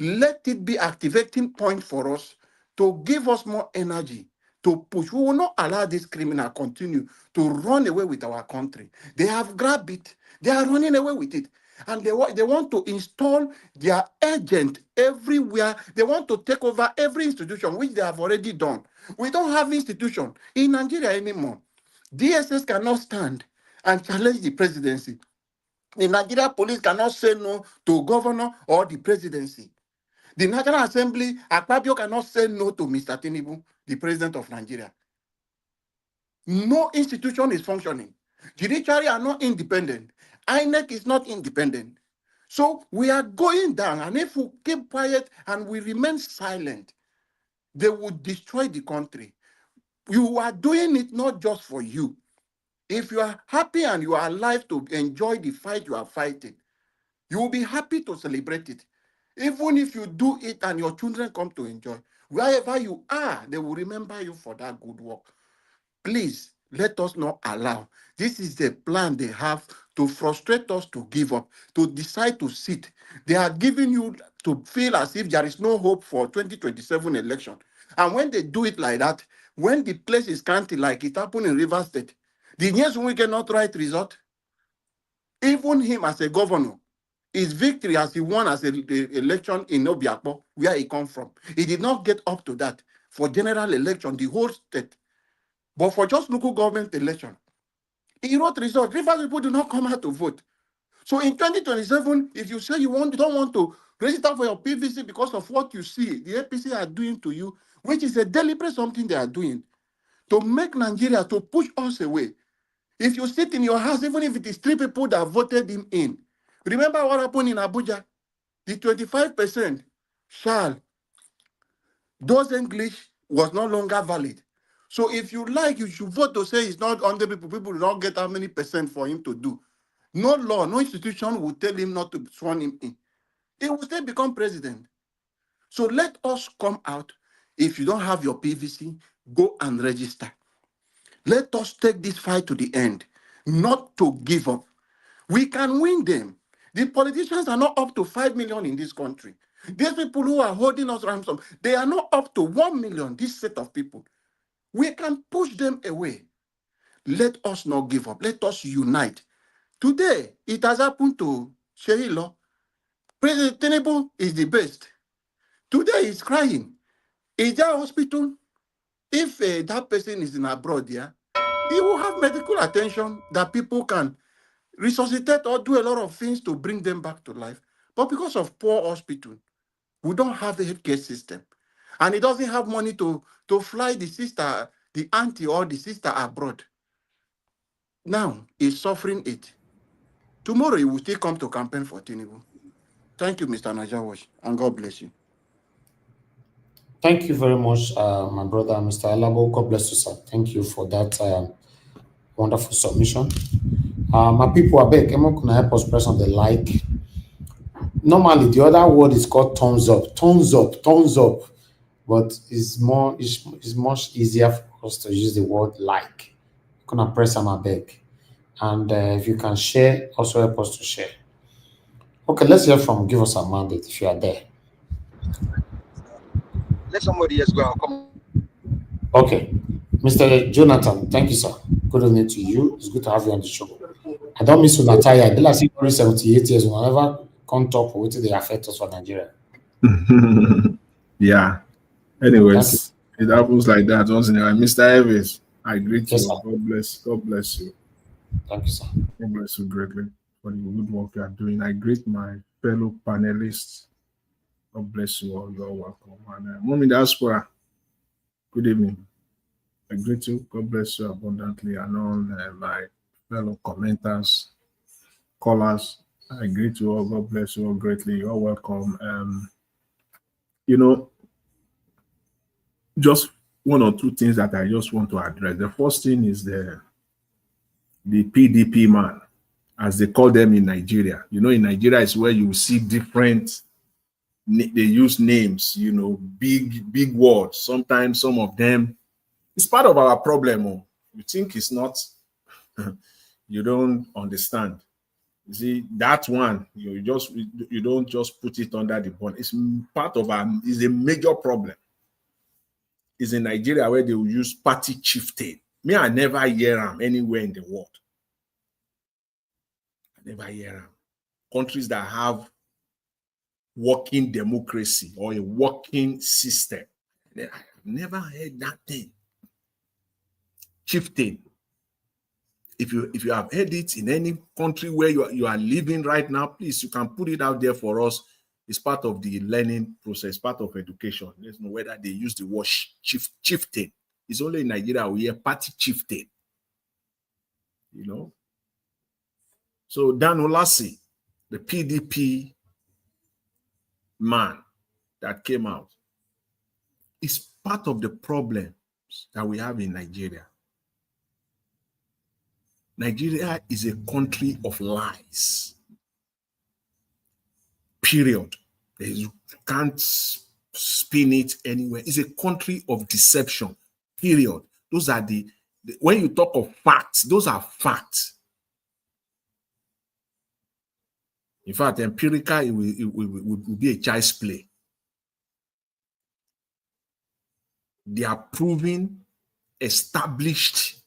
Let it be activating point for us to give us more energy to push. We will not allow this criminal continue to run away with our country. They have grabbed it. They are running away with it. And they want to install their agent everywhere. They want to take over every institution, which they have already done. We don't have institution in Nigeria anymore. DSS cannot stand and challenge the presidency. The Nigeria police cannot say no to governor or the presidency. The National Assembly, Akpabio cannot say no to Mr. Tinubu, the president of Nigeria. No institution is functioning. Judiciary are not independent. INEC is not independent. So we are going down, and if we keep quiet and we remain silent, they will destroy the country. You are doing it not just for you. If you are happy and you are alive to enjoy the fight you are fighting, you will be happy to celebrate it. Even if you do it and your children come to enjoy, wherever you are, they will remember you for that good work. Please, let us not allow. This is the plan they have to frustrate us to give up, to decide to sit. They are giving you to feel as if there is no hope for 2027 election. And when they do it like that, when the place is counted like it happened in Rivers State, the next week cannot write result. Even him as a governor, his victory as he won as an election in Obiakpo, where he come from, he did not get up to that for general election, the whole state. But for just local government election, he wrote results. Rivers people do not come out to vote. So in 2027, if you say you don't want to register for your PVC because of what you see the APC are doing to you, which is a deliberate something they are doing to make Nigeria, to push us away. If you sit in your house, even if it is 3 people that voted him in, remember what happened in Abuja? The 25% those English was no longer valid. So if you like, you should vote to say it's not 100 people. People will not get how many percent for him to do. No law, no institution will tell him not to sworn him in. He will still become president. So let us come out. If you don't have your PVC, go and register. Let us take this fight to the end, not to give up. We can win them. The politicians are not up to 5 million in this country. These people who are holding us ransom, they are not up to 1 million, this set of people. We can push them away. Let us not give up. Let us unite. Today, it has happened to Sheilo. President Tinubu is the best. Today, he's crying. Is there a hospital? If that person is in abroad, yeah, he will have medical attention that people can resuscitate or do a lot of things to bring them back to life. But because of poor hospital, we don't have a healthcare system. And he doesn't have money to fly the sister, the auntie or the sister abroad. Now, he's suffering it. Tomorrow, he will still come to campaign for Tinubu. Thank you, Mr. Najawash, and God bless you. Thank you very much, my brother, Mr. Alabo. God bless you, sir. Thank you for that wonderful submission. My people, I beg, Emma, can I help us press on the like? Normally, the other word is called thumbs up, thumbs up, thumbs up. But it's much easier for us to use the word like. I'm gonna press on my back. And if you can share, also help us to share. Okay, let's hear from Give Us a Mandate if you are there. Let somebody else go. I'll come. Okay. Mr. Jonathan, thank you, sir. Good evening to you. It's good to have you on the show. I don't miss Nataya. I did see 78 years whenever come talk with they affect us for Nigeria. Yeah. Anyways, it happens like that once in a while. Mr. Evans, I greet you. Sir. God bless you. Thank you, sir. God bless you greatly for the good work you are doing. I greet my fellow panelists. God bless you all. You're welcome. And Mommy Diaspora, good evening. I greet you. God bless you abundantly. And all my fellow commenters, callers, I greet you all. God bless you all greatly. You're welcome. Just one or two things that I just want to address. The first thing is the PDP man, as they call them in Nigeria. In Nigeria is where you see different, they use names, big words. Sometimes some of them, it's part of our problem. You think it's not, you don't understand. You see, that one, you don't just put it under the bonnet. It's part of it's a major problem. Is in Nigeria where they will use party chieftain. Me, I never hear them anywhere in the world. I never hear them. Countries that have working democracy or a working system. I've never heard that thing. Chieftain. If you have heard it in any country where you are living right now, please, you can put it out there for us. It's part of the learning process, part of education. Let's know whether they use the word chieftain. It's only in Nigeria we hear party chieftain. So Dan Olasi, the PDP man that came out, is part of the problems that we have in Nigeria. Nigeria is a country of lies. Period. You can't spin it anywhere. It's a country of deception. Period. Those are when you talk of facts, those are facts. In fact, empirical, it will be a child's play. They are proving established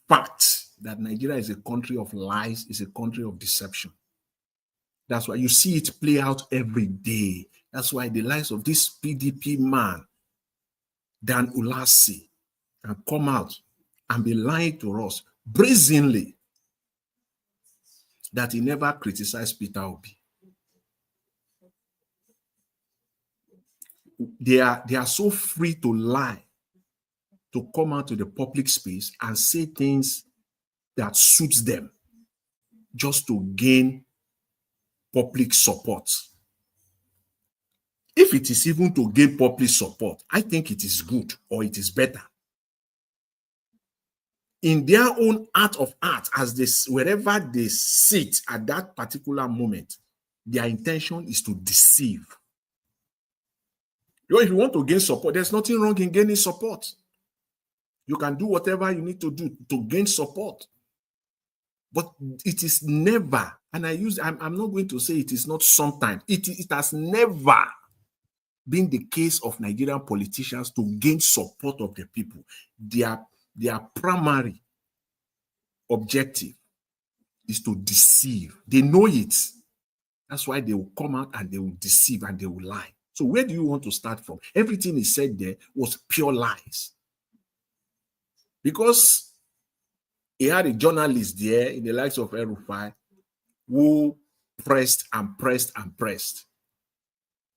facts that Nigeria is a country of lies, is a country of deception. That's why you see it play out every day. That's why the lies of this PDP man, Dan Ulasi, can come out and be lying to us brazenly that he never criticized Peter Obi. They are so free to lie, to come out to the public space and say things that suits them just to gain public support. If it is even to gain public support, I think it is good or it is better. In their own art of art, wherever they sit at that particular moment, their intention is to deceive. If you want to gain support, there's nothing wrong in gaining support. You can do whatever you need to do to gain support. But it is never, and I'm not going to say it is not sometimes, it has never been the case of Nigerian politicians to gain support of the people. Their primary objective is to deceive. They know it. That's why they will come out and they will deceive and they will lie. So where do you want to start from? Everything he said there was pure lies. Because he had a journalist there in the likes of El-Rufai who pressed and pressed and pressed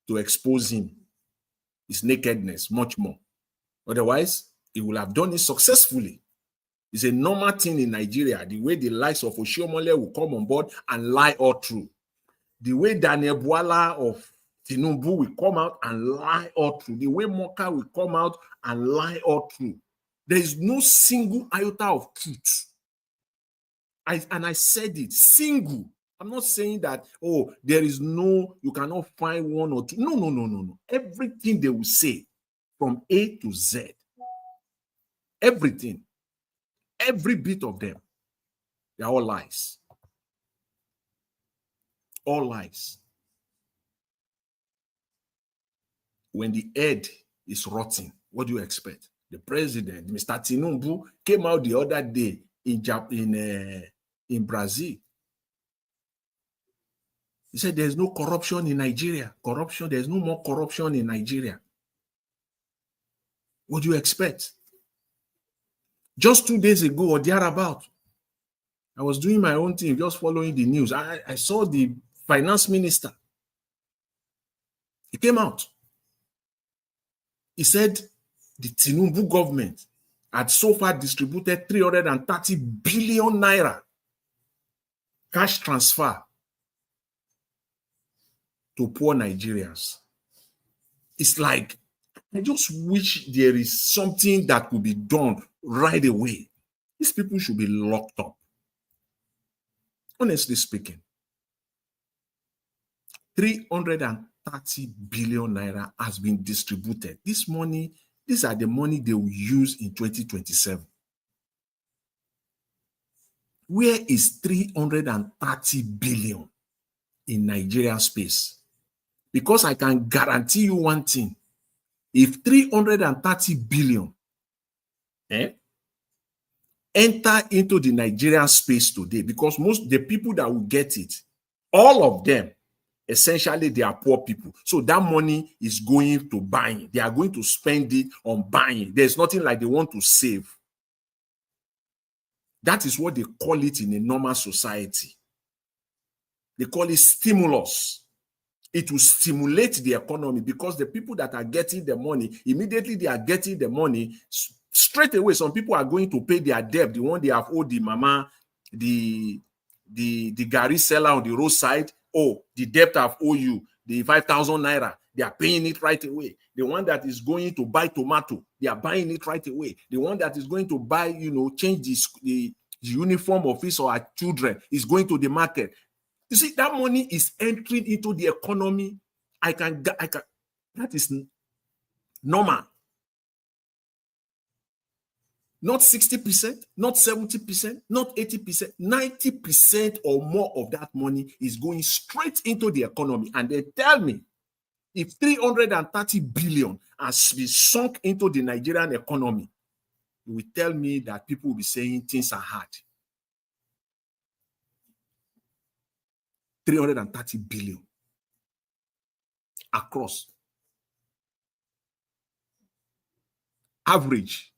to expose him, his nakedness, much more. Otherwise, he would have done it successfully. It's a normal thing in Nigeria, the way the likes of Oshiomhole will come on board and lie all through. The way Daniel Bwala of Tinubu will come out and lie all through. The way Moka will come out and lie all through. There is no single iota of truth. I said it, single. I'm not saying that, there is you cannot find one or two. No. Everything they will say from A to Z, everything, every bit of them They're all lies. All lies. When the head is rotting, what do you expect? The president, Mr. Tinubu, came out the other day in Brazil. He said there's no corruption in Nigeria. There's no more corruption in Nigeria. What do you expect? Just 2 days ago or thereabout, I was doing my own thing, just following the news. I saw the finance minister. He came out. He said the Tinubu government had so far distributed 330 billion naira cash transfer to poor Nigerians. It's like, I just wish there is something that could be done right away. These people should be locked up. Honestly speaking, 330 billion naira has been distributed. This money, these are the money they will use in 2027. Where is 330 billion in Nigerian space? Because I can guarantee you one thing. If 330 billion enter into the Nigerian space today, because most the people that will get it, all of them, essentially they are poor people. So that money is going to buying. They are going to spend it on buying. There's nothing like they want to save. That is what they call it in a normal society. They call it stimulus. It will stimulate the economy because the people that are getting the money, immediately they are getting the money, straight away some people are going to pay their debt, the one they have owed the mama, the Gary seller on the roadside. Oh, the debt I've owed you, the 5,000 naira, they are paying it right away. The one that is going to buy tomato, they are buying it right away. The one that is going to buy, change the uniform of his or her children is going to the market. You see, that money is entering into the economy. That is normal. Not 60%, not 70%, not 80%, 90% or more of that money is going straight into the economy. And they tell me, if 330 billion has been sunk into the Nigerian economy, you will tell me that people will be saying things are hard. 330 billion across. Average,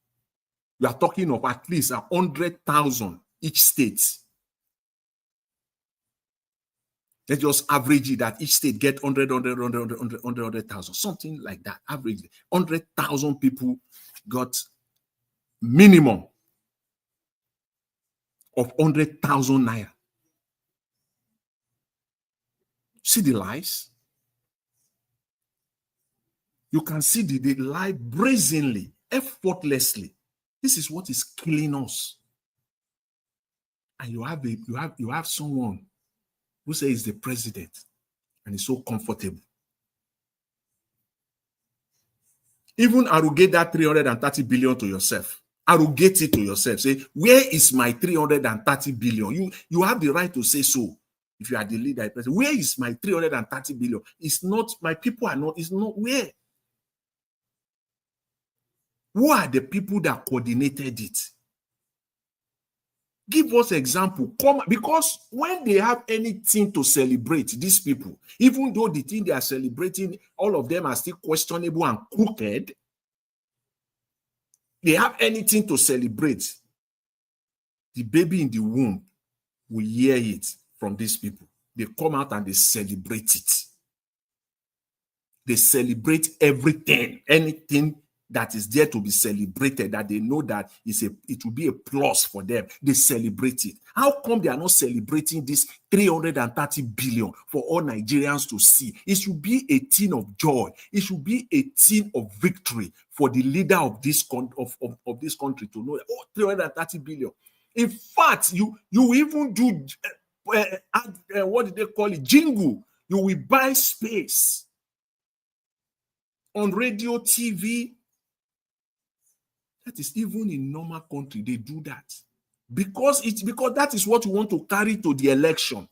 we are talking of at least 100,000 each state. Let's just average it that each state get 100,000, something like that. Average 100,000 people got minimum of 100,000 naira. See the lies? You can see they lie brazenly, effortlessly. This is what is killing us. And you have someone who says he's the president and is so comfortable. Even arrogate that 330 billion to yourself. Arrogate it to yourself. Say, where is my 330 billion? You have the right to say so. If you are the leader, the president, where is my 330 billion? It's not, my people are not, it's not where. Who are the people that coordinated it? Give us example. Come, because when they have anything to celebrate, these people, even though the thing they are celebrating, all of them are still questionable and crooked, they have anything to celebrate, the baby in the womb will hear it from these people. They come out and they celebrate it. They celebrate everything, anything that is there to be celebrated, that they know that it will be a plus for them. They celebrate it. How come they are not celebrating this 330 billion for all Nigerians to see? It should be a thing of joy. It should be a thing of victory for the leader of this of this country to know that, oh, 330 billion. In fact, you even do what did they call it? Jingle. You will buy space on radio, TV. That is even in normal country, they do that. Because that is what you want to carry to the election.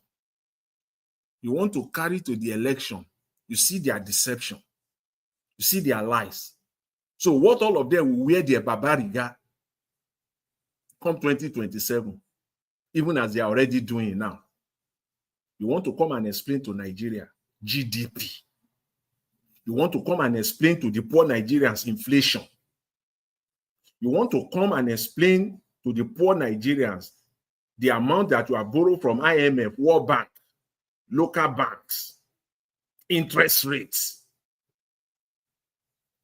You want to carry to the election. You see their deception. You see their lies. So what all of them will wear their barbariga come 2027, even as they are already doing it now. You want to come and explain to Nigeria GDP. You want to come and explain to the poor Nigerians inflation. You want to come and explain to the poor Nigerians the amount that you have borrowed from IMF, World Bank, local banks, interest rates,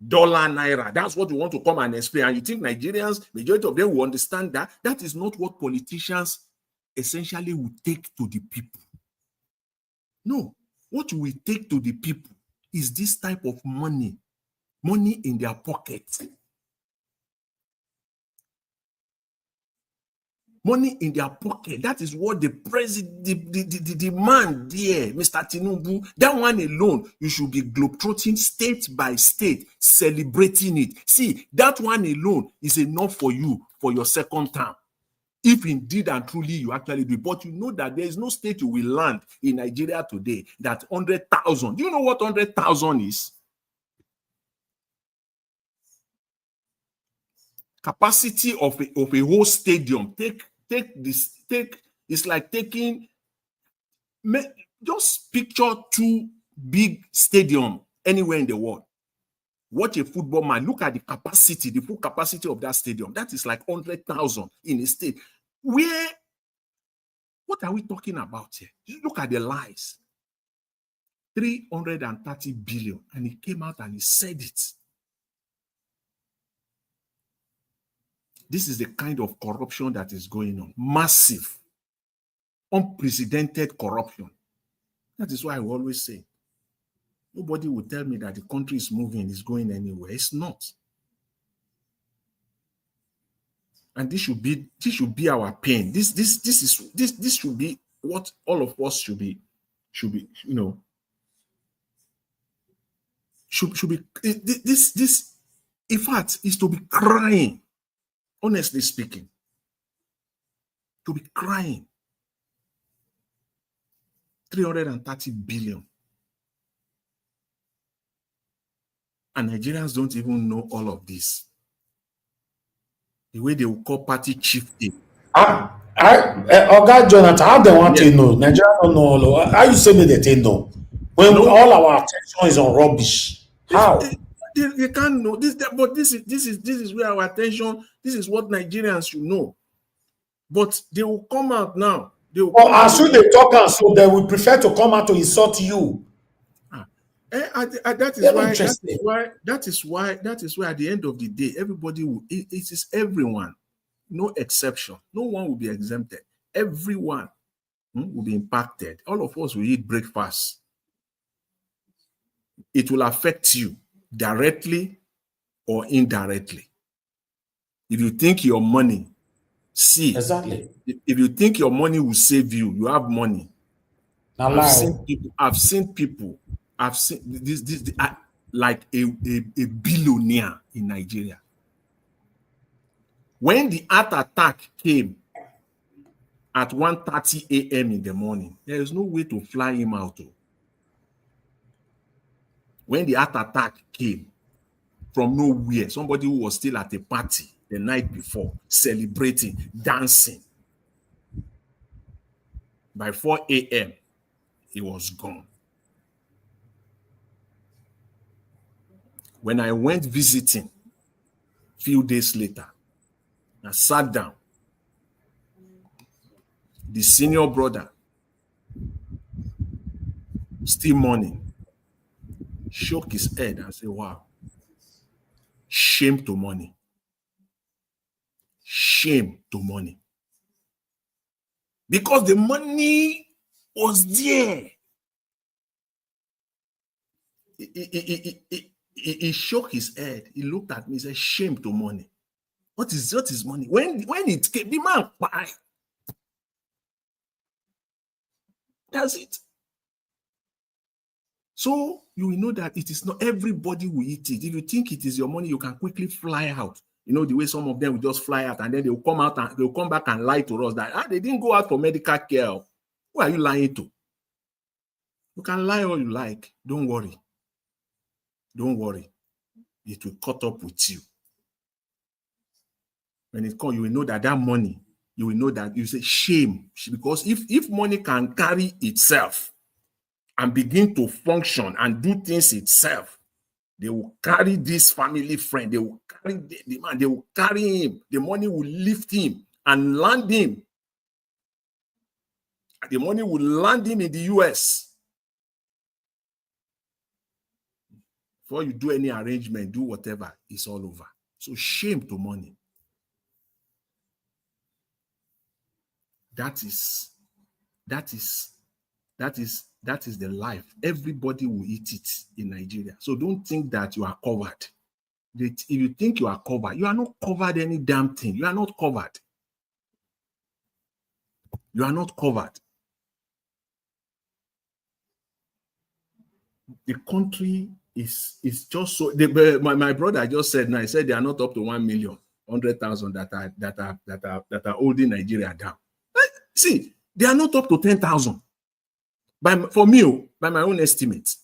dollar, naira. That's what you want to come and explain. And you think Nigerians, majority of them will understand that? That is not what politicians essentially will take to the people. No, what you will take to the people is this type of money in their pocket. Money in their pocket. That is what the president, the man there, Mr. Tinubu, that one alone, you should be globetrotting state by state, celebrating it. See, that one alone is enough for you for your second term. If indeed and truly you actually do it. But you know that there is no state you will land in Nigeria today that 100,000. Do you know what 100,000 is? Capacity of a whole stadium. It's like taking, just picture 2 big stadiums anywhere in the world. Watch a football man. Look at the capacity, the full capacity of that stadium. That is like 100,000 in a state. What are we talking about here? Look at the lies. 330 billion. And he came out and he said it. This is the kind of corruption that is going on. Massive, unprecedented corruption. That is why I always say, nobody will tell me that the country is moving, is going anywhere. It's not. And this should be our pain. This should be what all of us should be, you know, should be. This, in fact, is to be crying. Honestly speaking, to be crying. 330 billion. And Nigerians don't even know all of this. The way they will call party chieftain. Oga Jonathan, how they want to know? Nigeria don't know all. How you say me they know? When all our attention is on rubbish. How? They can't know this, but this is where our attention. This is what Nigerians should know. But they will come out now. As soon they talk and so they will prefer to come out to insult you. That is why at the end of the day, everybody will. It is everyone, no exception. No one will be exempted. Everyone will be impacted. All of us will eat breakfast. It will affect you directly or indirectly. If you think your money, exactly. If you think your money will save you, you have money. I've seen people. I've seen this like a billionaire in Nigeria. When the heart attack came at 1:30 a.m. in the morning, there is no way to fly him out. When the heart attack came from nowhere, somebody who was still at a party the night before, celebrating, dancing. By 4 a.m., he was gone. When I went visiting a few days later, I sat down. The senior brother, still mourning, shook his head and said, wow, shame to money. Shame to money. Because the money was there. He shook his head. He looked at me and said, shame to money. What is money? When it came, the man cried. That's it. So you will know that it is not everybody will eat it. If you think it is your money, you can quickly fly out. You know, the way some of them will just fly out and then they'll come out and they'll come back and lie to us that they didn't go out for medical care. Who are you lying to? You can lie all you like. Don't worry. Don't worry. It will cut up with you. When it comes, you will know that money, you will know that you say shame. Because if money can carry itself and begin to function and do things itself, they will carry this family friend. They will carry the man. They will carry him. The money will lift him and land him. The money will land him in the US. Before you do any arrangement, do whatever, it's all over. So shame to money. That is the life. Everybody will eat it in Nigeria. So don't think that you are covered. If you think you are covered, you are not covered any damn thing. You are not covered. You are not covered. The country is just so. My brother just said now. He said they are not up to 1,100,000 that are holding Nigeria down. See, they are not up to 10,000. For me, by my own estimate,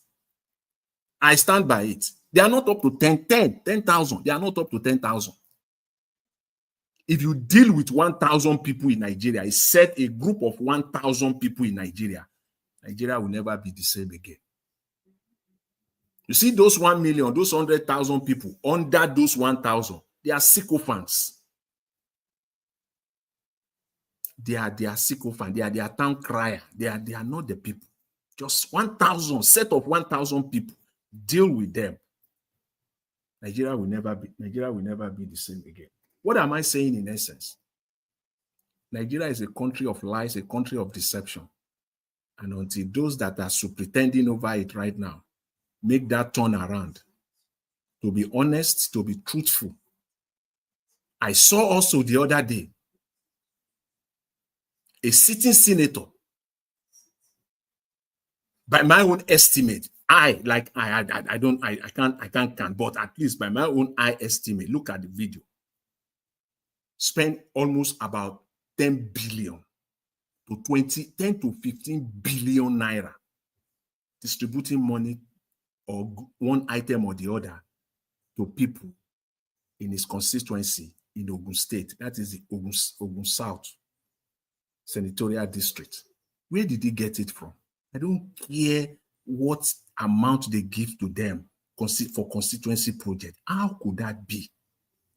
I stand by it. They are not up to 10,000. They are not up to 10,000. If you deal with 1,000 people in Nigeria, I said a group of 1,000 people in Nigeria, Nigeria will never be the same again. You see those 1 million, those 100,000 people under those 1,000, they are sycophants. They are sycophants. They are their town crier. They are not the people. Just 1,000, set of 1,000 people. Deal with them. Nigeria will never be the same again. What am I saying in essence? Nigeria is a country of lies, a country of deception. And until those that are pretending over it right now make that turn around, to be honest, to be truthful. I saw also the other day a sitting senator, by my own estimate, I can't count, but at least by my own estimate, look at the video, spent almost about 10 billion to 10 to 15 billion naira distributing money or one item or the other to people in his constituency in Ogun State. That is the Ogun South Senatorial District. Where did he get it from? I don't care what amount they give to them for constituency project. How could that be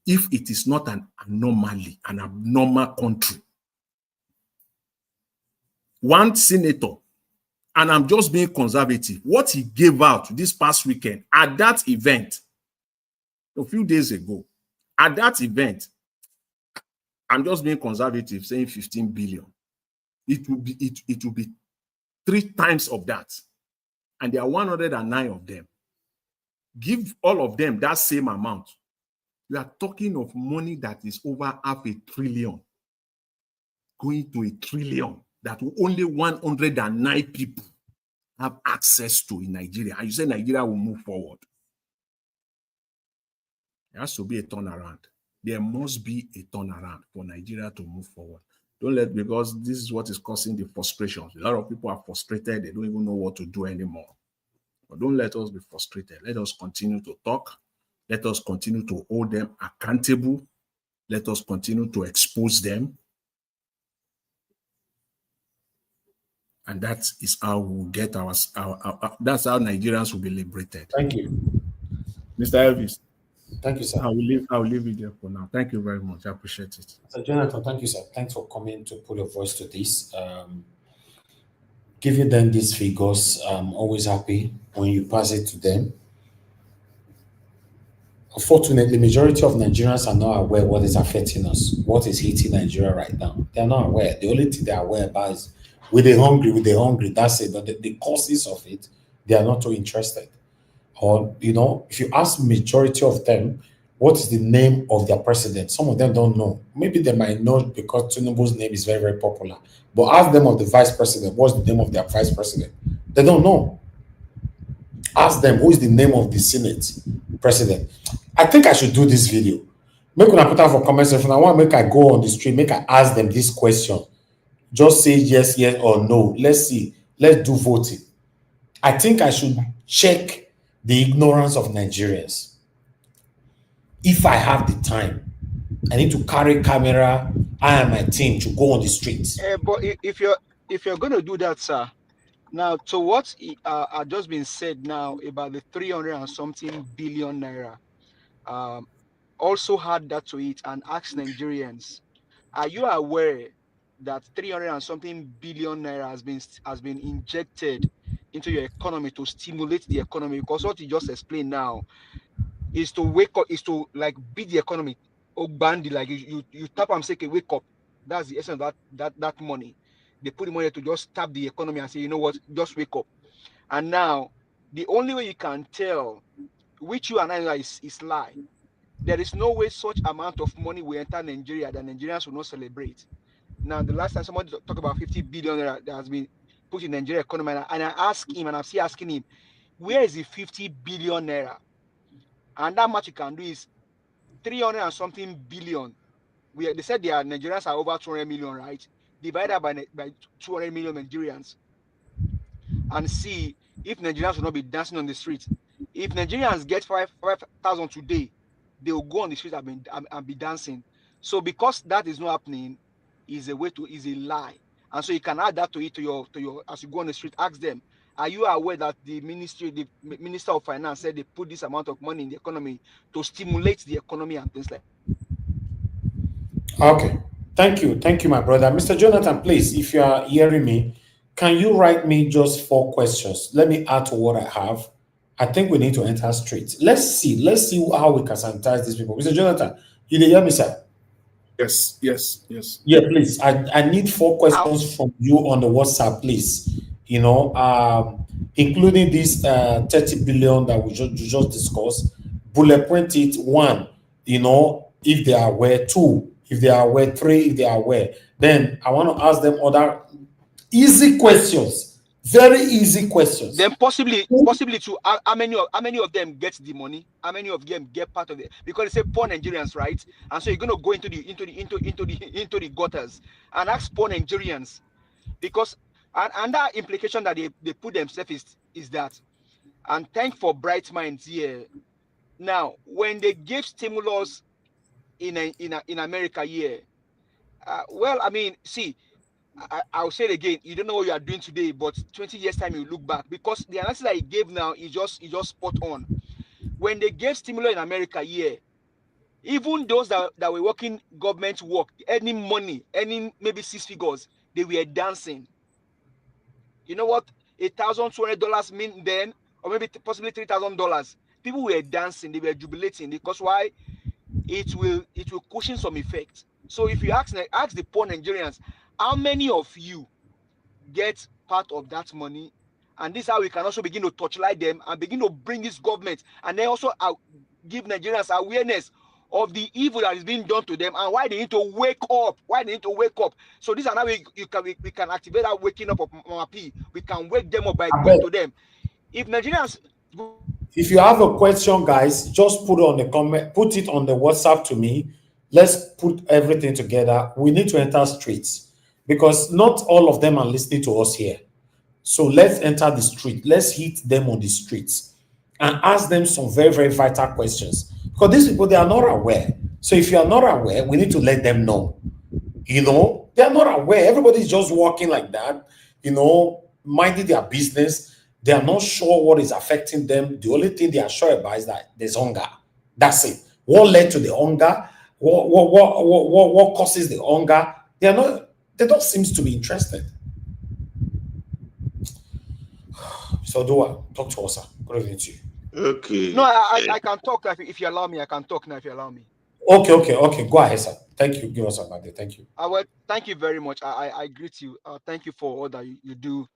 if it is not an anomaly, an abnormal country? One senator, and I'm just being conservative, what he gave out this past weekend at that event, a few days ago, at that event, I'm just being conservative, saying 15 billion. It will be 3 times of that. And there are 109 of them. Give all of them that same amount. We are talking of money that is over 500 billion, going to 1 trillion, that only 109 people have access to in Nigeria. And you say Nigeria will move forward. There has to be a turnaround. There must be a turnaround for Nigeria to move forward. Because this is what is causing the frustration. A lot of people are frustrated. They don't even know what to do anymore. But don't let us be frustrated. Let us continue to talk. Let us continue to hold them accountable. Let us continue to expose them. And that is how we'll get that's how Nigerians will be liberated. Thank you. Mr. Elvis. Thank you, sir. I'll leave it there for now. Thank you very much. I appreciate it. So Jonathan, thank you, sir. Thanks for coming to put a voice to this. Giving them these figures, I'm always happy when you pass it to them. Unfortunately, majority of Nigerians are not aware what is affecting us, what is hitting Nigeria right now. They're not aware. The only thing they're aware about is with the hungry, that's it. But the causes of it, they are not too interested. Or, if you ask majority of them, what is the name of their president? Some of them don't know. Maybe they might know because Tinubu's name is very, very popular. But ask them of the vice president, what's the name of their vice president? They don't know. Ask them, who is the name of the Senate president? I think I should do this video Make una put out for comment section. I want make I go on the street, make I ask them this question. Just say yes, yes or no. Let's see. Let's do voting. I think I should check the ignorance of Nigerians. If I have the time, I need to carry camera, I and my team to go on the streets. But if you're going to do that, sir, now to what had just been said now about the 300 and something billion naira, also add that to it and ask Nigerians, are you aware that 300 and something billion naira has been injected into your economy to stimulate the economy? Because what you just explained now is to wake up, is to like beat the economy. Or bandy, like you tap and say, okay, wake up. That's the essence of that money. They put the money to just tap the economy and say, you know what, just wake up. And now the only way you can tell which you and I know is lie. There is no way such amount of money will enter Nigeria that Nigerians will not celebrate. Now, the last time somebody talked about 50 billion that has been put in Nigeria economy, and I asked him, and I'm still asking him, where is the 50 billion naira? And that much you can do is 300 and something billion. They said their Nigerians are over 200 million, right? Divided by 200 million Nigerians, and see if Nigerians will not be dancing on the street. If Nigerians get 5,000 today, they will go on the street and be dancing. So because that is not happening, is a lie. And so you can add that to your as you go on the street, ask them, are you aware that the Minister of Finance said they put this amount of money in the economy to stimulate the economy and things like that? Okay. Thank you, my brother. Mr. Jonathan, please, if you are hearing me, can you write me just 4 questions? Let me add to what I have. I think we need to enter straight. Let's see how we can sanitize these people. Mr. Jonathan, you hear me, sir? Yes. Yeah, please. I need 4 questions from you on the WhatsApp, please. Including this 30 billion that we just discussed. Bullet point it. 1, if they are aware. 2, if they are aware. 3, if they are aware. Then I want to ask them other easy questions. Very easy questions. Then possibly to how many of them get the money? How many of them get part of it? Because they say poor Nigerians, right? And so you're gonna go into the gutters and ask poor Nigerians, because and that implication that they put themselves is that, and thank for bright minds here. Now, when they gave stimulus in America here, well, I mean, see, I'll say it again. You don't know what you are doing today, but 20 years time you look back, because the analysis that he gave now is just spot on. When they gave stimulus in America here, even those that were working government work, earning money, earning maybe 6 figures, they were dancing. You know what $1,200 mean then, or maybe possibly $3,000? People were dancing, they were jubilating, because why? It will cushion some effect. So if you ask the poor Nigerians, how many of you get part of that money? And this is how we can also begin to torchlight them and begin to bring this government, and then also give Nigerians awareness of the evil that is being done to them and why they need to wake up. So these are how we can activate that waking up of Mama P. We can wake them up by going to them. If Nigerians, if you have a question, guys, just put it on the comment, put it on the WhatsApp to me. Let's put everything together. We need to enter streets because not all of them are listening to us here. So let's enter the street. Let's hit them on the streets and ask them some very, very vital questions. Because these people, they are not aware. So if you are not aware, we need to let them know. They are not aware. Everybody's just walking like that, minding their business. They are not sure what is affecting them. The only thing they are sure about is that there's hunger. That's it. What led to the hunger? What causes the hunger? They don't seem to be interested. So talk to us, sir. Good evening to you. Okay. No, I can talk if you allow me. I can talk now if you allow me. Okay. Go ahead, sir. Thank you. Give us a birthday. Thank you. Well, thank you very much. I greet you. Thank you for all that you do.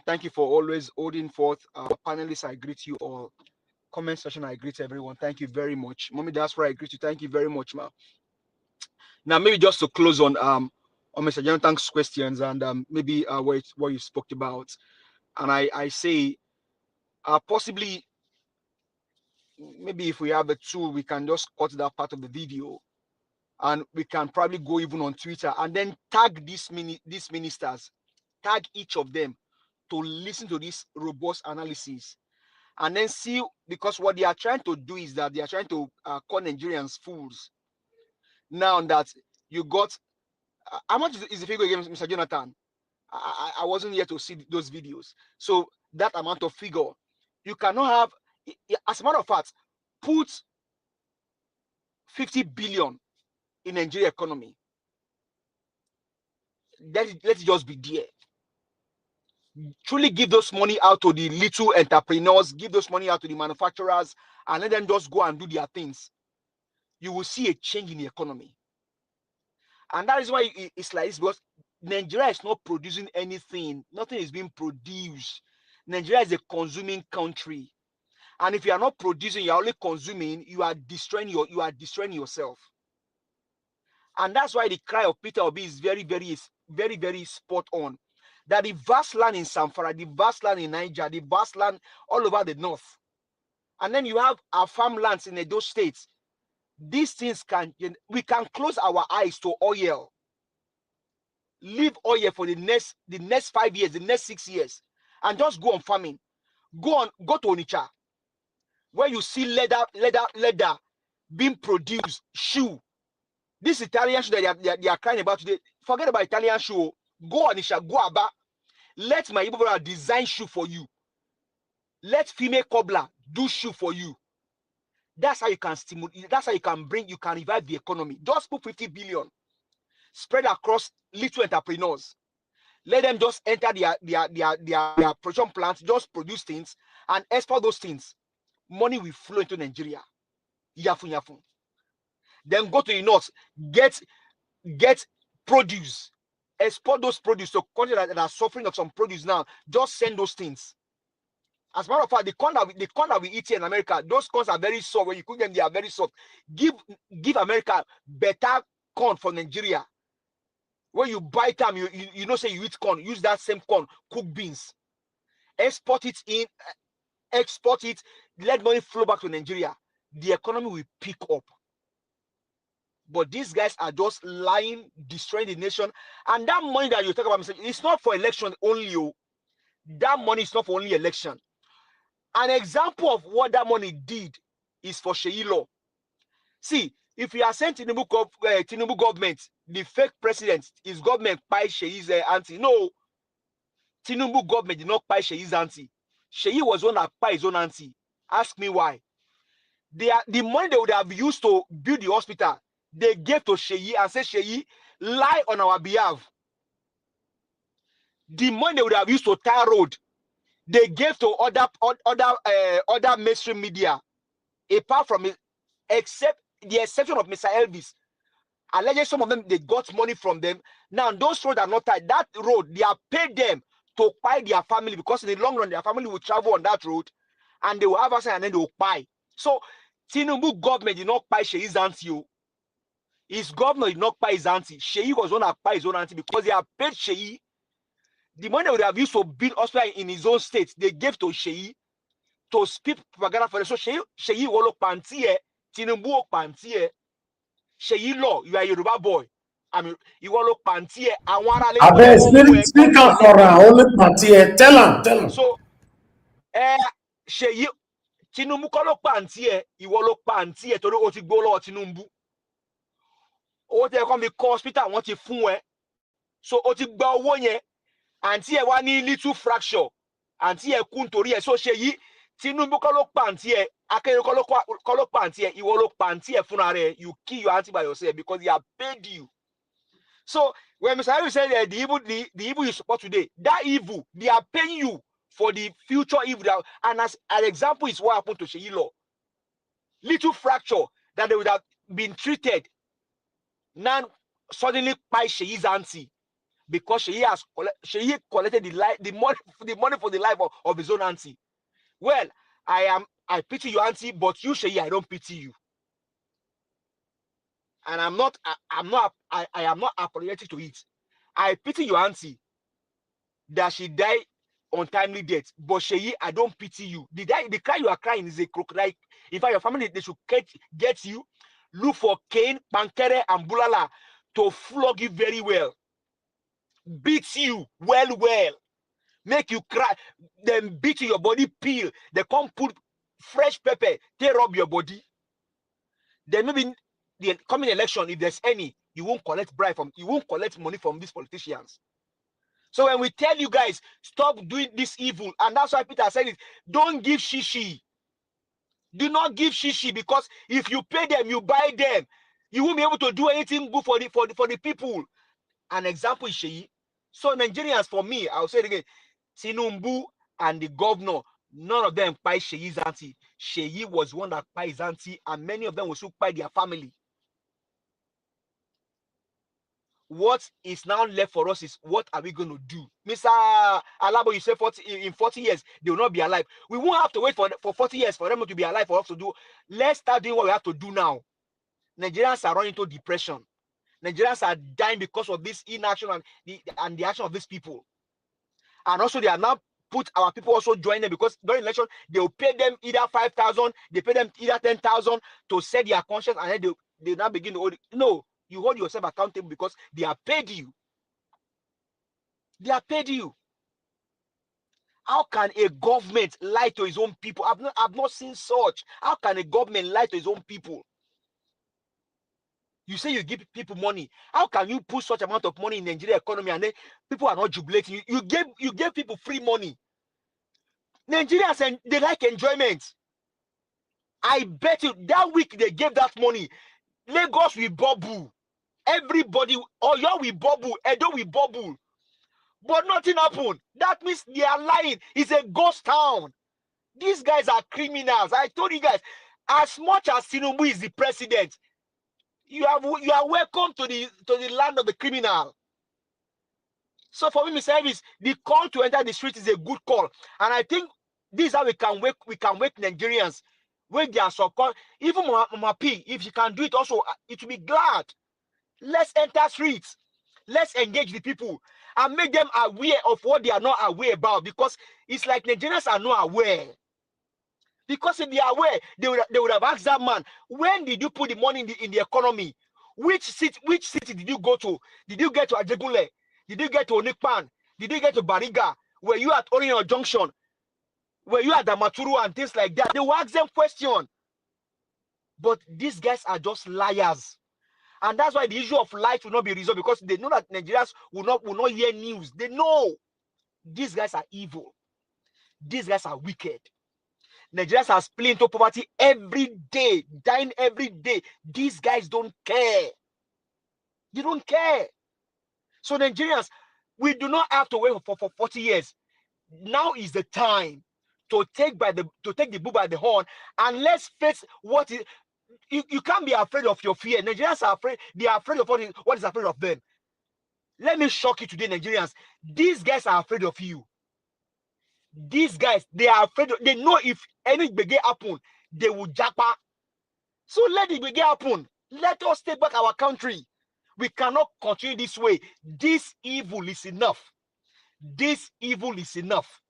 Thank you for always holding forth. Panelists, I greet you all. Comment section, I greet everyone. Thank you very much. Mommy, that's where I greet you. Thank you very much, ma. Now, maybe just to close on Mr. Jonathan's questions and maybe what you spoke about. And I say possibly maybe if we have a tool, we can just cut that part of the video, and we can probably go even on Twitter and then tag these ministers, tag each of them to listen to this robust analysis, and then see, because what they are trying to do is that they are trying to call Nigerians fools. Now that you got, how much is the figure again, Mr. Jonathan? I wasn't here to see those videos. So that amount of figure, you cannot have, as a matter of fact, put 50 billion in Nigeria economy. Let it just be there. Truly give those money out to the little entrepreneurs, give those money out to the manufacturers, and let them just go and do their things. You will see a change in the economy. And that is why it's like this, because Nigeria is not producing anything. Nothing is being produced. Nigeria is a consuming country. And if you are not producing, you are only consuming, you are destroying yourself. And that's why the cry of Peter Obi is very, very spot on. That the vast land in Zamfara, the vast land in Niger, the vast land all over the north. And then you have our farmlands in those states. These things we can close our eyes to oil. Leave oil for the next 5 years, the next 6 years, and just go on farming. Go to Onitsha, where you see leather being produced, shoe. This Italian shoe that they are crying about today, forget about Italian shoe. Go Onitsha, go Aba. Let my Igbo brother design shoe for you. Let female cobbler do shoe for you. That's how you can stimulate. That's how you can revive the economy. Just put 50 billion, spread across little entrepreneurs. Let them just enter their production plants, just produce things and export those things. Money will flow into Nigeria. Yafun. Then go to the north, get produce, export those produce to countries that are suffering of some produce now. Just send those things. As a matter of fact, the corn that we eat here in America, those corns are very soft. When you cook them, they are very soft. Give America better corn for Nigeria. When you buy them, you know, say you eat corn, use that same corn, cook beans, export it, let money flow back to Nigeria. The economy will pick up. But these guys are just lying, destroying the nation. And that money that you talk about, it's not for election only. That money is not for only election. An example of what that money did is for Sheyi Law. See, if you are saying Tinubu government, the fake president, his government buy Sheyi's auntie. No, Tinubu government did not buy Sheyi's auntie. Sheyi was one that buy his own auntie. Ask me why. The money they would have used to build the hospital, they gave to Sheyi and said, Sheyi, lie on our behalf. The money they would have used to tie road, they gave to other mainstream media, apart from it, except the exception of Mr. Elvis. Allegedly, some of them, they got money from them. Now, those roads are not tied. That road, they have paid them to buy their family, because in the long run, their family will travel on that road and they will have us and then they will buy. So, Tinubu government did not buy Sheyi's auntie. His governor did not buy his auntie. Sheyi was one that buy his own auntie because they have paid Sheyi. The money they would have used to build hospital in his own state, they gave to Sheyi to speak propaganda for them. So Sheyi wolo pantie, Tinubu pantie. Sheyi Law, you are a Yoruba boy. I mean, you wolo pantie. I bet speak up for her, only pantie. Tell him. So, Sheyi Tinubu kolo pantie, you wolo pantie. To o ti gbolo Tinubu. O te come the hospital, want you fun. So o ti gba owó yẹn. Auntie wa ní little fracture. Auntie kun tori e. So Sheyi Tinubu kolo pantie. Akere kolo pantie. You wolo pantie funare. You kill your auntie by yourself because they have paid you. So when Mr. Harry said the evil you support today, that evil, they are paying you for the future evil. And as an example is what happened to Sheyi Law. Little fracture that they would have been treated. Now suddenly by Sheyi's auntie, because Sheyi collected the money for the life of his own auntie. Well, I pity your auntie, but you, Sheyi, I don't pity you. And I am not apologetic to it. I pity your auntie that she died untimely death. But Sheyi, I don't pity you. The cry you are crying is a crocodile. In fact, your family, they should get you, look for Cain, Pankere, and Bulala to flog you very well. Beat you well, make you cry, then beat your body peel. They come put fresh pepper, they rub your body. Then maybe the coming election, if there's any, you won't collect money from these politicians. So when we tell you guys, stop doing this evil, and that's why Peter said it, don't give shishi. Do not give shishi, because if you pay them, you buy them, you won't be able to do anything good for the people. An example is Sheyi. So Nigerians, for me, I'll say it again, Tinubu and the governor, none of them buy Sheyi's auntie. Sheyi was one that buy his auntie, and many of them will still buy their family. What is now left for us is, what are we going to do? Mr. Alabo, you say in 40 years, they will not be alive. We won't have to wait for 40 years for them to be alive for us to do. Let's start doing what we have to do now. Nigerians are running into depression. Nigerians are dying because of this inaction and the action of these people. And also, they are now put our people also join them, because during election, they will pay them either 5,000, they pay them either 10,000 to set their conscience, and then they now begin to hold it. No. You hold yourself accountable because they have paid you. They have paid you. How can a government lie to his own people? I've not seen such. How can a government lie to his own people? You say you give people money. How can you put such amount of money in Nigeria economy and then people are not jubilating? You gave people free money. Nigerians, and they like enjoyment. I bet you that week they gave that money, Lagos will bubble. Everybody, Oyo will bubble, Edo will bubble. But nothing happened. That means they are lying. It's a ghost town. These guys are criminals. I told you guys, as much as Tinubu is the president, you are welcome to the land of the criminal. So for me, Mr. Elvis, the call to enter the street is a good call. And I think this is how we can wake Nigerians, wake their support. Even Mama P, if she can do it also, it will be glad. Let's enter streets. Let's engage the people and make them aware of what they are not aware about, because it's like Nigerians are not aware. Because if they are aware, they would have asked that man, when did you put the money in the economy? Which city did you go to? Did you get to Ajegunle? Did you get to Onikpan? Did you get to Bariga? Were you at Orient Junction? Were you at Damaturu and things like that? They will ask them questions. But these guys are just liars. And that's why the issue of life will not be resolved, because they know that Nigerians will not hear news. They know these guys are evil. These guys are wicked. Nigerians are split into poverty every day, dying every day. These guys don't care. They don't care. So Nigerians, we do not have to wait for 40 years. Now is the time to take the bull by the horn, and let's face what is. You can't be afraid of your fear. Nigerians are afraid. They are afraid of what is afraid of them. Let me shock you today, Nigerians. These guys are afraid of you. These guys, they are afraid. They know if any begay happen, they will japa. So let the begay happen. Let us take back our country. We cannot continue this way. This evil is enough. This evil is enough.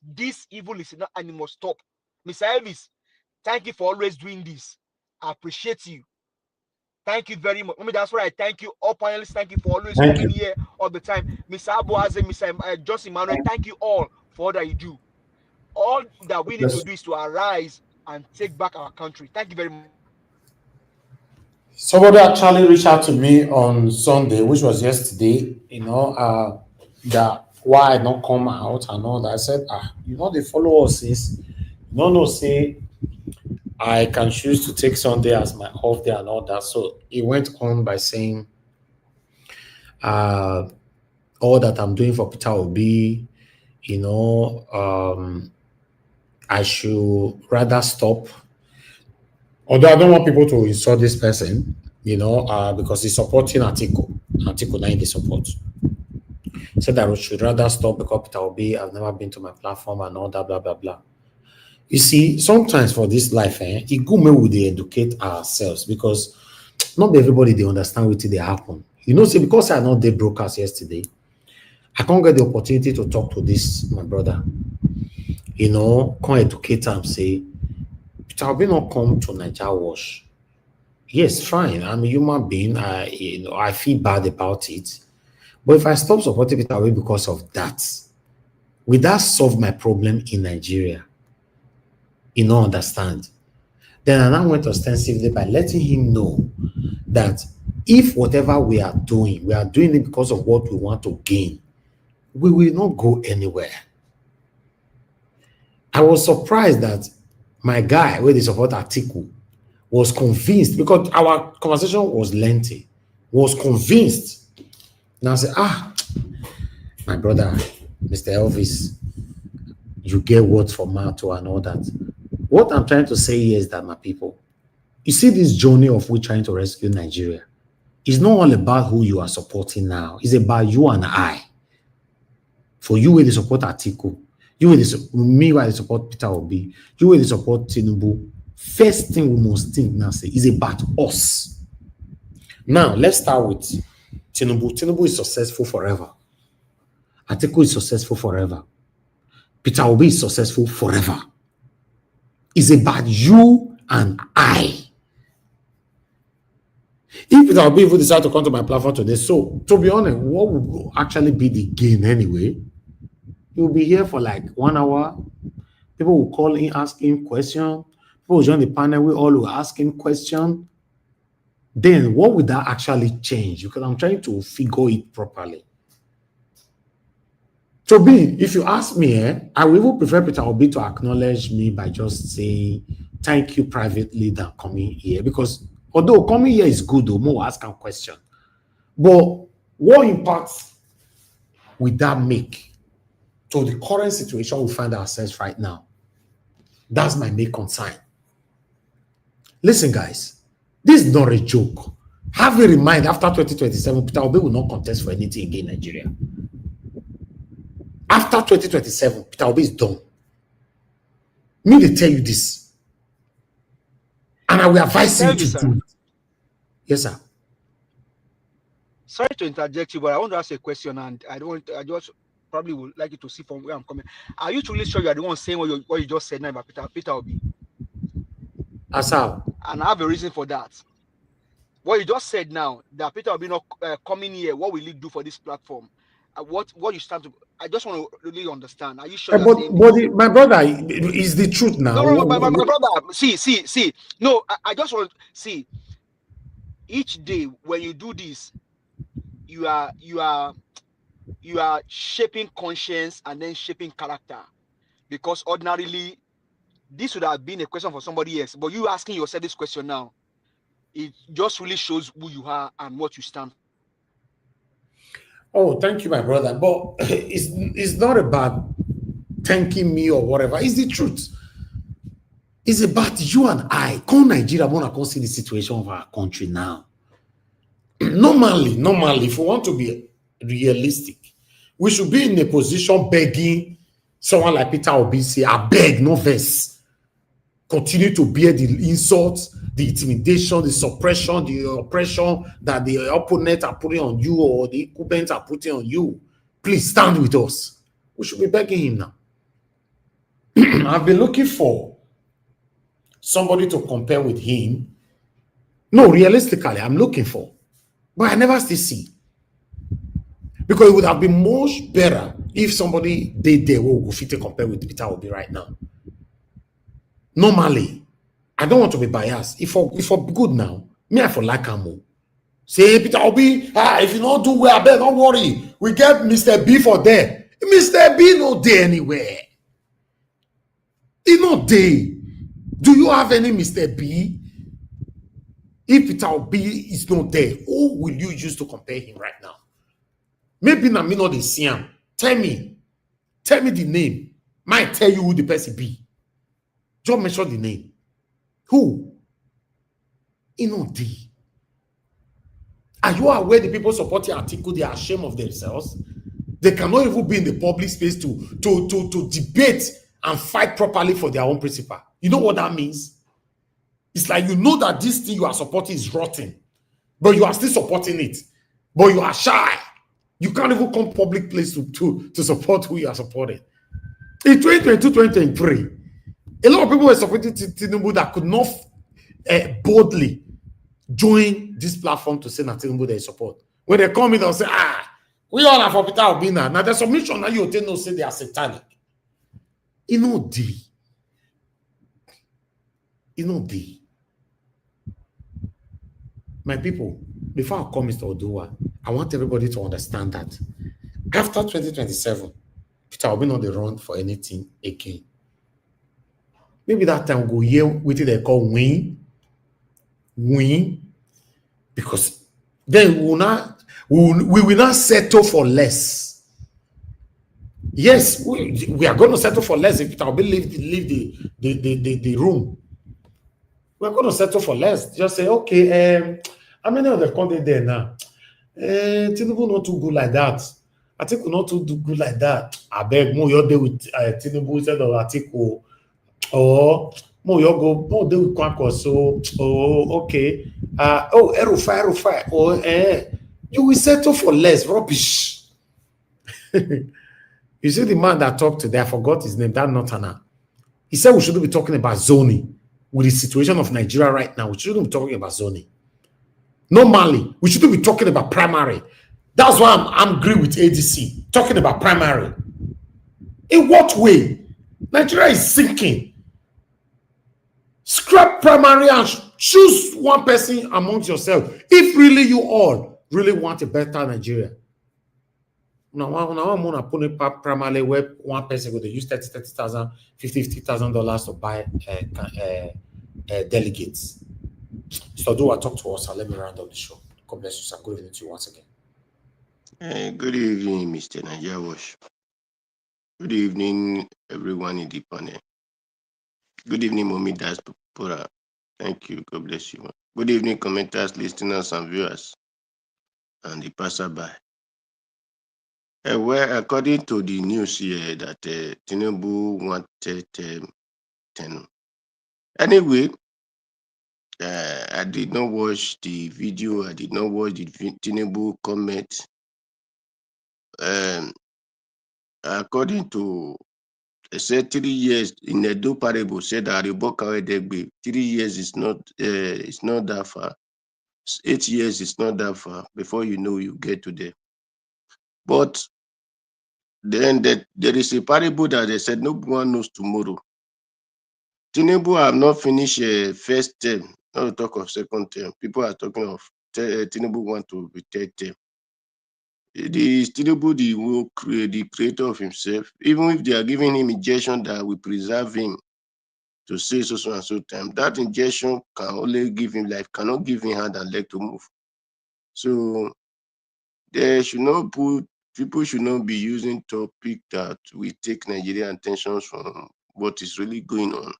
This evil is enough, and it must stop. Mr. Elvis, thank you for always doing this. I appreciate you. Thank you very much. I mean, that's why I thank you. All panelists, thank you for always coming here all the time. Mr. Abuaze, Mr. Joseph Emmanuel, thank you all for all that you do. All that we need to do is to arise and take back our country. Thank you very much. Somebody actually reached out to me on Sunday, which was yesterday, that why I not come out and all that. I said, they follow us since, say, I can choose to take Sunday as my off day and all that. So he went on by saying, all that I'm doing for Peter Obi, I should rather stop. Although I don't want people to insult this person, because he's supporting Article 9, they support. He said I should rather stop because Peter Obi, I've never been to my platform and all that, blah, blah, blah. You see, sometimes for this life, it go me with the educate ourselves, because not everybody they understand what they happen. See, because I know they broadcast yesterday, I can't get the opportunity to talk to this my brother. Can't educate him, say Peter Obi not come to Nigeria wash. Yes, fine. I'm a human being. I feel bad about it. But if I stop supporting Peter Obi because of that, will that solve my problem in Nigeria? You don't understand. Then I now went ostensively by letting him know that if whatever we are doing it because of what we want to gain, we will not go anywhere. I was surprised that my guy, where they support Atiku, was convinced, because our conversation was lengthy, was convinced. And I said, my brother, Mr. Elvis, you get words from Mato and all that. What I'm trying to say here is that, my people, you see this journey of we trying to rescue Nigeria. It's not all about who you are supporting now. It's about you and I. For you, where they support Atiku, you where me where they support Peter Obi, you where they support Tinubu. First thing we must think now is about us. Now, let's start with Tinubu. Tinubu is successful forever. Atiku is successful forever. Peter Obi is successful forever. It's about you and I. If Peter Obi will decide to come to my platform today, so to be honest, what would actually be the gain anyway? You'll be here for like 1 hour. People will call in, ask him questions. People will join the panel. We all will ask him questions. Then what would that actually change? Because I'm trying to figure it properly. To be, if you ask me, I will even prefer Peter Obi to acknowledge me by just saying thank you privately than coming here. Because although coming here is good, though, more ask a question. But what impact would that make to the current situation we find ourselves right now? That's my main concern. Listen, guys, this is not a joke. Have in mind, after 2027, Peter Obi will not contest for anything again in Nigeria. After 2027, Peter Obi is done. Me, they tell you this. And I will advise you to do it. Yes, sir. Sorry to interject you, but I want to ask a question, and I just probably would like you to see from where I'm coming. Are you truly sure you are the one saying what you just said now about Peter Obi? As how? And I have a reason for that. What you just said now, that Peter Obi not coming here, what will he do for this platform? What you start to? I just want to really understand. Are you sure you're saying this? My brother, is the truth now. No, my brother. See. No, I just want to see. Each day when you do this, you are shaping conscience and then shaping character. Because ordinarily, this would have been a question for somebody else. But you asking yourself this question now, it just really shows who you are and what you stand for. Oh, thank you, my brother. But it's not about thanking me or whatever. It's the truth. It's about you and I. Come Nigeria, want to see the situation of our country now. Normally, if we want to be realistic, we should be in a position begging someone like Peter Obi, say, I beg, no verse. Continue to bear the insults, the intimidation, the suppression, the oppression that the opponents are putting on you or the incumbents are putting on you. Please stand with us. We should be begging him now. I've been looking for somebody to compare with him. No, realistically, I'm looking for. But I never still see. Because it would have been much better if somebody did there who would fit to compare with Peter Obi right now. Normally, I don't want to be biased. If for good now, me I for like him. Say Peter Obi, if you don't do well, better don't worry. We get Mr. B for there. Mr. B no there anywhere. He not there. Do you have any Mr. B? If Peter Obi is not there, who will you use to compare him right now? Maybe na me not the same. Tell me the name. Might tell you who the person be. Just mention the name. Who? He not there. Are you aware the people supporting Atiku, they are ashamed of themselves? They cannot even be in the public space to debate and fight properly for their own principle. You know what that means? It's like you know that this thing you are supporting is rotten, but you are still supporting it. But you are shy. You can't even come public place to support who you are supporting. In 2022, 2023, A lot of people were supporting Tinubu that could not boldly join this platform to say that Tinubu they support. When they come in, they'll say, we all are for Peter Obi now. Now the submission now you no say they are satanic. You know my people, before I come, Mr. Odua, I want everybody to understand that after 2027, Peter Obi not the run for anything again. Maybe that time we'll go here with they call win, because then we will not settle for less. Yes, we are going to settle for less if Peter Obi leave the room. We're going to settle for less. Just say, okay, how many of the content there now? Tinubu not too good like that. I think we're not too good like that. I beg more you're there with Tinubu instead of Atiku. Or more you go more there with Kwankwo. So okay. Erufai. You will settle for less. Rubbish. You see the man that talked today, I forgot his name, that Northerner. He said we shouldn't be talking about zoning. With the situation of Nigeria right now, we shouldn't be talking about zoning. Normally, we shouldn't be talking about primary. That's why I'm angry with ADC, talking about primary. In what way? Nigeria is sinking. Scrap primary and choose one person amongst yourself. If really you all really want a better Nigeria. Now I'm going to put a primarily where one person would use $30,000, $50,000 to buy delegates. So do I talk to us and let me round up the show. God bless you, sir. Good evening to you once again. Good evening, Mr. Nigeria Wash. Good evening, everyone in the panel. Good evening, Momi Diaspora. Thank you. God bless you. Good evening, commenters, listeners, and viewers, and the passerby. Well, according to the news here, that Tinubu wanted Tenure. Anyway, I did not watch the video. I did not watch the Tinubu comment. According to, they said 3 years in the do parable said that 3 years is not that far. 8 years is not that far. Before you know, you get to there. But then there is a parable that they said no one knows tomorrow. Tinubu have not finished first term, not to talk of second term. People are talking of Tinubu want to be third term. Tinubu, the creator of himself, even if they are giving him injection that will preserve him to say so and so time, that injection can only give him life, cannot give him hand and leg to move. So they should not people should not be using topic that will take Nigerian attention from what is really going on.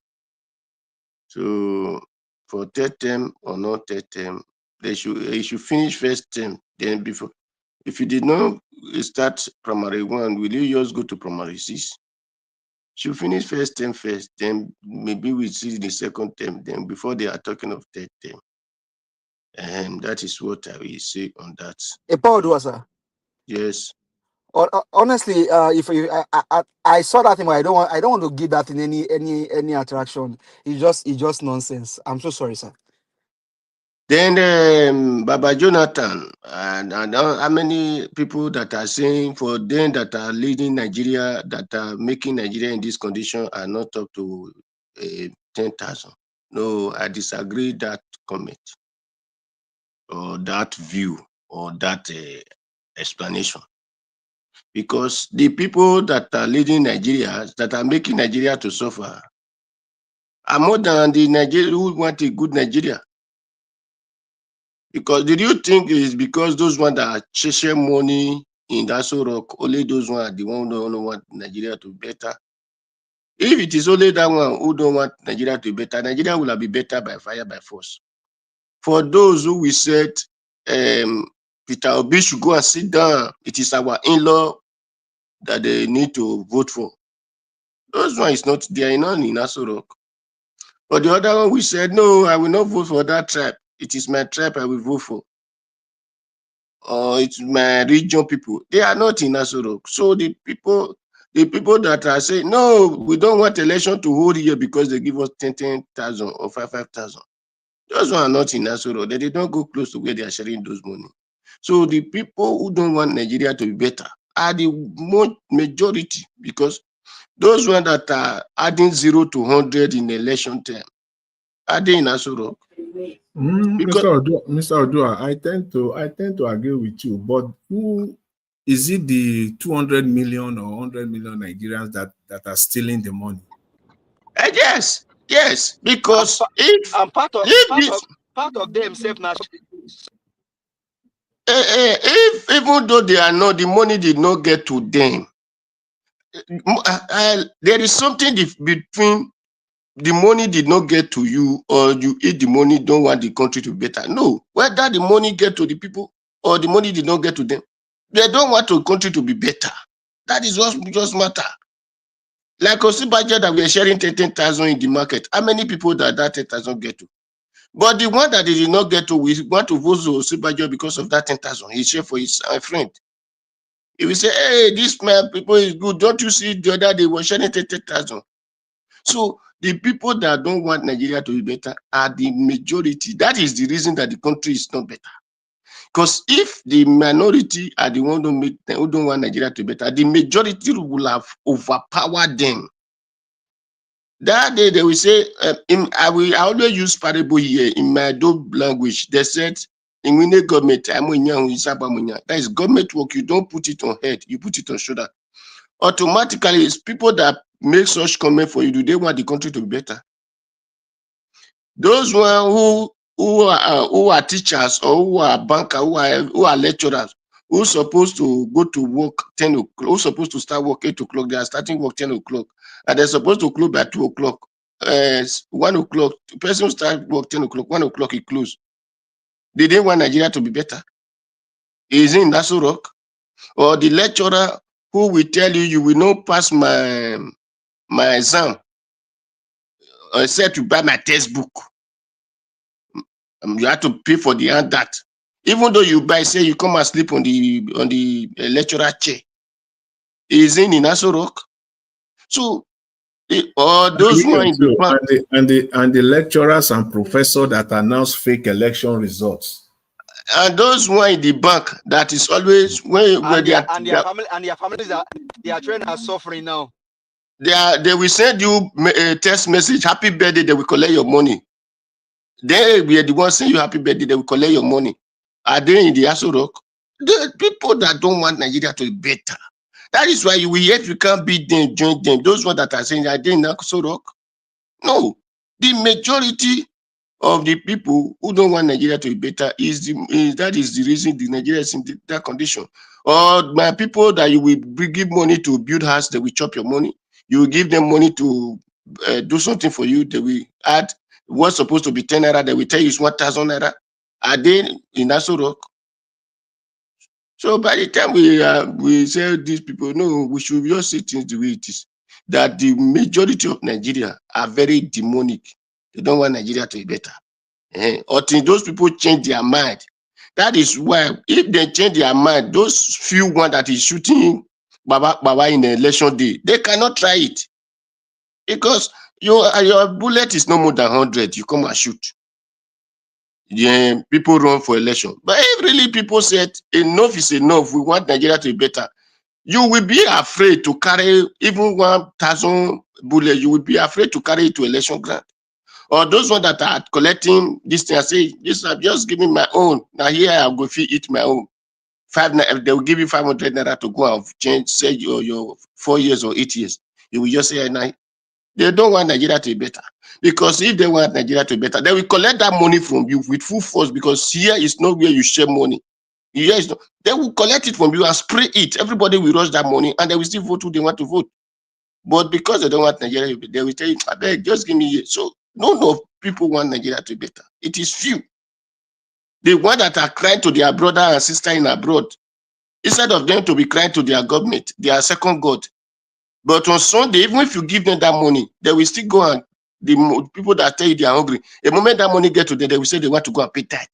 So for third term or not third term, they should finish first term. Then before, if you did not start primary 1, will you just go to primary 6? Should finish first term first, then maybe we see the second term, then before they are talking of third term. And that is what I will say on that. Sir. Yes. Honestly, if I saw that thing, but I don't want to give that in any attraction. It's just nonsense. I'm so sorry, sir. Then Baba Jonathan and how many people that are saying for them that are leading Nigeria, that are making Nigeria in this condition are not up to 10,000. No, I disagree that comment or that view or that explanation. Because the people that are leading Nigeria, that are making Nigeria to suffer, are more than the Nigerians who want a good Nigeria. Because did you think it is because those ones that are chasing money in that sort of only those ones are the ones who don't want Nigeria to be better? If it is only that one who don't want Nigeria to be better, Nigeria will be better by fire, by force. For those who we said Peter Obi should go and sit down, it is our in-law that they need to vote for. Those one is not there, none in Aso. But the other one we said, no, I will not vote for that tribe. It is my tribe I will vote for. Or it's my region people. They are not in Aso. So the people, the people that are saying, no, we don't want election to hold here because they give us 10,000 or 5,000. Those one are not in Asoro. They did not go close to where they are sharing those money. So the people who don't want Nigeria to be better are the majority, because those ones that are adding 0 to 100 in election term, are they in Asoro? Because Mr. Odua, I tend to agree with you, but who is it, the 200 million or 100 million Nigerians that are stealing the money? Yes, because I'm part of them self now. if even though they are not, the money did not get to them. There is something between the money did not get to you, or you eat the money, don't want the country to be better. No, whether the money get to the people or the money did not get to them, they don't want the country to be better. That is what just matter. Like Osibaja that we are sharing 10,000 in the market. How many people that 10,000 get to? But the one that they did not get to, we want to vote Osibaja because of that 10,000. He shared for his friend. If we say, hey, this man people is good, don't you see the other day was sharing 10,000? So the people that don't want Nigeria to be better are the majority. That is the reason that the country is not better. Because if the minority are the one who don't want Nigeria to be better, the majority will have overpowered them. That day they will say, I always use parable here in my Adobe language. They said, in winning government, that is government work. You don't put it on head, you put it on shoulder. Automatically, it's people that make such comment for you. Do they want the country to be better? Those one who are teachers, or who are bankers, who are lecturers, who supposed to go to work 10 o'clock, who supposed to start work 8 o'clock, they are starting work 10 o'clock, and they're supposed to close by 2 o'clock. 1 o'clock, the person start work 10 o'clock, 1 o'clock he close. They didn't want Nigeria to be better. Is in Nassau Rock? Or the lecturer who will tell you, you will not pass my exam, except to buy my textbook. You have to pay for the handout. Even though you buy, say you come and sleep on the lecturer chair. Is in Nassau Rock? So those ones in the and the lecturers and professors that announce fake election results. And those one in the bank that is always when their families are their children are suffering now. They will send you a text message, happy birthday, they will collect your money. They will the ones saying you happy birthday, they will collect your money. Are they in the Aso Rock? The people that don't want Nigeria to be better. That is why you can't beat them, join them. Those ones that are saying, are they in Aso Rock? No. The majority of the people who don't want Nigeria to be better that is the reason the Nigeria is in that condition. Or my people that you will give money to build house, they will chop your money. You will give them money to do something for you, they will add what's supposed to be 10 naira, they will tell you it's 1,000 naira. Are they in Aso Rock? So by the time we say these people, no, we should just see things the way it is. That the majority of Nigeria are very demonic. They don't want Nigeria to be better. Until those people change their mind. That is why, if they change their mind, those few ones that is shooting Baba in the election day, they cannot try it. Because your bullet is no more than 100, you come and shoot. Yeah, people run for election. But if really people said enough is enough, we want Nigeria to be better, you will be afraid to carry even 1,000 bullets, you will be afraid to carry it to election ground. Or those ones that are collecting this thing, I say, this I'm just giving my own. Now here I'm going to eat my own. They will give you 500 naira to go and change, say your 4 years or 8 years. You will just say, nah, they don't want Nigeria to be better. Because if they want Nigeria to be better, they will collect that money from you with full force, because here is not where you share money. Here is not, they will collect it from you and spray it. Everybody will rush that money and they will still vote who they want to vote. But because they don't want Nigeria, they will tell you, I beg, just give me here. So none of people want Nigeria to be better. It is few. The ones that are crying to their brother and sister in abroad, instead of them to be crying to their government, their second God. But on Sunday, even if you give them that money, they will still go and the people that tell you they are hungry, the moment that money gets to them, they will say they want to go and pay tithe.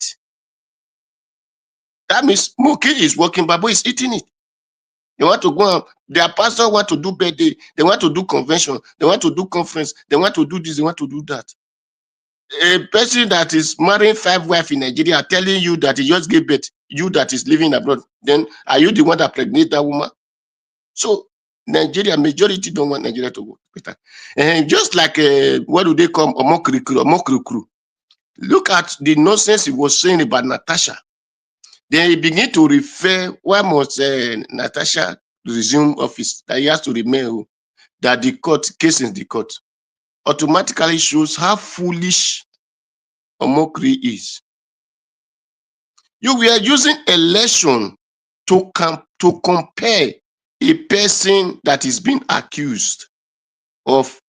That means Moki is working, Babu is eating it. They want to go, their pastor want to do birthday, they want to do convention, they want to do conference, they want to do this, they want to do that. A person that is marrying 5 wives in Nigeria telling you that he just gave birth, you that is living abroad, then are you the one that pregnant that woman? So Nigeria, majority don't want Nigeria to go better. And just like, what do they call Omokuru? Look at the nonsense he was saying about Natasha. Then he began to refer, why must Natasha resume office? That he has to remain, that the court, case in the court, automatically shows how foolish Omokri is. You were using election to compare a person that is being accused of,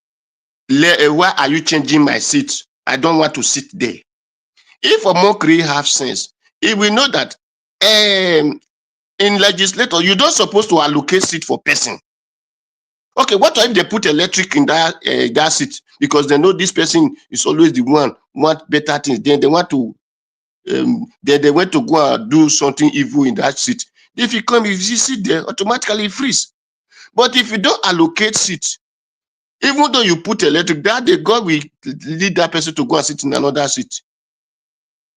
why are you changing my seat? I don't want to sit there. If Omokri have sense, he will know that in legislature, you don't supposed to allocate seat for person. Okay, what if they put electric in that seat because they know this person is always the one want better things? Then they want to they went to go and do something evil in that seat. If you sit there, automatically freeze. But if you don't allocate seats, even though you put electric, that the God will lead that person to go and sit in another seat.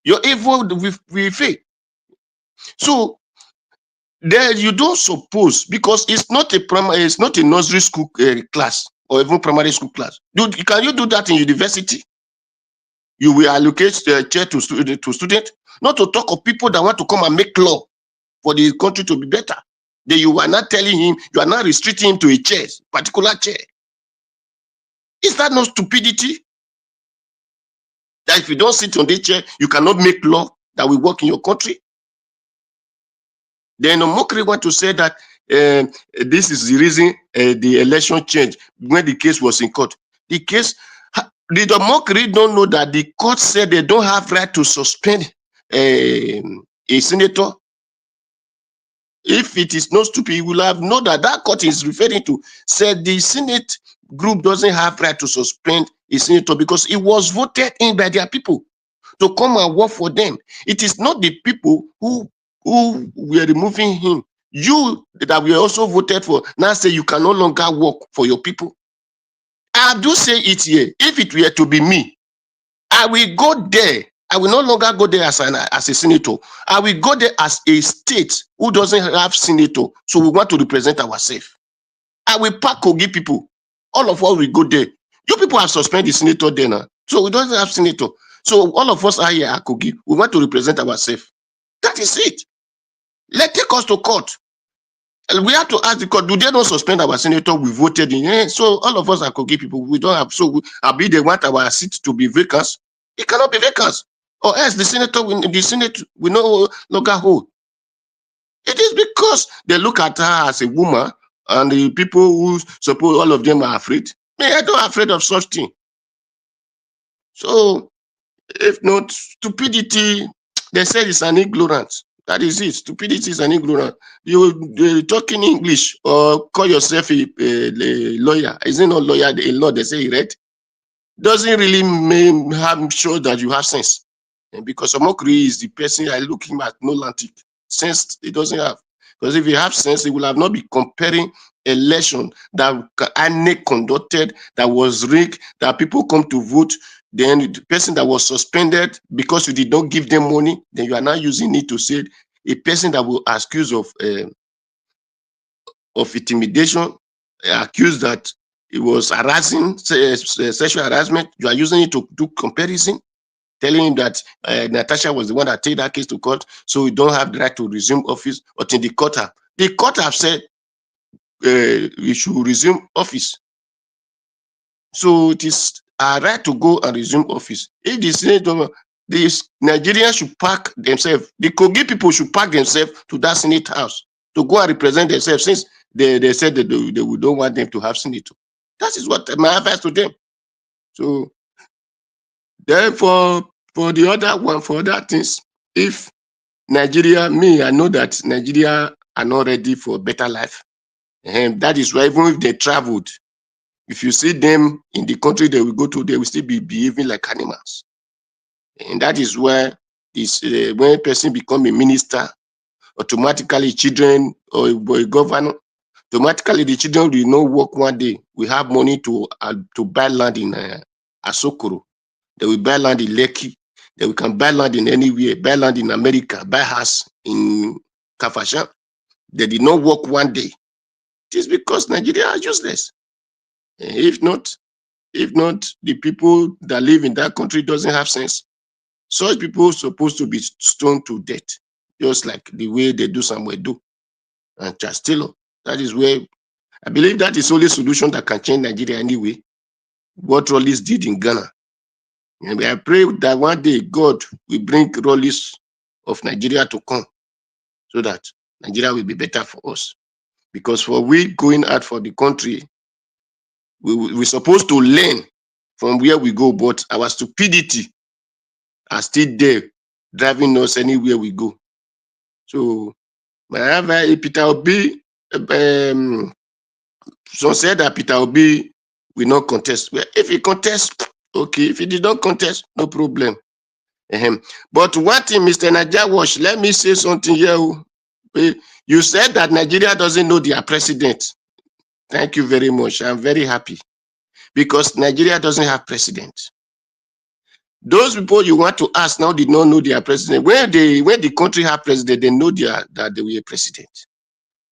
Your evil will fail. So there you don't suppose, because it's not a nursery school class or even primary school class. Can you do that in university? You will allocate the chair to student, not to talk of people that want to come and make law for the country to be better. Then you are not telling him, you are not restricting him to a chair, particular chair. Is that not stupidity? That if you don't sit on the chair, you cannot make law that will work in your country? Then Omokri want to say that this is the reason the election changed when the case was in court. The case, the Omokri don't know that the court said they don't have right to suspend a senator. If it is not stupid, you will have known that that court is referring to, said the Senate group doesn't have right to suspend a senator because it was voted in by their people to come and work for them. It is not the people who were removing him. You that were also voted for now say you can no longer work for your people. I do say it here. If it were to be me, I will go there. I will no longer go there as a senator. I will go there as a state who doesn't have senator. So we want to represent ourselves. I will pack Kogi people. All of us will go there. You people have suspended the senator there now. So we don't have senator. So all of us are here at Kogi. We want to represent ourselves. That is it. Take us to court. And we have to ask the court, do they not suspend our senator? We voted in. So all of us are Kogi people. We don't have, so they want our seat to be vacant. It cannot be vacant. Or else the Senate will no longer hold. It is because they look at her as a woman, and the people who suppose all of them are afraid. Me, I don't afraid of such thing. So, if not stupidity, they said it's an ignorance. That is it. Stupidity is an ignorance. You talk in English or call yourself a lawyer. Isn't not lawyer a law? They say he read. Doesn't really show that you have sense. And because Omokri is the person I look him at no lantic sense he doesn't have. Because if he have sense, he will have not be comparing election that INEC conducted, that was rigged, that people come to vote. Then the person that was suspended because you did not give them money, then you are now using it to say a person that will accuse of intimidation, accused that it was harassing, sexual harassment. You are using it to do comparison, telling him that Natasha was the one that take that case to court, so we don't have the right to resume office until the court have said we should resume office. So it is our right to go and resume office. If the Senate, the Nigerians should pack themselves, the Kogi people should pack themselves to that Senate house to go and represent themselves, since they said that they don't want them to have senator. That is what my advice to them. So therefore, for the other one, for other things, if Nigeria, I know that Nigeria are not ready for a better life. And that is why even if they traveled, if you see them in the country they will go to, they will still be behaving like animals. And that is where when a person become a minister automatically children or a governor, automatically the children will not work one day. We have money to buy land in Asokoro. They will buy land in Lekki. They can buy land in anywhere, buy land in America, buy house in Kafashan. They did not work one day. It is because Nigeria are useless. If not, the people that live in that country doesn't have sense. Such people are supposed to be stoned to death, just like the way they do somewhere do. And Chastilo, that is where I believe that is the only solution that can change Nigeria anyway. What Rollis did in Ghana. And I pray that one day God will bring Rollis of Nigeria to come so that Nigeria will be better for us. Because for we going out for the country, we're supposed to learn from where we go, but our stupidity are still there, driving us anywhere we go. So, whenever Peter Obi, some said that Peter Obi will not contest. Well, if he contests, okay. If he did not contest, no problem. But what in Mr. Najawash, let me say something here. You said that Nigeria doesn't know their president. Thank you very much. I'm very happy because Nigeria doesn't have president. Those people you want to ask now did not know their president. When the country have president, they know that they were president.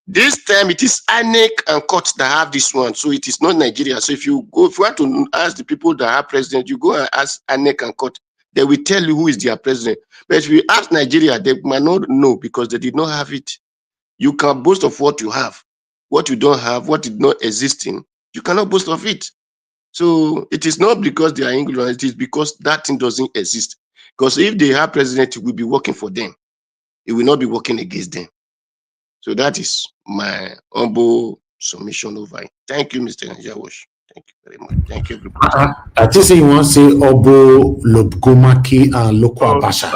This time it is INEC and courts that have this one, so it is not Nigeria. So if you want to ask the people that have president, you go and ask INEC and court. They will tell you who is their president. But if you ask Nigeria, they might not know because they did not have it. You can boast of what you have. What you don't have, what is not existing, you cannot boast of it. So it is not because they are ignorant, it is because that thing doesn't exist. Because if they have president, it will be working for them. It will not be working against them. So that is my humble submission over it. Thank you, Mr. Najawash. Thank you very much. Thank you, everybody. I think you want to say Obo Lobgomaki and Loco Abacha.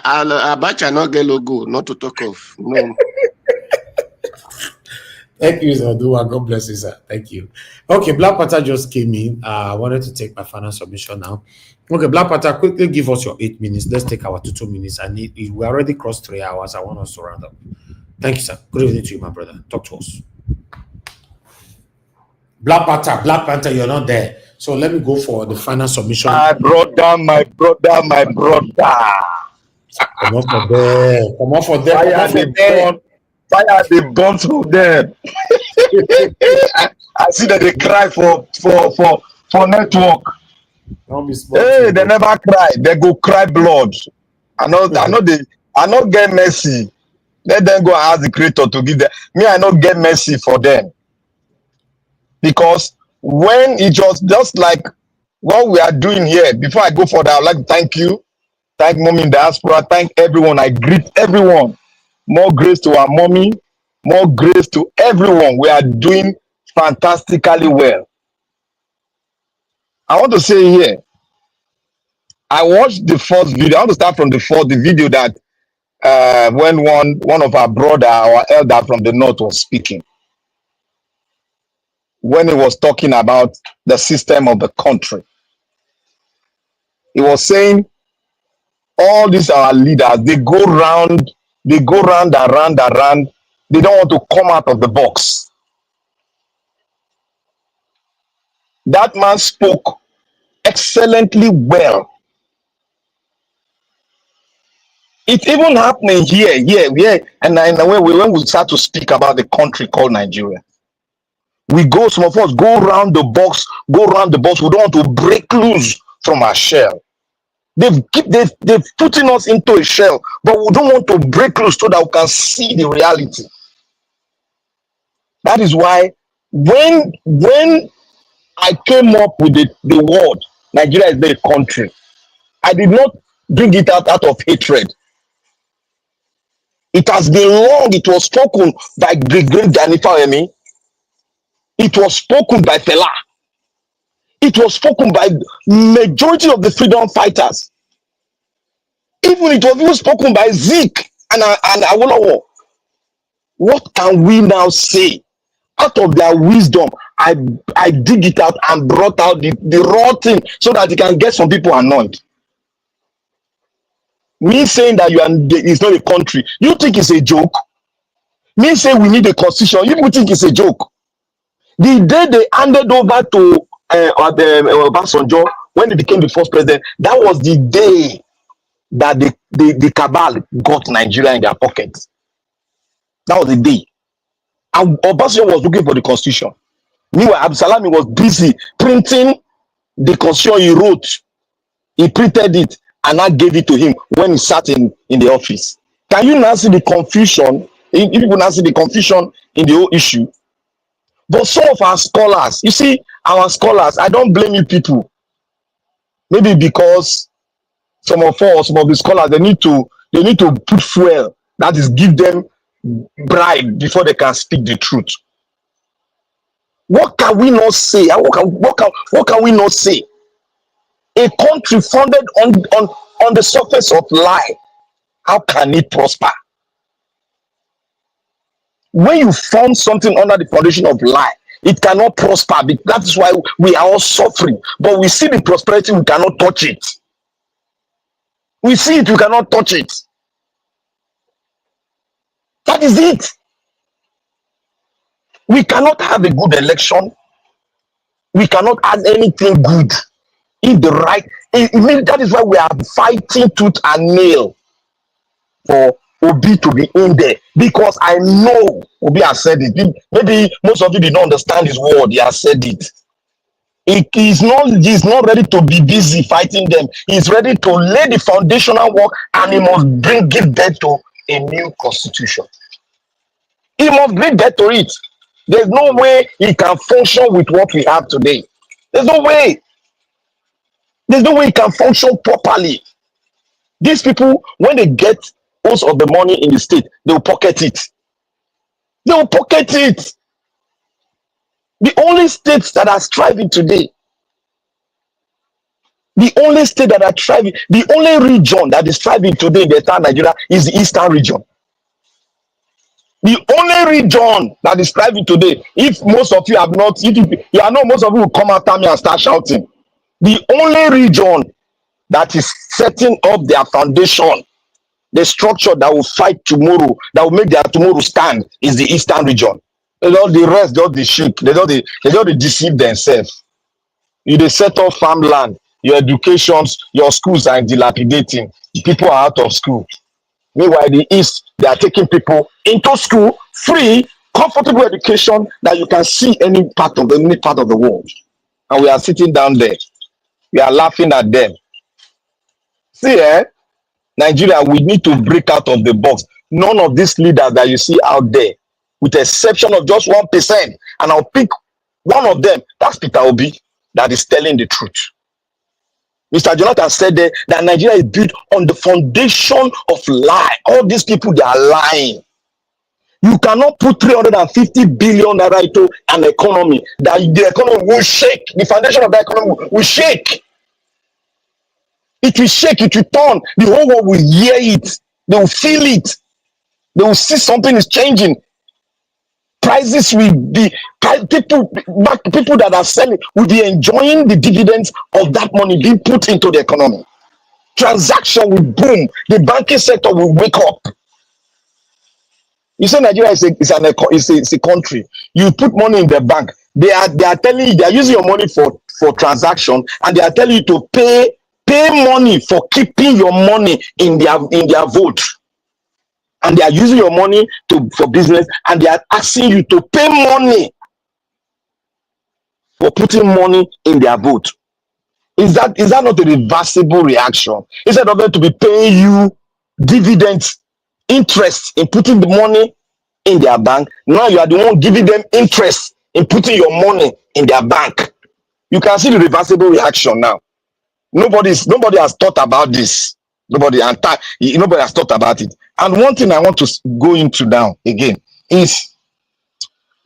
Abacha not get logo, not to talk of. No. Thank you, sir. God bless you, sir. Thank you. Okay, Black Panther just came in. I wanted to take my final submission now. Okay, Black Panther, quickly give us your 8 minutes. Let's take our 2 minutes. We already crossed 3 hours. I want us to round up. Thank you, sir. Good evening to you, my brother. Talk to us. Black Panther, you're not there. So let me go for the final submission. My brother. Come on for there. Fire the burn through them. I see that they cry for network. Hey, they never cry. They go cry blood. I know get mercy. Let them go and ask the creator to give them. Me, I not get mercy for them. Because when it was just like what we are doing here, before I go for that, I would like to thank you. Thank mommy in diaspora. Thank everyone. I greet everyone. More grace to our mommy. More grace to everyone. We are doing fantastically well. I want to say here, I watched the first video. I want to start from the video that when one of our brother, our elder from the north was speaking. When he was talking about the system of the country. He was saying all these our leaders, they go round and round. They don't want to come out of the box. That man spoke excellently well. It's even happening here, and in a way, when we start to speak about the country called Nigeria, some of us go around the box. We don't want to break loose from our shell. They've putting us into a shell, but we don't want to break loose so that we can see the reality. That is why when I came up with the word Nigeria is the country, I did not bring it out of hatred. It has been long. It was spoken by the great Gani Fawemi. It was spoken by Fela. It was spoken by majority of the freedom fighters. Even it was even spoken by Zeke and Awolowo. What can we now say? Out of their wisdom, I dig it out and brought out the raw thing so that it can get some people annoyed. Me saying that it's not a country, you think it's a joke? Me saying we need a constitution, you people think it's a joke? The day they handed over to Obasanjo, when he became the first president, that was the day that the cabal got Nigeria in their pockets. That was the day. And Obasanjo was looking for the constitution. Meanwhile, Absalami was busy printing the constitution he wrote. He printed it and I gave it to him when he sat in the office. Can you now see the confusion? If you now see the confusion in the whole issue. But some of our scholars, you see, our scholars, I don't blame you people. Maybe because some of the scholars, they need to put fuel, that is, give them bribe before they can speak the truth. What can we not say? What can we not say? A country founded on the surface of lie, how can it prosper? When you found something under the foundation of lie, it cannot prosper. That is why we are all suffering. But we see the prosperity, we cannot touch it. We see it, we cannot touch it. That is it. We cannot have a good election. We cannot add anything good. If the right, that is why we are fighting tooth and nail for Obi to be in there, because I know Obi has said it. Maybe most of you did not understand his word. He has said it. He's not ready to be busy fighting them. He's ready to lay the foundational work, and he must give birth to a new constitution. He must bring birth to it. There's no way he can function with what we have today. There's no way. There's no way he can function properly. These people, when they get most of the money in the state, they will pocket it. They will pocket it. The only states that are striving today, the only state that are thriving, the only region that is thriving today in the entire Nigeria is the eastern region. The only region that is thriving today, if most of you have not, if you are not, most of you will come after me and start shouting. The only region that is setting up their foundation, the structure that will fight tomorrow, that will make their tomorrow stand, is the eastern region. All the rest, just the sheep, they don't deceive themselves. You they set up farmland, your educations, your schools are dilapidating. People are out of school. Meanwhile, the East, they are taking people into school, free, comfortable education that you can see any part of the world. And we are sitting down there. We are laughing at them. See, Nigeria, we need to break out of the box. None of these leaders that you see out there, with the exception of just 1%, and I'll pick one of them, that's Peter Obi, that is telling the truth. Mr. Jonathan said there that Nigeria is built on the foundation of lie. All these people, they are lying. You cannot put 350 billion naira into an economy that the economy will shake. The foundation of the economy will shake. It will shake, it will turn. The whole world will hear it. They will feel it. They will see something is changing. Prices will be, people that are selling will be enjoying the dividends of that money being put into the economy. Transaction will boom. The banking sector will wake up. You say Nigeria is a country. You put money in the bank. They are telling you, they are using your money for transaction, and they are telling you to pay money for keeping your money in their vault. And they are using your money for business, and they are asking you to pay money for putting money in their vote. Is that not a reversible reaction? Instead of them to be paying you dividends, interest in putting the money in their bank, now you are the one giving them interest in putting your money in their bank. You can see the reversible reaction now. Nobody has thought about this. Nobody has thought about it. And one thing I want to go into now again is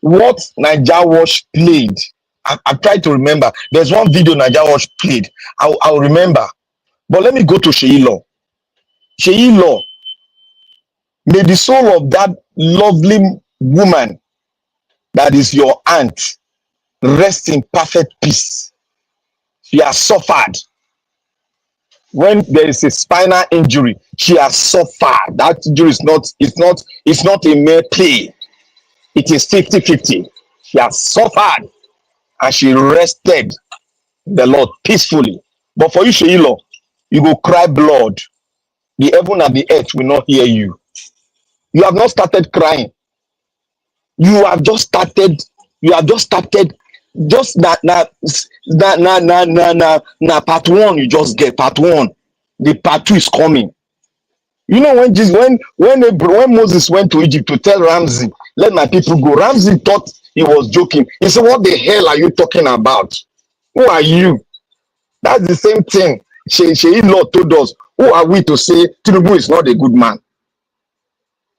what Naija Wash played. I've tried to remember. There's one video Naija Wash played. I'll remember. But let me go to Sheyi Law. Sheyi Law, may the soul of that lovely woman that is your aunt rest in perfect peace. She has suffered. when there is a spinal injury, she has suffered. That injury is not a mere play. It is 50-50. She has suffered and she rested the Lord peacefully. But for you, Sheila, you go cry blood. The heaven and the earth will not hear you. You have not started crying. You have just started. You have just started. Just na part one. You just get part one. The part two is coming. You know when Jesus, when Moses went to Egypt to tell Ramsey, let my people go. Ramsey thought he was joking. He said, "What the hell are you talking about? Who are you?" That's the same thing. Sheyi Lord told us. Who are we to say Tinubu is not a good man?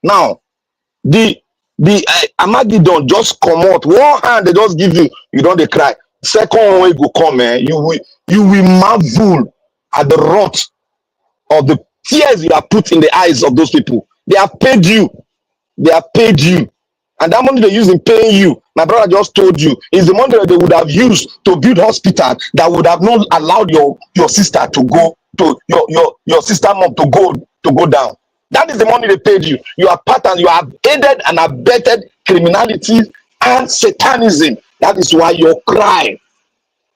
Now the Amagidon just come out. One hand they just give you. You don't they cry. Second one go come, man. You will marvel at the wrath of the tears you have put in the eyes of those people. They have paid you. They have paid you. And that money they use in paying you, my brother just told you, is the money that they would have used to build hospital that would have not allowed your sister to go to your sister mom to go down. That is the money they paid you. You are part and you have aided and abetted criminality and satanism. That is why your cry,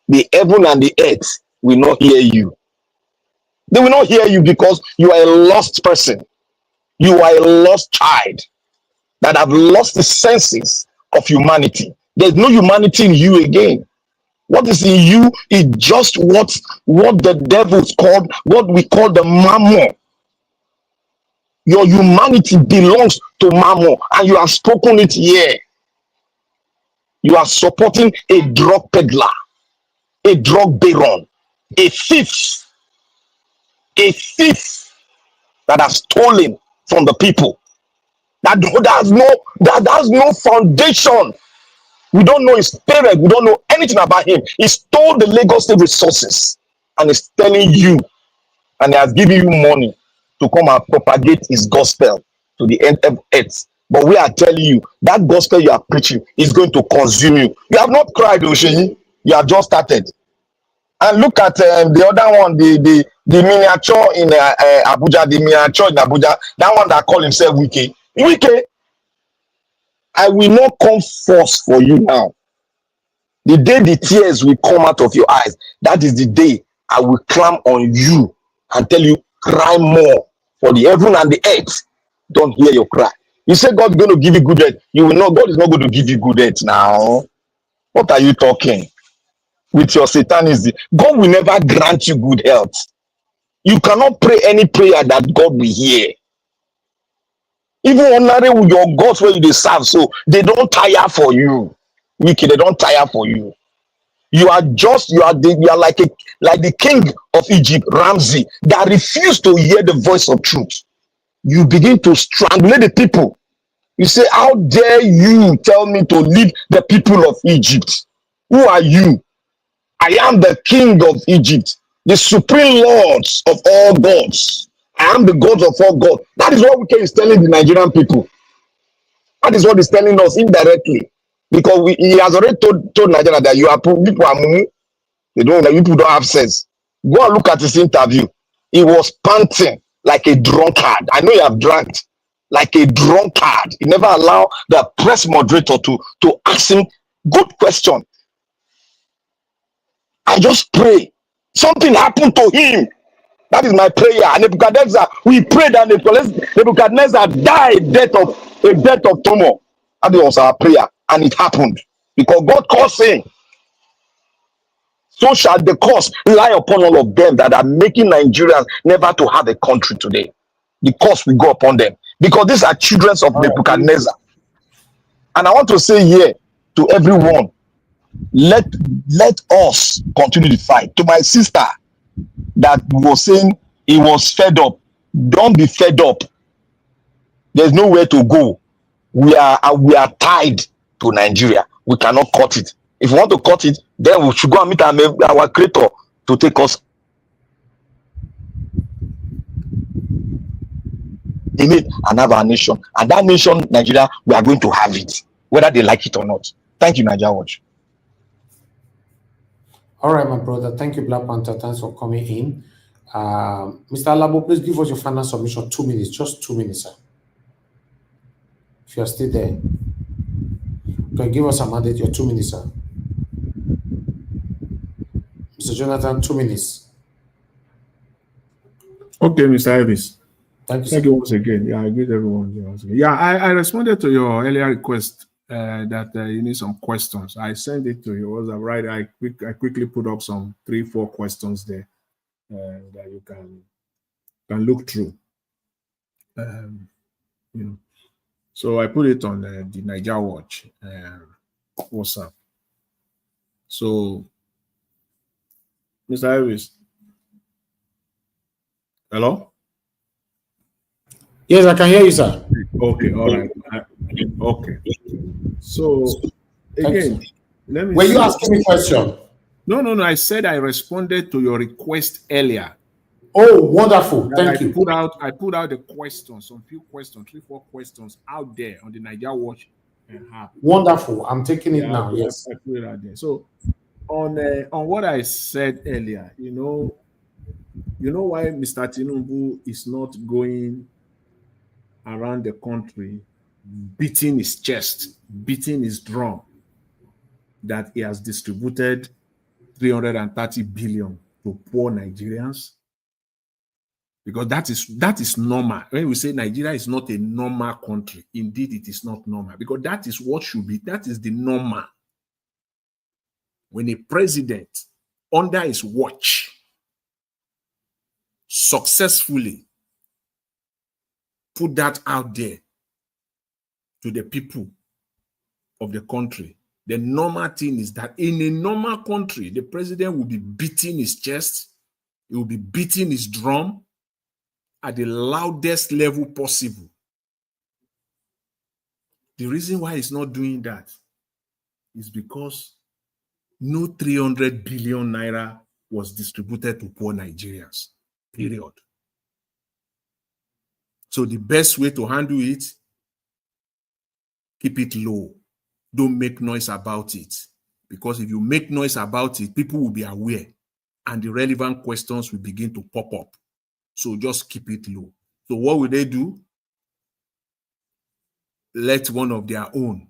the heaven and the earth will not hear you. They will not hear you because you are a lost person. You are a lost child that have lost the senses of humanity. There's no humanity in you again. What is in you is just what the devil's called, what we call the mammon. Your humanity belongs to mammon, and you have spoken it here. You are supporting a drug peddler, a drug baron, a thief that has stolen from the people. That has no foundation. We don't know his parents. We don't know anything about him. He stole the Lagos State resources and is telling you, and he has given you money to come and propagate his gospel to the end of earth. But we are telling you that gospel you are preaching is going to consume you. You have not cried, Osheyi. You have just started. And look at the other one, the miniature in Abuja, the miniature in Abuja, that one that called himself Wike. Wike, I will not come force for you now. The day the tears will come out of your eyes, that is the day I will climb on you and tell you, cry more. For the heaven and the earth don't hear your cry. You say God is going to give you good health. You will not. God is not going to give you good health now. What are you talking? With your satanism, God will never grant you good health. You cannot pray any prayer that God will hear. Even ordinary with your gods where you serve, so they don't tire for you. Wiki, they don't tire for you. You are like the king of Egypt, Ramsey, that refused to hear the voice of truth. You begin to strangulate the people. You say, how dare you tell me to lead the people of Egypt? Who are you? I am the king of Egypt, the supreme lords of all gods. I am the God of all gods. That is what Wike is telling the Nigerian people. That is what he's telling us indirectly. Because he has already told Nigeria that people are mumu. People don't have sense. Go and look at his interview. He was panting like a drunkard. I know you have drank like a drunkard. He never allowed the press moderator to ask him good question. I just pray something happened to him. That is my prayer. And Nebuchadnezzar, we prayed that Nebuchadnezzar died a death of tumor. That was our prayer, and it happened because God caused him. So shall the curse lie upon all of them that are making Nigerians never to have a country today. The curse will go upon them because these are children of Nebuchadnezzar. And I want to say here to everyone, let us continue the fight. To my sister that was saying he was fed up, don't be fed up. There's nowhere to go. We are tied to Nigeria. We cannot cut it. If we want to cut it, then we should go and meet our creator to take us in it and have our nation. And that nation, Nigeria, we are going to have it, whether they like it or not. Thank you, Nigeria Watch. All right, my brother. Thank you, Black Panther. Thanks for coming in. Mr. Alabo, please give us your final submission. 2 minutes, just 2 minutes, sir. If you're still there, you can give us a mandate. Your 2 minutes, sir. Mr. Jonathan, 2 minutes. Okay, Mr. Elvis. Thank you, Thank sir. you once again. Yeah, I greet everyone here once again. Yeah, I responded to your earlier request that you need some questions. I sent it to you. Was right? I quickly put up some 3-4 questions there that you can look through. You know, so I put it on the Niger Watch WhatsApp. So, Mr. Elvis, hello. Yes, I can hear you, sir. Okay, all right. Okay. So again, let me. Were you asking me a question? No. I said I responded to your request earlier. Oh, wonderful! Thank you. I put out the questions, some few questions, 3-4 questions out there on the Niger Watch app. Wonderful. I'm taking it now. Yes. I put it out there. So on what I said earlier, you know why Mr. Tinubu is not going around the country beating his chest, beating his drum that he has distributed 330 billion to poor Nigerians? Because that is normal. When we say Nigeria is not a normal country, indeed it is not normal, because that is what should be. That is the normal. When a president under his watch successfully put that out there to the people of the country, the normal thing is that in a normal country, the president will be beating his chest, he will be beating his drum at the loudest level possible. The reason why he's not doing that is because no 300 billion naira was distributed to poor Nigerians, period. So the best way to handle it, keep it low. Don't make noise about it. Because if you make noise about it, people will be aware and the relevant questions will begin to pop up. So just keep it low. So what will they do? Let one of their own,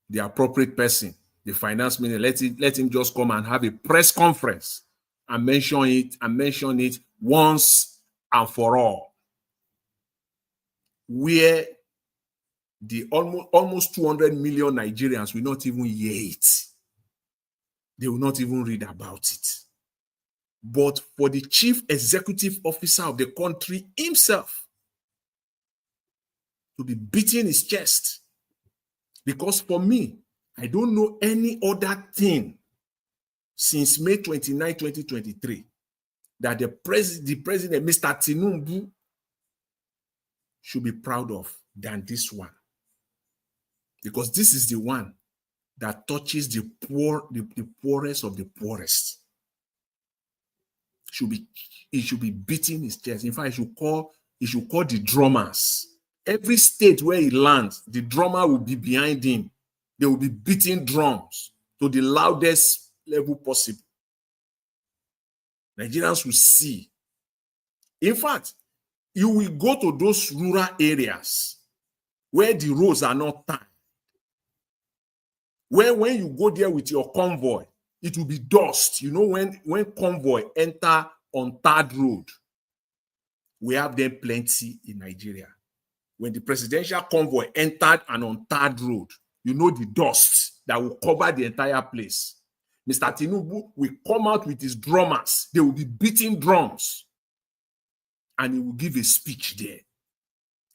the appropriate person, the finance minister, let him just come and have a press conference and mention it once and for all, where the almost 200 million Nigerians will not even hear it. They will not even read about it. But for the chief executive officer of the country himself to be beating his chest, because for me, I don't know any other thing since May 29, 2023, that the president, Mr. Tinubu, should be proud of than this one. Because this is the one that touches the poor, the poorest of the poorest. He should be beating his chest. In fact, he should call the drummers. Every state where he lands, the drummer will be behind him. They will be beating drums to the loudest level possible. Nigerians will see. In fact, you will go to those rural areas where the roads are not tied, where when you go there with your convoy, it will be dust. You know, when convoy enter on third road, we have them plenty in Nigeria. When the presidential convoy entered and on third road, you know the dust that will cover the entire place. Mr. Tinubu will come out with his drummers. They will be beating drums. And he will give a speech there.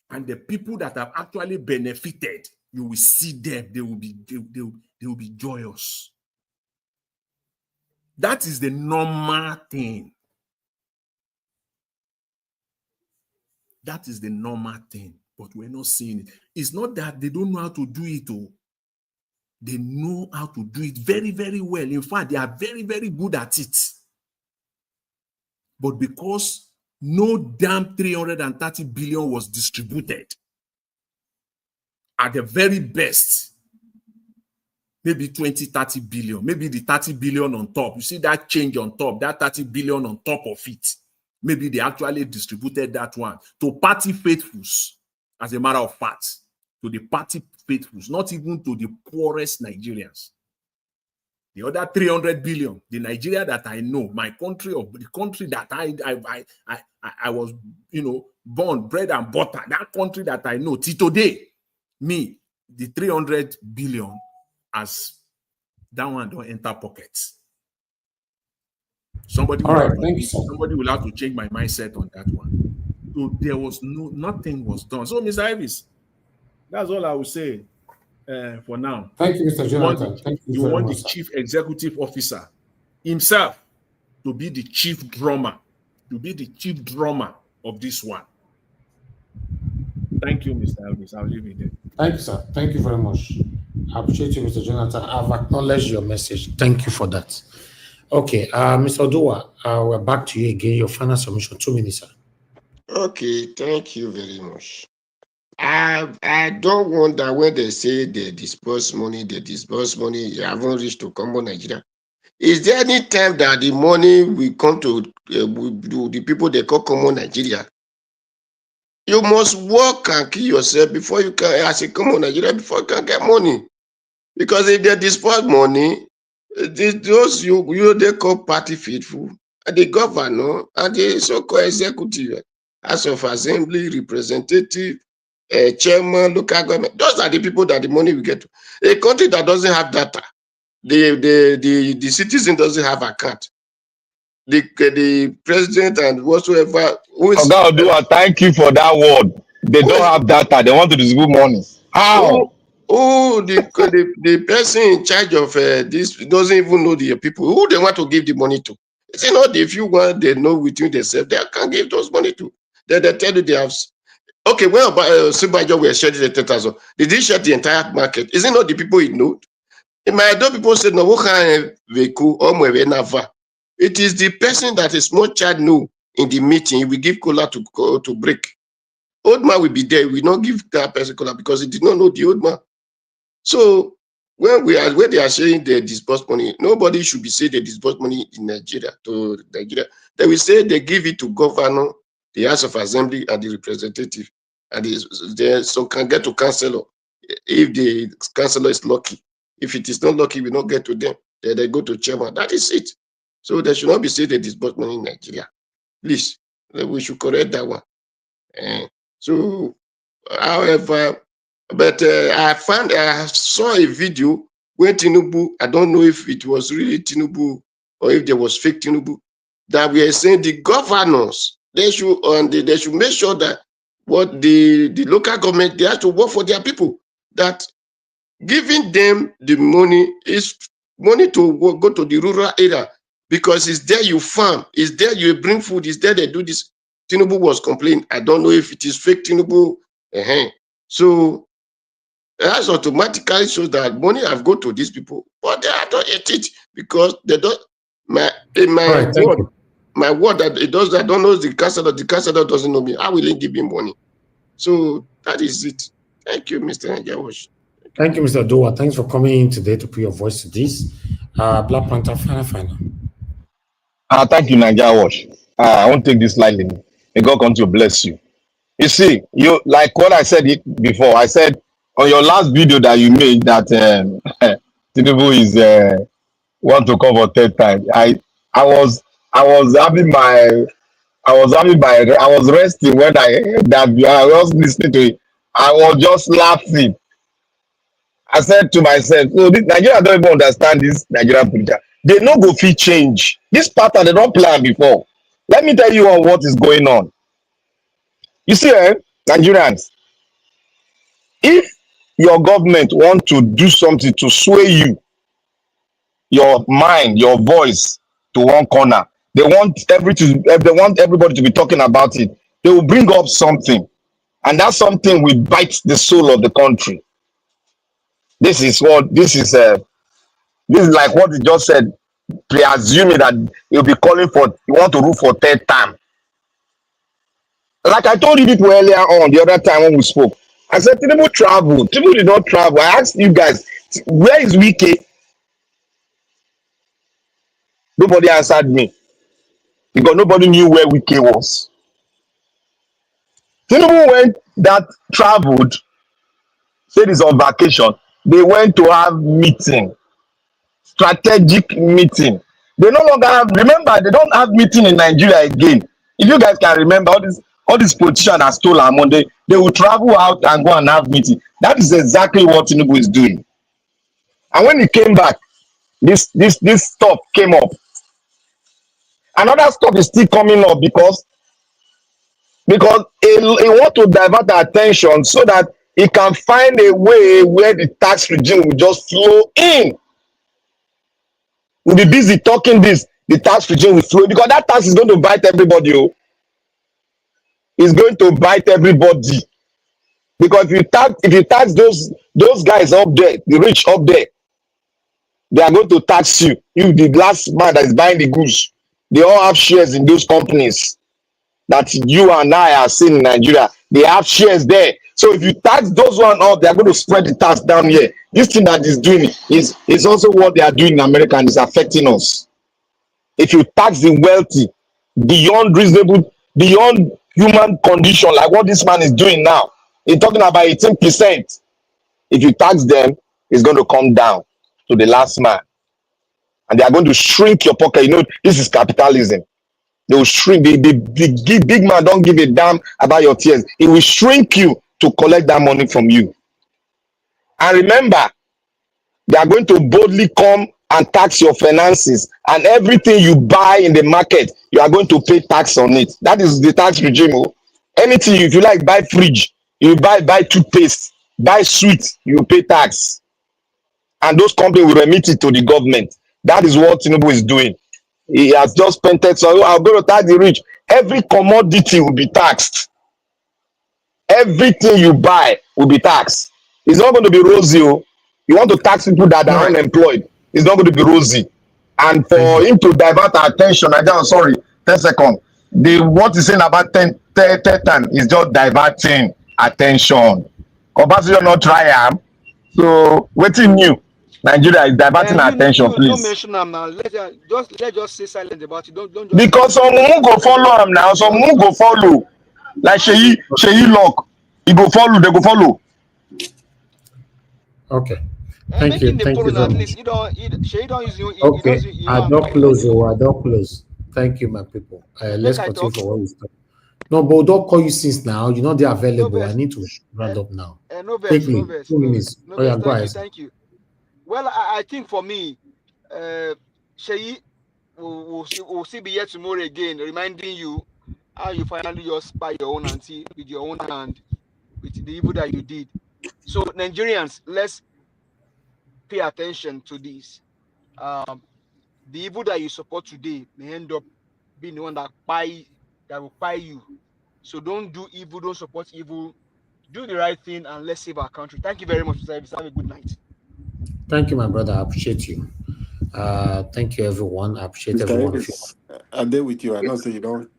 And the people that have actually benefited, you will see them. They will be joyous. That is the normal thing. That is the normal thing. But we're not seeing it. It's not that they don't know how to do it. Oh. They know how to do it very, very well. In fact, they are very, very good at it. But because no damn 330 billion was distributed, at the very best, maybe 20, 30 billion, maybe the 30 billion on top. You see that change on top, that 30 billion on top of it. maybe they actually distributed that one to party faithfuls, as a matter of fact, to the party faithfuls, not even to the poorest Nigerians. The other 300 billion, the Nigeria that I know, my country, of the country that I was, born, bread and butter, that country that I know till today, me, the 300 billion, as that one don't enter pockets. Somebody will have to change my mindset on that one. So there was nothing was done. So, Mr. Ivis, that's all I will say for now. Thank you, Mr. Jonathan. Thank you very want much, the sir. chief executive officer himself to be the chief drummer, of this one. Thank you, Mr. Elvis. I'll leave it there. Thank you, sir. Thank you very much. I appreciate you, Mr. Jonathan. I've acknowledged your message. Thank you for that. Okay, Mr. Odua, we're back to you again. Your final submission, 2 minutes, sir. Okay, thank you very much. I don't want that when they say they disperse money, you haven't reached to common Nigeria. Is there any time that the money will come to the people they call common Nigeria? You must work and kill yourself before you can, as a common Nigeria, before you can get money. Because if they disperse money, those you they call party faithful, and the governor and the so-called executive, House of Assembly, representative, chairman, local government, those are the people that the money will get to. A country that doesn't have data, the citizen doesn't have account. The president and whatsoever who is thank you for that word. They don't have data, they want to distribute money. How? The person in charge of this doesn't even know the people who they want to give the money to. It's not if you want, they know between themselves, they can give those money to. Then they tell you they have. Okay, well, Sibajo were sharing the 10,000. Did he share the entire market? Is it not the people he know? In my adult people said, no, it is the person that a small child know in the meeting. We give cola to break. Old man will be there. We not give that person cola because he did not know the old man. So when they are sharing the disbursed money, nobody should be saying they disbursed money in Nigeria to Nigeria. They will say they give it to governor, the House of Assembly, and the representative, and they so can get to councillor if the councillor is lucky. If it is not lucky, we not get to them. Then they go to chairman. That is it. So they should not be saying they disbursed money in Nigeria. Please, we should correct that one. So, however, but I saw a video where Tinubu, I don't know if it was really Tinubu or if there was fake Tinubu, that we are saying the governors, they should make sure that what the local government, they have to work for their people, that giving them the money is money to go to the rural area, because it's there you farm, it's there you bring food, it's there they do this. Tinubu was complaining. I don't know if it is fake Tinubu. So that automatically shows that money have gone to these people, but they don't eat it because they don't. My word that it does. I don't know the councillor doesn't know me. I will give him money. So that is it. Thank you, Mr. Njawash. Thank you, Mr. Doa. Thanks for coming in today to put your voice to this. Black Panther, final. Thank you, Njawash. I won't take this lightly. May God come to bless you. You see, you like what I said before. I said on your last video that you made that Tinubu is want to come for third time. I was resting when I heard that. I was listening to it. I was just laughing. I said to myself, so this Nigeria don't even understand this Nigerian politics. They no go fit change. This pattern they don't plan before. Let me tell you what is going on. You see, Nigerians, if your government want to do something to sway you, your mind, your voice to one corner, they want everybody to be talking about it. They will bring up something, and that something will bite the soul of the country. This is like what you just said, presuming that you'll be calling for, you want to rule for third time. Like I told you people earlier on the other time when we spoke, I said Tinubu traveled. Tinubu did not travel. I asked you guys, where is Wike? Nobody answered me. because nobody knew where Wike was. Tinubu went that traveled, said he's on vacation. They went to have meeting, strategic meeting. They no longer have, remember, they don't have meeting in Nigeria again. If you guys can remember, all these politicians that stole our money, they will travel out and go and have meeting. That is exactly what Tinubu is doing. And when he came back, this stuff came up. Another stuff is still coming up because he want to divert our attention so that he can find a way where the tax regime will just flow in. We'll be busy talking this, the tax regime will flow, because that tax is going to bite everybody. Oh. It's going to bite everybody. Because if you tax those guys up there, the rich up there, they are going to tax you. You, the last man that is buying the goods. They all have shares in those companies that you and I are seeing in Nigeria. They have shares there. So if you tax those one up, they are going to spread the tax down here. This thing that is doing is also what they are doing in America, and is affecting us. If you tax the wealthy beyond reasonable, beyond human condition, like what this man is doing now, he's talking about 18%. If you tax them, it's going to come down to the last man. And they are going to shrink your pocket. You know, this is capitalism. They will shrink. The big man don't give a damn about your tears. He will shrink you to collect that money from you. And remember, they are going to boldly come and tax your finances, and everything you buy in the market, you are going to pay tax on it. That is the tax regime. Oh. Anything, if you like, buy fridge, you buy toothpaste, buy sweet, you pay tax. And those companies will remit it to the government. That is what Tinubu is doing. He has just spent it, so I'm going to tax the rich. Every commodity will be taxed. Everything you buy will be taxed. It's not going to be rosy. Oh. You want to tax people that are unemployed. It's not going to be rosy. And for him to divert our attention, I'm sorry, 10 seconds. What he's saying about 10 time is just diverting attention. Obasanjo not try am. So waiting new. Nigeria is diverting our attention, please. Don't mention them now. Let's just stay silent about it. Don't just because some who go follow am now. Some who go follow. Like Sheyi Lock. He go follow, they go follow. Okay. Thank you very much. Okay, I don't close. Thank you, my people. Let's continue for what we start. No, but don't call you since now. You know they're available. I need to round up now. No verse, 2 minutes. No verse, go ahead. Thank you. Well, I think for me, Sheyi will still be here tomorrow again, reminding you how you finally just buy your own auntie with your own hand, with the evil that you did. So Nigerians, let's pay attention to this. The evil that you support today may end up being the one that will buy you. So don't do evil, don't support evil. Do the right thing, and let's save our country. Thank you very much, Mr. Davis. Have a good night. Thank you, my brother. I appreciate you. Thank you, everyone. I appreciate Mr. everyone. Davis, I'm there with you. I know, so you don't.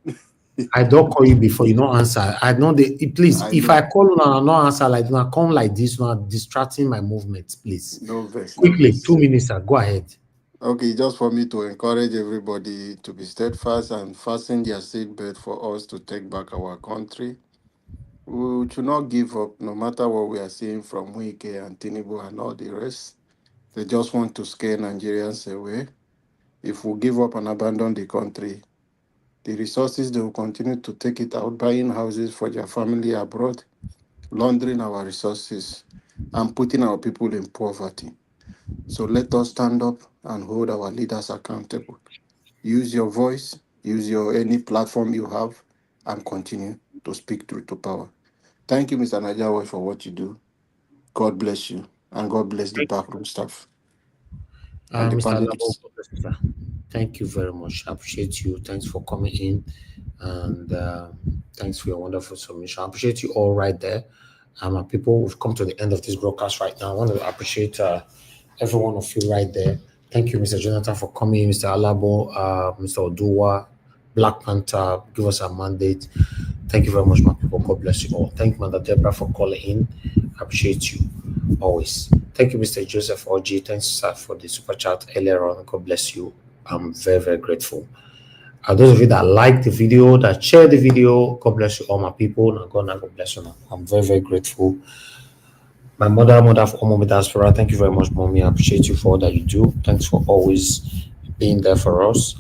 I don't call you before you don't answer. I know please. If I call you and I don't answer, like now come like this, not distracting my movements, please. No verse. Quickly, 2 minutes. Go ahead. Okay, just for me to encourage everybody to be steadfast and fasten their seatbelt for us to take back our country. We should not give up, no matter what we are seeing from Wike and Tinubu and all the rest. They just want to scare Nigerians away. If we give up and abandon the country, the resources, they will continue to take it out, buying houses for their family abroad, laundering our resources, and putting our people in poverty. So let us stand up and hold our leaders accountable. Use your voice, use any platform you have, and continue to speak truth to power. Thank you, Mr. Najawa, for what you do. God bless you, and God bless the backroom staff. Mr. Alabo, thank you very much. I appreciate you. Thanks for coming in, and thanks for your wonderful submission. I appreciate you all right there. People, we've come to the end of this broadcast right now. I want to appreciate every one of you right there. Thank you, Mr. Jonathan, for coming, Mr. Alabo, Mr. Oduwa, Black Panther, give us a mandate. Thank you very much, my people. God bless you all. Thank you, Mother Deborah, for calling in. I appreciate you always. Thank you, Mr. Joseph Oji. Thanks, sir, for the super chat earlier on. God bless you. I'm very, very grateful. Those of you that like the video, that share the video, God bless you all, my people. And God bless you. Now. I'm very, very grateful. My mother of Omo Diaspora, thank you very much, Mommy. I appreciate you for all that you do. Thanks for always being there for us.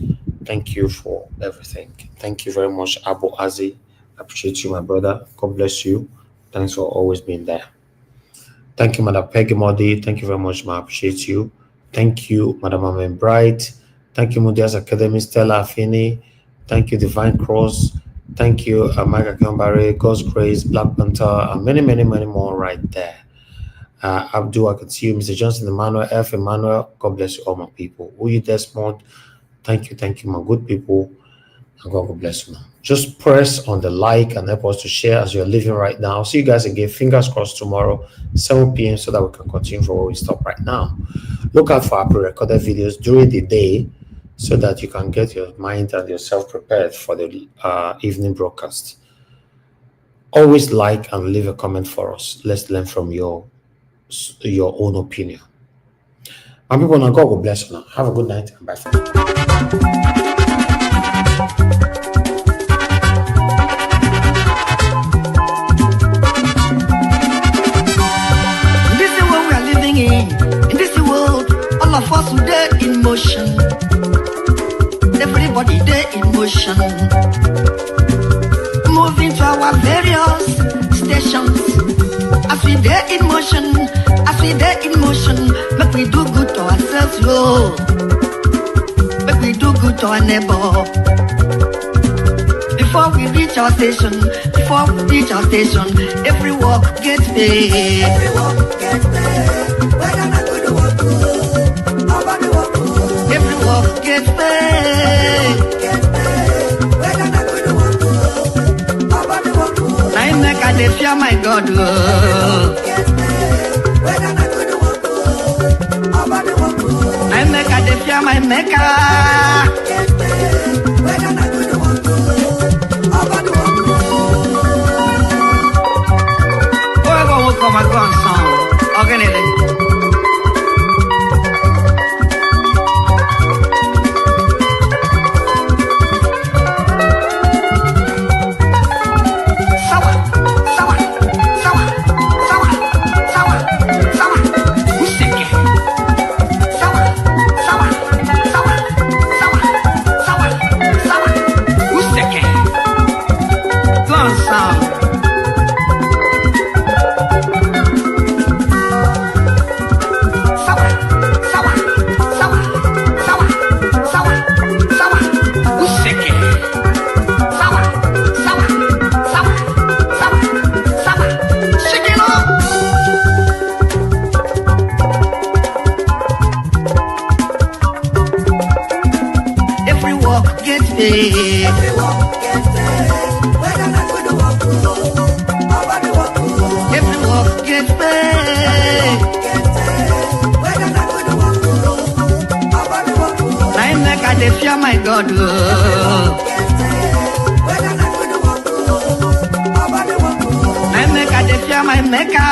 Thank you for everything. Thank you very much, Abu Azi. I appreciate you, my brother. God bless you. Thanks for always being there. Thank you, Madam Peggy Modi. Thank you very much, ma. I appreciate you. Thank you, Madam Amen Bright. Thank you, Mudias Academy, Stella Afini. Thank you, Divine Cross. Thank you, Micah Gambare, God's Grace, Black Panther, and many, many, many more right there. Abdul, I can see you, Mr. Johnson, Emmanuel, F. Emmanuel. God bless you, all my people. Uyi Desmond, thank you, my good people. And God bless you. Just press on the like and help us to share as you're living right now. See you guys again. Fingers crossed tomorrow, 7 p.m. so that we can continue from where we stop right now. Look out for our pre-recorded videos during the day so that you can get your mind and yourself prepared for the evening broadcast. Always like and leave a comment for us. Let's learn from your own opinion. My people, now God will bless you now. Have a good night and bye for now. In this world, all of us today in motion. Everybody there in motion. Moving to our various stations. As we there in motion, make we do good to ourselves, yo. Make we do good to our neighbor. Before we reach our station, every walk gets paid. Every walk gets paid. We're gonna go to work good. Nobody work good. Every walk gets paid. We're gonna go to work good. Nobody work good. I make a fear my God. We're gonna go to work good. Nobody work good. I make a fear my maker. We're gonna go to work good. Nobody work good. Oh, I come a grandson. Organize. My God, I make a fear my maker.